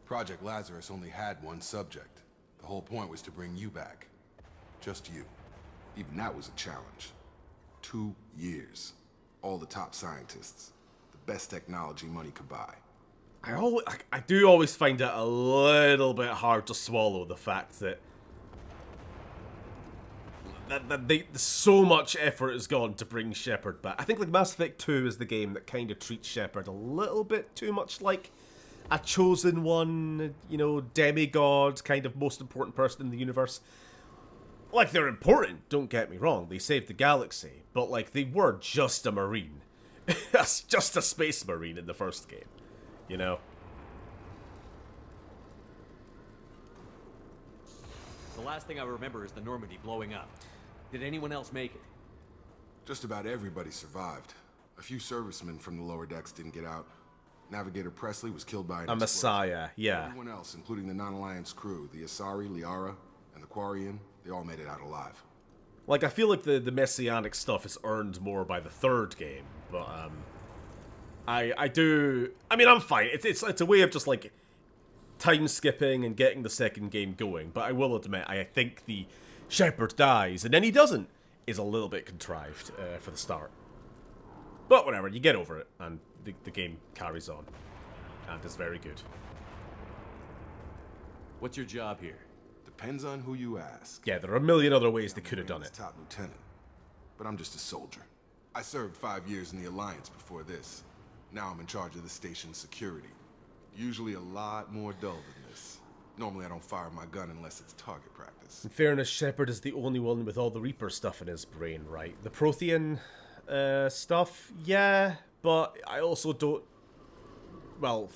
Project Lazarus only had one subject. The whole point was to bring you back. Just you. Even that was a challenge. 2 years. All the top scientists. The best technology money could buy. I do always find it a little bit hard to swallow, the fact that so much effort has gone to bring Shepard back. I think like Mass Effect 2 is the game that kind of treats Shepard a little bit too much like a chosen one, you know, demigod, kind of most important person in the universe. Like, they're important, don't get me wrong, they saved the galaxy, but like, they were just a Marine. Just a space Marine in the first game, you know? The last thing I remember is the Normandy blowing up. Did anyone else make it? Just about everybody survived. A few servicemen from the lower decks didn't get out. Navigator Presley was killed by an a Messiah, yeah. Everyone else, including the non-Alliance crew, the Asari, Liara, and the Quarian, they all made it out alive. Like, I feel like the Messianic stuff is earned more by the third game, but, I mean, I'm fine. It's a way of just, like, time skipping and getting the second game going, but I will admit, I think the Shepard dies, and then he doesn't, is a little bit contrived for the start. But whatever, you get over it, and the game carries on, and is very good. What's your job here? Depends on who you ask. Yeah, there are a million other ways they could have done it. Top lieutenant, but I'm just a soldier. I served 5 years in the Alliance before this. Now I'm in charge of the station's security. Usually a lot more dull than this. Normally I don't fire my gun unless it's target practice. In fairness, Shepard is the only one with all the Reaper stuff in his brain, right? The Prothean stuff, yeah, but I also don't... Well,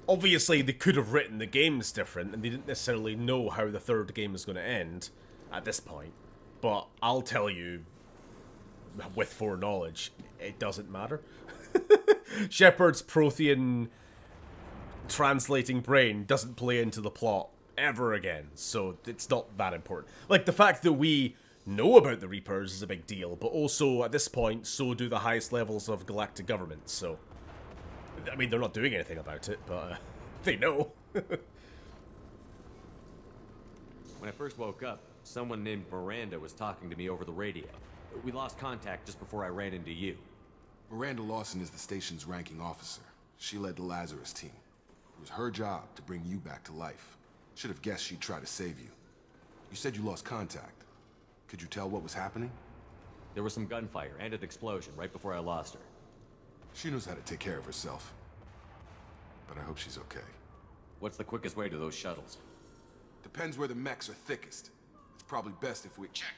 obviously they could have written the games different, and they didn't necessarily know how the third game is going to end at this point. But I'll tell you, with foreknowledge, it doesn't matter. Shepard's Prothean translating brain doesn't play into the plot ever again, so it's not that important. Like, the fact that we know about the Reapers is a big deal, but also, at this point, so do the highest levels of galactic government, so... I mean, they're not doing anything about it, but they know. When I first woke up, someone named Miranda was talking to me over the radio. We lost contact just before I ran into you. Miranda Lawson is the station's ranking officer. She led the Lazarus team. It was her job to bring you back to life. Should have guessed she'd try to save you. You said you lost contact. Could you tell what was happening? There was some gunfire and an explosion right before I lost her. She knows how to take care of herself. But I hope she's okay. What's the quickest way to those shuttles? Depends where the mechs are thickest. It's probably best if we... Check.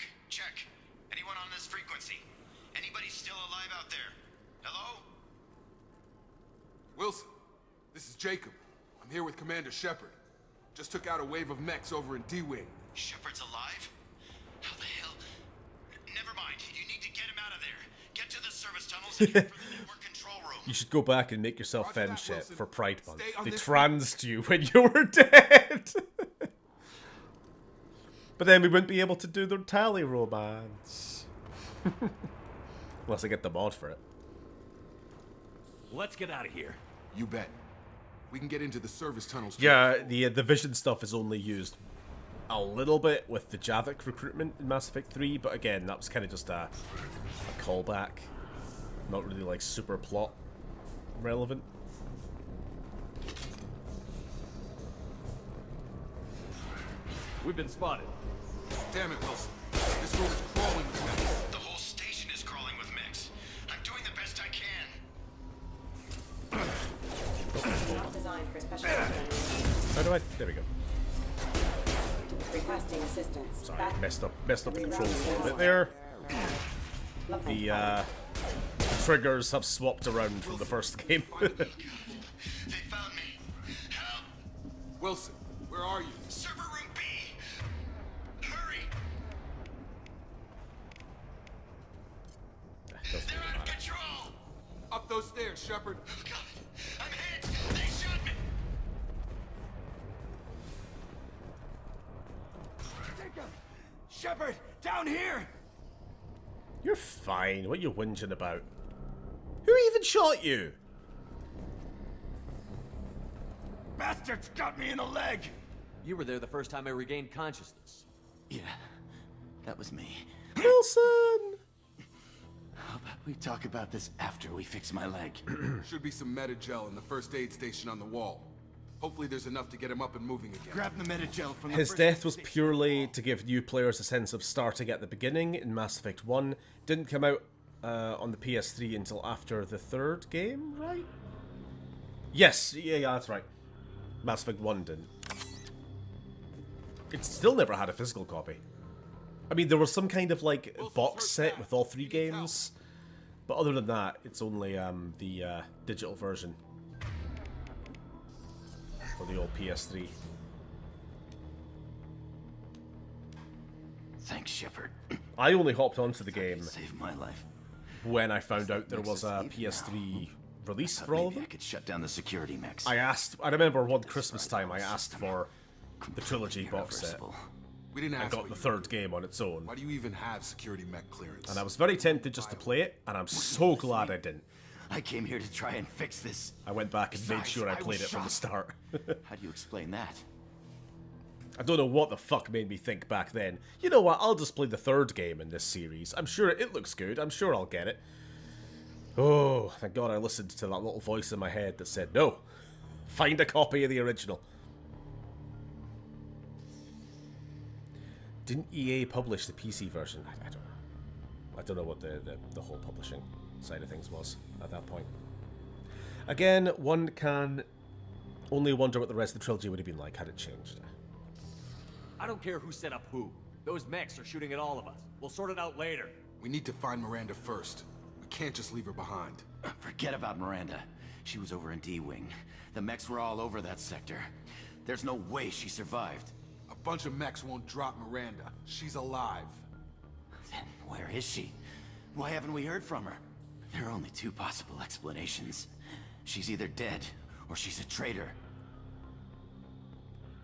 Anyone on this frequency? Anybody still alive out there? Hello? Wilson, this is Jacob. I'm here with Commander Shepard. Just took out a wave of mechs over in D-Wing. Shepard's alive? How the hell? Never mind. You need to get him out of there. Get to the service tunnels and head for the network control room. You should go back and make yourself femship for Pride Month. They transed you when you were dead. But then we wouldn't be able to do the tally romance. Unless I get the mod for it. Let's get out of here. You bet. We can get into the service tunnels. Yeah, the vision stuff is only used a little bit with the Javik recruitment in Mass Effect 3, but again, that was kind of just a callback. Not really, like, super plot relevant. We've been spotted. Damn it, Wilson. This room is crawling with mechs. The whole station is crawling with mechs. I'm doing the best I can. Not designed for special missions. How do I... There we go. Requesting assistance. Sorry, messed up the controls a little bit there. The triggers have swapped around from the first game. They found me. Wilson, where are you? Server room B. Hurry. They're out of control. Up those stairs, Shepard. Oh, God. I'm hit. They shot me. Shepard, down here! You're fine. What are you whinging about? Who even shot you? Bastards got me in the leg! You were there the first time I regained consciousness. Yeah, that was me. Wilson! How about we talk about this after we fix my leg? Should be some Metagel in the first aid station on the wall. Hopefully there's enough to get him up and moving again. Grab the Metagel from the His first death was station purely to give new players a sense of starting at the beginning in Mass Effect 1. Didn't come out on the PS3 until after the third game, right? Yes, yeah, that's right. Mass Effect 1 didn't. It still never had a physical copy. I mean, there was some kind of, like, box set with all 3 games. But other than that, it's only the digital version. For the old PS3. Thanks, Shepard. I only hopped onto the game Saved my life. when I found out there was a PS3 release for all of them. I could shut down the security mechs. I remember one Christmas time I asked for the trilogy box set. We didn't I ask got what the you third wanted. game on its own. Why do you even have security mech clearance? And I was very tempted just to play it, and I'm so glad I didn't. I came here to try and fix this. I went back and made sure I played it from the start. How do you explain that? I don't know what the fuck made me think back then. You know what, I'll just play the third game in this series. I'm sure it looks good, I'm sure I'll get it. Oh, thank God I listened to that little voice in my head that said, no, find a copy of the original. Didn't EA publish the PC version? I don't know. I don't know what the whole publishing side of things was at that point. Again, one can only wonder what the rest of the trilogy would have been like had it changed. I don't care who set up who. Those mechs are shooting at all of us. We'll sort it out later. We need to find Miranda first. We can't just leave her behind. Forget about Miranda. She was over in D-Wing. The mechs were all over that sector. There's no way she survived. A bunch of mechs won't drop Miranda. She's alive. Then where is she? Why haven't we heard from her? There are only 2 possible explanations. She's either dead, or she's a traitor.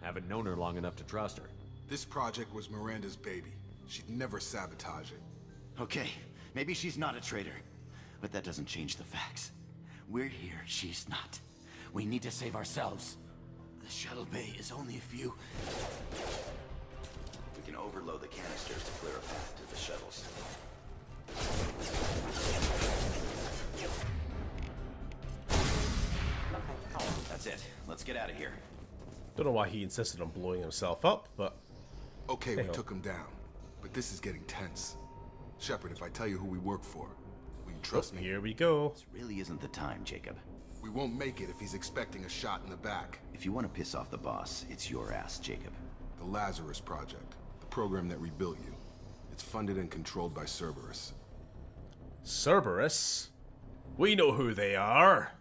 Haven't known her long enough to trust her. This project was Miranda's baby. She'd never sabotage it. Okay, maybe she's not a traitor. But that doesn't change the facts. We're here, she's not. We need to save ourselves. The shuttle bay is only a few... We can overload the canisters to clear a path to the shuttles. That's it. Let's get out of here. Don't know why he insisted on blowing himself up, but... Okay, we took him down. But this is getting tense. Shepard, if I tell you who we work for, will you trust me? Here we go. This really isn't the time, Jacob. We won't make it if he's expecting a shot in the back. If you want to piss off the boss, it's your ass, Jacob. The Lazarus Project. The program that rebuilt you. It's funded and controlled by Cerberus. Cerberus? We know who they are.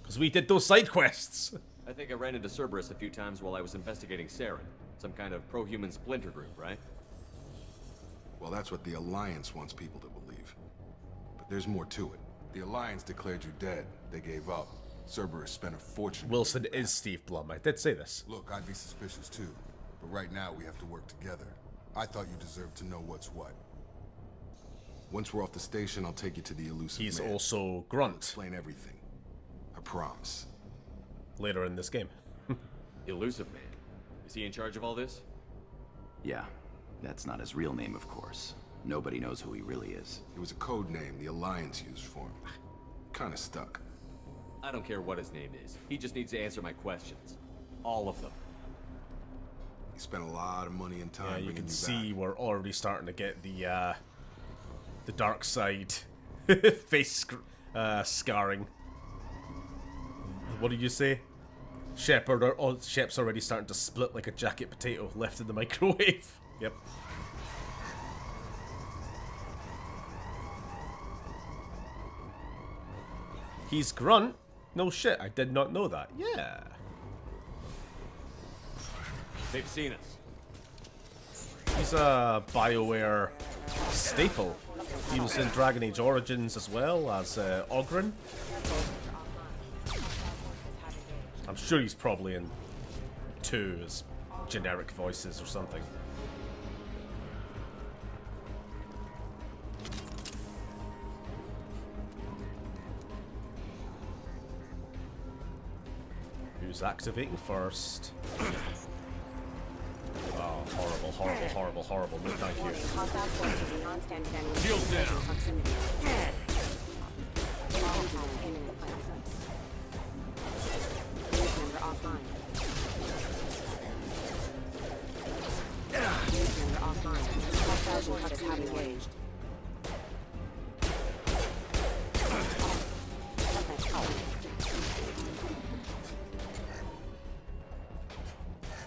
Because we did those side quests. I think I ran into Cerberus a few times while I was investigating Saren. Some kind of pro-human splinter group, right? Well, that's what the Alliance wants people to believe. But there's more to it. The Alliance declared you dead. They gave up. Cerberus spent a fortune. Wilson is Steve Blum. I did say this. Look, I'd be suspicious too. But right now, we have to work together. I thought you deserved to know what's what. Once we're off the station, I'll take you to the elusive He's man. also Grunt. I'll explain everything. I promise. Later in this game. Elusive Man. Is he in charge of all this? Yeah. That's not his real name, of course. Nobody knows who he really is. It was a code name the Alliance used for him. Kinda stuck. I don't care what his name is. He just needs to answer my questions. All of them. He spent a lot of money and time. Yeah, you can back. see we're already starting to get the dark side face scarring. What did you say? Shep's already starting to split like a jacket potato left in the microwave. Yep. He's Grunt? No shit, I did not know that. Yeah. They've seen us. He's a BioWare staple. He was in Dragon Age Origins as well as Oghren. I'm sure he's probably in 2 as generic voices or something. Who's activating first? Oh, horrible, horrible, horrible, horrible. No, thank you. Shield down.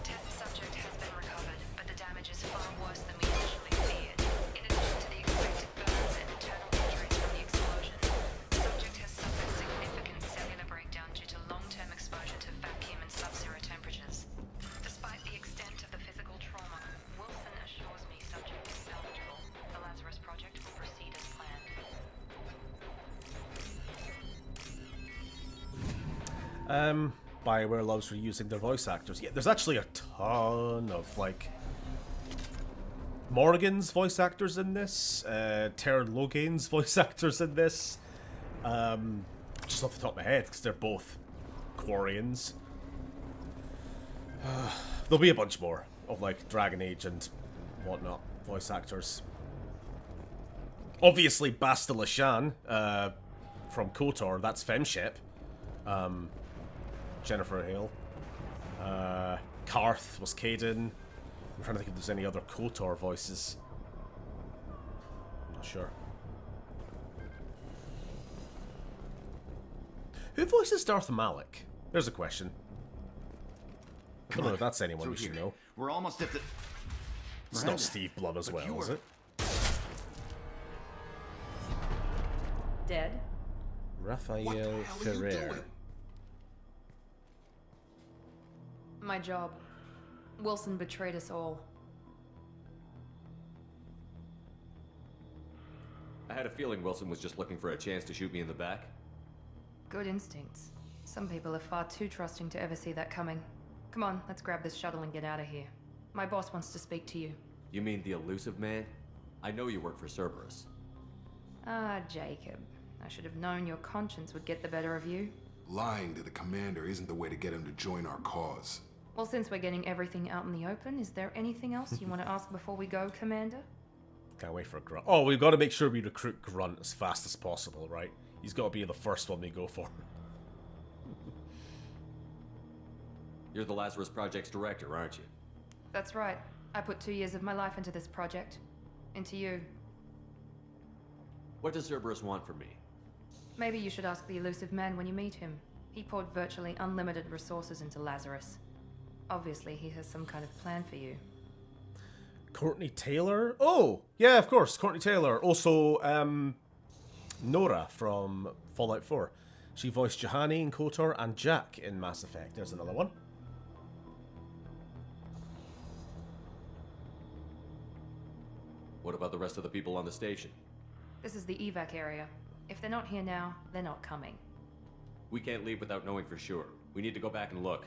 Test subject has been recovered, but the damage is far worse than we initially feared. In addition to the expected burns and internal injuries from the explosion, the subject has suffered significant cellular breakdown due to long-term exposure to vacuum and sub-zero temperatures. Despite the extent of the physical trauma, Wilson assures me subject is salvageable. The Lazarus Project will proceed as planned. BioWare loves reusing their voice actors. Yeah, there's actually a ton of, like, Morrigan's voice actors in this, Terran Logain's voice actors in this. Just off the top of my head, because they're both Quarians. There'll be a bunch more of, like, Dragon Age and whatnot voice actors. Obviously, Basta Lashan, from KOTOR, that's Femshep. Jennifer Hale. Karth was Kaden. I'm trying to think if there's any other KOTOR voices. I'm not sure. Who voices Darth Malik? There's a question. I don't know if that's anyone we should know. We're almost at the... It's not Steve Blum as well, is it? Dead? Raphael Ferrer. My job. Wilson betrayed us all. I had a feeling Wilson was just looking for a chance to shoot me in the back. Good instincts. Some people are far too trusting to ever see that coming. Come on, let's grab this shuttle and get out of here. My boss wants to speak to you. You mean the elusive man? I know you work for Cerberus. Ah, Jacob. I should have known your conscience would get the better of you. Lying to the commander isn't the way to get him to join our cause. Well, since we're getting everything out in the open, is there anything else you want to ask before we go, Commander? Can't wait for Grunt. Oh, we've got to make sure we recruit Grunt as fast as possible, right? He's got to be the first one we go for. You're the Lazarus Project's director, aren't you? That's right. I put 2 years of my life into this project. Into you. What does Cerberus want from me? Maybe you should ask the elusive man when you meet him. He poured virtually unlimited resources into Lazarus. Obviously, he has some kind of plan for you. Courtney Taylor? Oh, yeah, of course, Courtney Taylor. Also, Nora from Fallout 4. She voiced Juhani in KOTOR and Jack in Mass Effect. There's another one. What about the rest of the people on the station? This is the evac area. If they're not here now, they're not coming. We can't leave without knowing for sure. We need to go back and look.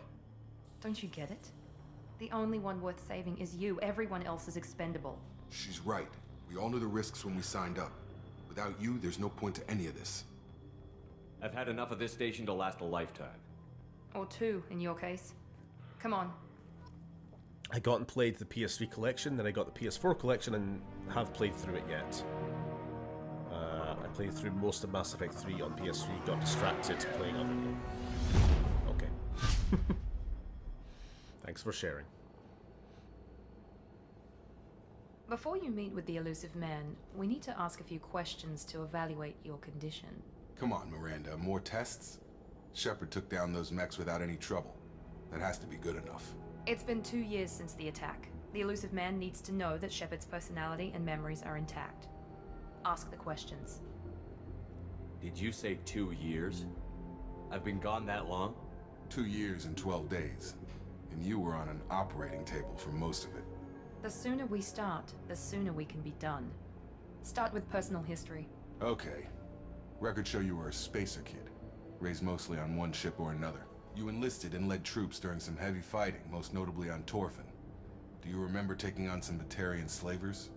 Don't you get it? The only one worth saving is you. Everyone else is expendable. She's right. We all knew the risks when we signed up. Without you, there's no point to any of this. I've had enough of this station to last a lifetime. Or 2, in your case. Come on. I got and played the PS3 collection, then I got the PS4 collection and have played through it yet. I played through most of Mass Effect 3 on PS3, got distracted playing other game. Okay. Thanks for sharing. Before you meet with the elusive man, we need to ask a few questions to evaluate your condition. Come on, Miranda, more tests? Shepard took down those mechs without any trouble. That has to be good enough. It's been 2 years since the attack. The elusive man needs to know that Shepard's personality and memories are intact. Ask the questions. Did you say 2 years? I've been gone that long? 2 years and 12 days. And you were on an operating table for most of it. The sooner we start, the sooner we can be done. Start with personal history. Okay. Records show you were a spacer kid, raised mostly on one ship or another. You enlisted and led troops during some heavy fighting, most notably on Torfin. Do you remember taking on some Batarian slavers?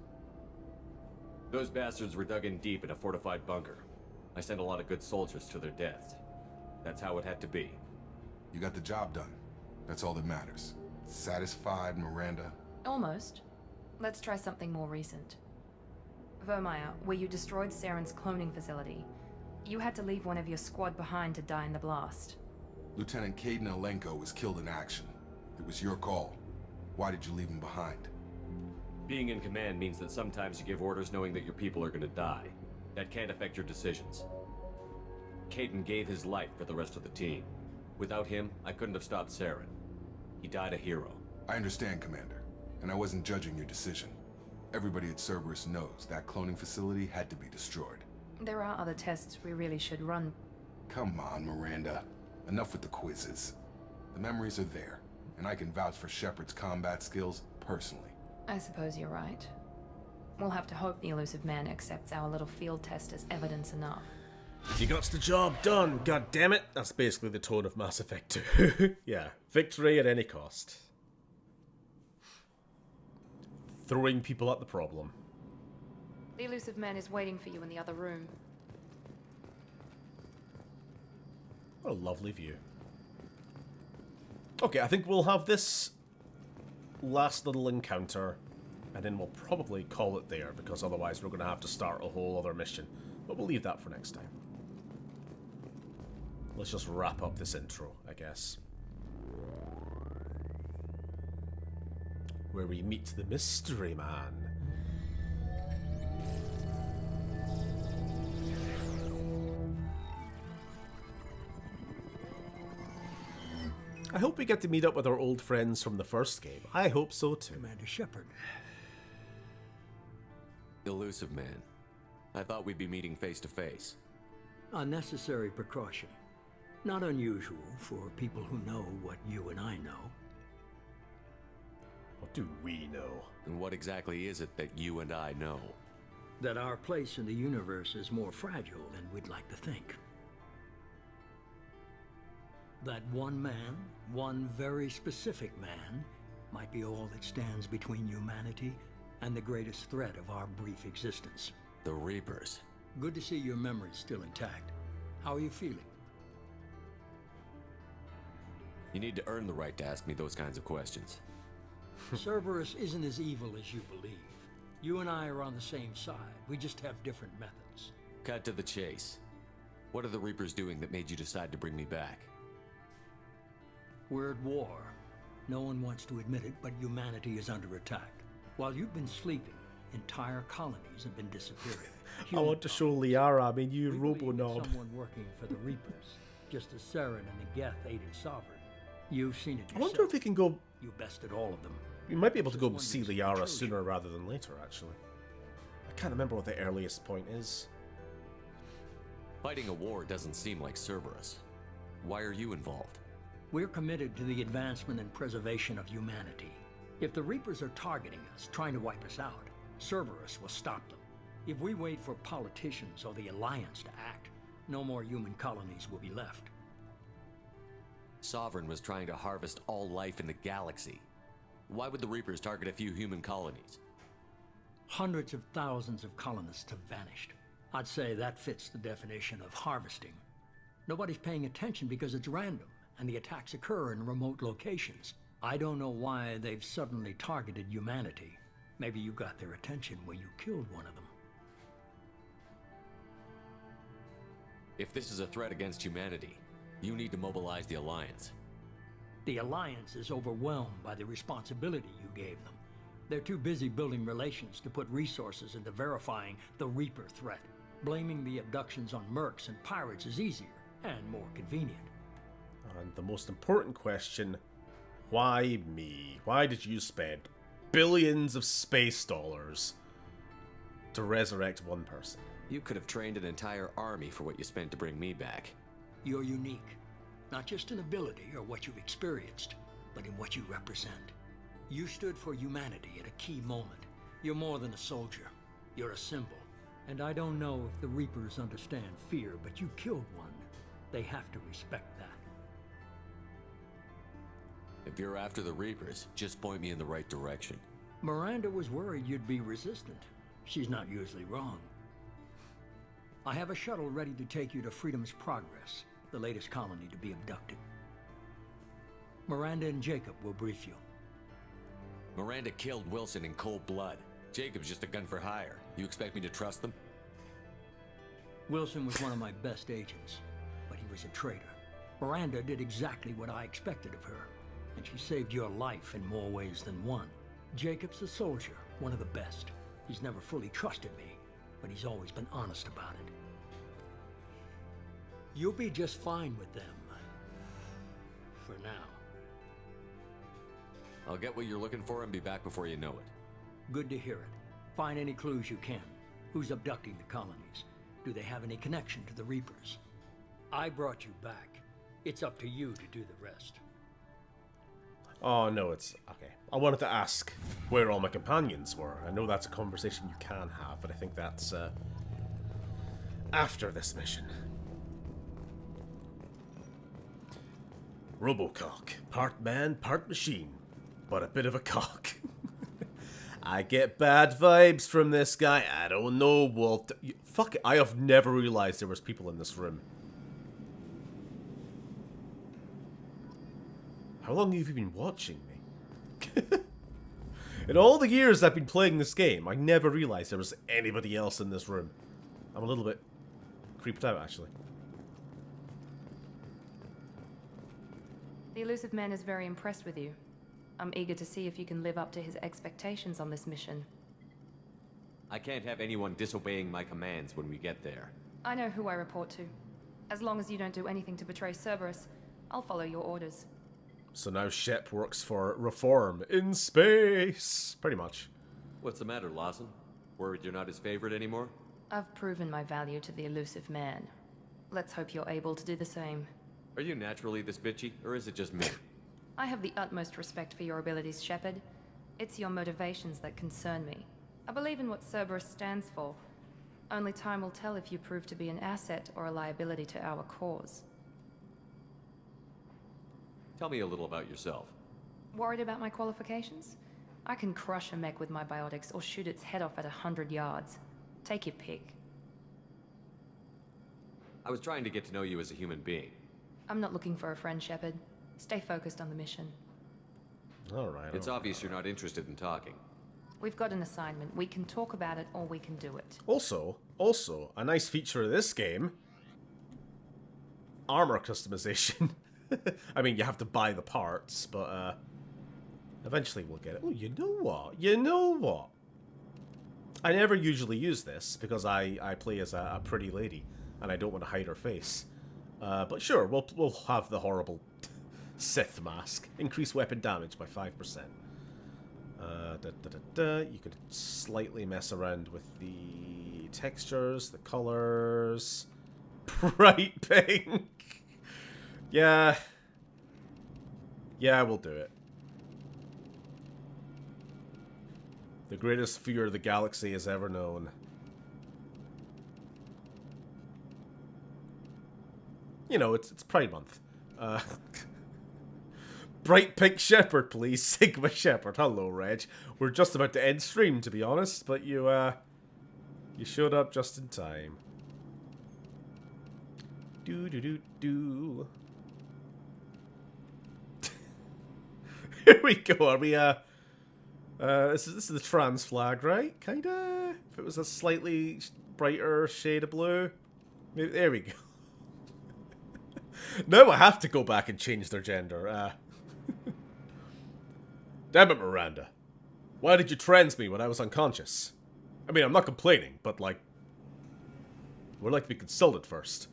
Those bastards were dug in deep in a fortified bunker. I sent a lot of good soldiers to their deaths. That's how it had to be. You got the job done. That's all that matters. Satisfied, Miranda? Almost. Let's try something more recent. Vermeer, where you destroyed Saren's cloning facility. You had to leave one of your squad behind to die in the blast. Lieutenant Caden Alenko was killed in action. It was your call. Why did you leave him behind? Being in command means that sometimes you give orders knowing that your people are gonna die. That can't affect your decisions. Caden gave his life for the rest of the team. Without him, I couldn't have stopped Saren. He died a hero. I understand, Commander, and I wasn't judging your decision. Everybody at Cerberus knows that cloning facility had to be destroyed. There are other tests we really should run. Come on, Miranda. Enough with the quizzes. The memories are there, and I can vouch for Shepard's combat skills personally. I suppose you're right. We'll have to hope the elusive man accepts our little field test as evidence enough. You got the job done, god damn it! That's basically the tone of Mass Effect 2. Yeah, victory at any cost. Throwing people at the problem. The elusive man is waiting for you in the other room. What a lovely view. Okay, I think we'll have this last little encounter, and then we'll probably call it there, because otherwise we're going to have to start a whole other mission. But we'll leave that for next time. Let's just wrap up this intro, I guess. Where we meet the mystery man. I hope we get to meet up with our old friends from the first game. I hope so too. Commander Shepard. Elusive man. I thought we'd be meeting face to face. A necessary precaution. Not unusual for people who know what you and I know. What do we know? And what exactly is it that you and I know? That our place in the universe is more fragile than we'd like to think. That one man, one very specific man, might be all that stands between humanity and the greatest threat of our brief existence. The Reapers. Good to see your memory's still intact. How are you feeling? You need to earn the right to ask me those kinds of questions. Cerberus isn't as evil as you believe. You and I are on the same side. We just have different methods. Cut to the chase. What are the Reapers doing that made you decide to bring me back? We're at war. No one wants to admit it, but humanity is under attack. While you've been sleeping, entire colonies have been disappearing. I want to show Liara, I mean you robo-knob. Someone working for the Reapers, just as Saren and the Geth aided Sovereign. You've seen it yourself. I wonder if we can go... You bested all of them. We might be able to go see Liara sooner rather than later, actually. I can't remember what the earliest point is. Fighting a war doesn't seem like Cerberus. Why are you involved? We're committed to the advancement and preservation of humanity. If the Reapers are targeting us, trying to wipe us out, Cerberus will stop them. If we wait for politicians or the Alliance to act, no more human colonies will be left. Sovereign was trying to harvest all life in the galaxy. Why would the Reapers target a few human colonies? Hundreds of thousands of colonists have vanished. I'd say that fits the definition of harvesting. Nobody's paying attention because it's random, and the attacks occur in remote locations. I don't know why they've suddenly targeted humanity. Maybe you got their attention when you killed one of them. If this is a threat against humanity, you need to mobilize the Alliance. The Alliance is overwhelmed by the responsibility you gave them. They're too busy building relations to put resources into verifying the Reaper threat. Blaming the abductions on mercs and pirates is easier and more convenient. And the most important question, why me? Why did you spend billions of space dollars to resurrect one person? You could have trained an entire army for what you spent to bring me back. You're unique. Not just in ability or what you've experienced, but in what you represent. You stood for humanity at a key moment. You're more than a soldier. You're a symbol. And I don't know if the Reapers understand fear, but you killed one. They have to respect that. If you're after the Reapers, just point me in the right direction. Miranda was worried you'd be resistant. She's not usually wrong. I have a shuttle ready to take you to Freedom's Progress, the latest colony to be abducted. Miranda and Jacob will brief you. Miranda killed Wilson in cold blood. Jacob's just a gun for hire. You expect me to trust them? Wilson was one of my best agents, but he was a traitor. Miranda did exactly what I expected of her, and she saved your life in more ways than one. Jacob's a soldier, one of the best. He's never fully trusted me, but he's always been honest about it. You'll be just fine with them. For now. I'll get what you're looking for and be back before you know it. Good to hear it. Find any clues you can. Who's abducting the colonies? Do they have any connection to the Reapers? I brought you back. It's up to you to do the rest. Oh, no, it's... Okay. I wanted to ask where all my companions were. I know that's a conversation you can have, but I think that's, after this mission. Robocock. Part man, part machine. But a bit of a cock. I get bad vibes from this guy. I don't know, Walt. Fuck it. I have never realized there was people in this room. How long have you been watching me? In all the years I've been playing this game, I never realized there was anybody else in this room. I'm a little bit creeped out, actually. The elusive man is very impressed with you. I'm eager to see if you can live up to his expectations on this mission. I can't have anyone disobeying my commands when we get there. I know who I report to. As long as you don't do anything to betray Cerberus, I'll follow your orders. So now Shep works for Reform in space. Pretty much. What's the matter, Lawson? Worried you're not his favorite anymore? I've proven my value to the elusive man. Let's hope you're able to do the same. Are you naturally this bitchy, or is it just me? I have the utmost respect for your abilities, Shepard. It's your motivations that concern me. I believe in what Cerberus stands for. Only time will tell if you prove to be an asset or a liability to our cause. Tell me a little about yourself. Worried about my qualifications? I can crush a mech with my biotics or shoot its head off at 100 yards. Take your pick. I was trying to get to know you as a human being. I'm not looking for a friend, Shepard. Stay focused on the mission. Alright. It's obvious you're not interested in talking. We've got an assignment. We can talk about it or we can do it. Also, a nice feature of this game. Armor customization. I mean, you have to buy the parts, but eventually we'll get it. Oh, you know what? You know what? I never usually use this because I play as a pretty lady and I don't want to hide her face. But sure, we'll have the horrible Sith mask. Increase weapon damage by 5%. You could slightly mess around with the textures, the colors. Bright pink. Yeah, we'll do it. The greatest fear the galaxy has ever known. You know, it's Pride Month. Bright pink Shepherd, please. Sigma Shepherd. Hello, Reg. We're just about to end stream, to be honest, but you showed up just in time. Do. Here we go. Are we, this is the trans flag, right? Kinda? If it was a slightly brighter shade of blue. Maybe, there we go. Now I have to go back and change their gender. Damn it, Miranda. Why did you trans me when I was unconscious? I mean, I'm not complaining, but, like, we'd like to be consulted first.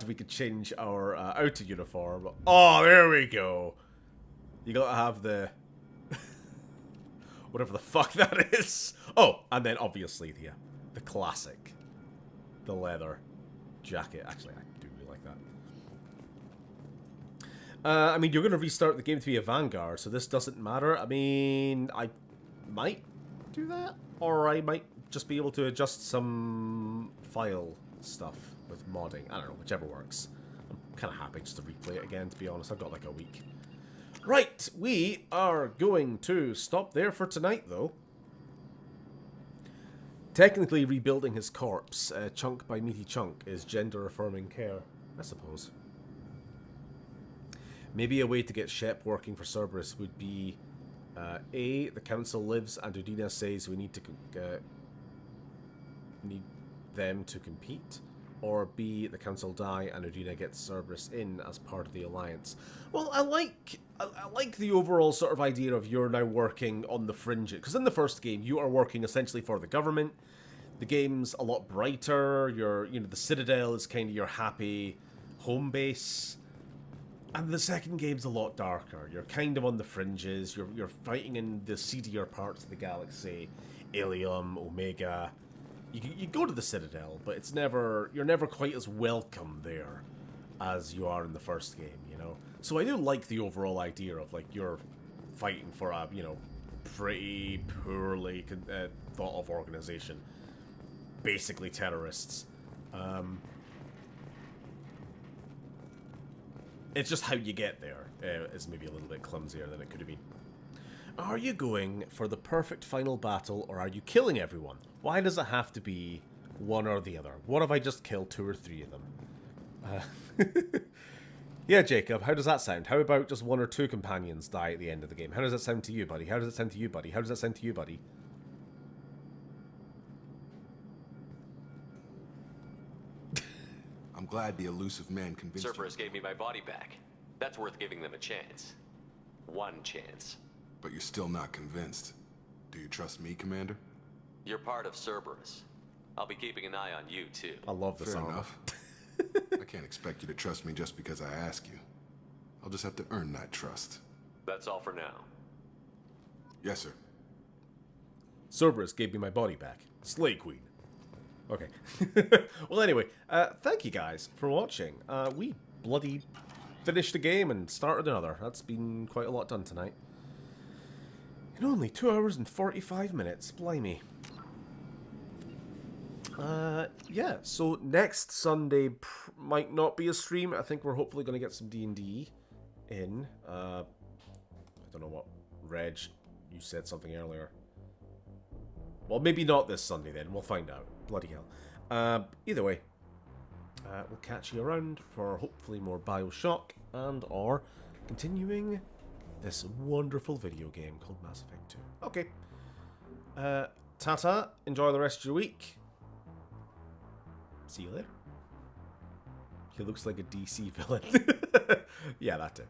We could change our outer uniform. Oh, there we go. You gotta have the... whatever the fuck that is. Oh, and then obviously the classic. The leather jacket. Actually, I do like that. I mean, you're going to restart the game to be a Vanguard, so this doesn't matter. I mean, I might do that, or I might just be able to adjust some file stuff with modding. I don't know, whichever works. I'm kind of happy just to replay it again, to be honest. I've got like a week. Right, we are going to stop there for tonight, though. Technically, rebuilding his corpse, chunk by meaty chunk, is gender-affirming care, I suppose. Maybe a way to get Shep working for Cerberus would be, A, the council lives and Udina says we need them to compete, or B, the council die and Udina gets Cerberus in as part of the alliance. Well, I like the overall sort of idea of you're now working on the fringes, because in the first game you are working essentially for the government. The game's a lot brighter. The Citadel is kind of your happy home base. And the second game's a lot darker. You're kind of on the fringes. You're fighting in the seedier parts of the galaxy, Ilium, Omega. You go to the Citadel, but you're never quite as welcome there as you are in the first game, you know. So I do like the overall idea of like you're fighting for a pretty poorly thought of organization, basically terrorists. It's just how you get there is maybe a little bit clumsier than it could have been. Are you going for the perfect final battle, or are you killing everyone? Why does it have to be one or the other? What if I just kill 2 or 3 of them? Yeah, Jacob, how does that sound? How about just 1 or 2 companions die at the end of the game? How does that sound to you, buddy? How does it sound to you, buddy? How does that sound to you, buddy? I'm glad the elusive man convinced Cerberus gave me my body back. That's worth giving them a chance. One chance. But you're still not convinced. Do you trust me, Commander? You're part of Cerberus. I'll be keeping an eye on you, too. I love this. Fair enough. I can't expect you to trust me just because I ask you. I'll just have to earn that trust. That's all for now. Yes, sir. Cerberus gave me my body back. Slay Queen. Okay. Well, anyway, thank you guys for watching. We bloody finished the game and started another. That's been quite a lot done tonight. In only 2 hours and 45 minutes. Blimey. Yeah, so next Sunday might not be a stream. I think we're hopefully going to get some D&D in. I don't know what, Reg, you said something earlier. Well, maybe not this Sunday then. We'll find out. Bloody hell. Either way, we'll catch you around for hopefully more Bioshock and or continuing this wonderful video game called Mass Effect 2. Okay. Tata, enjoy the rest of your week. See you later. He looks like a DC villain. Yeah, that too.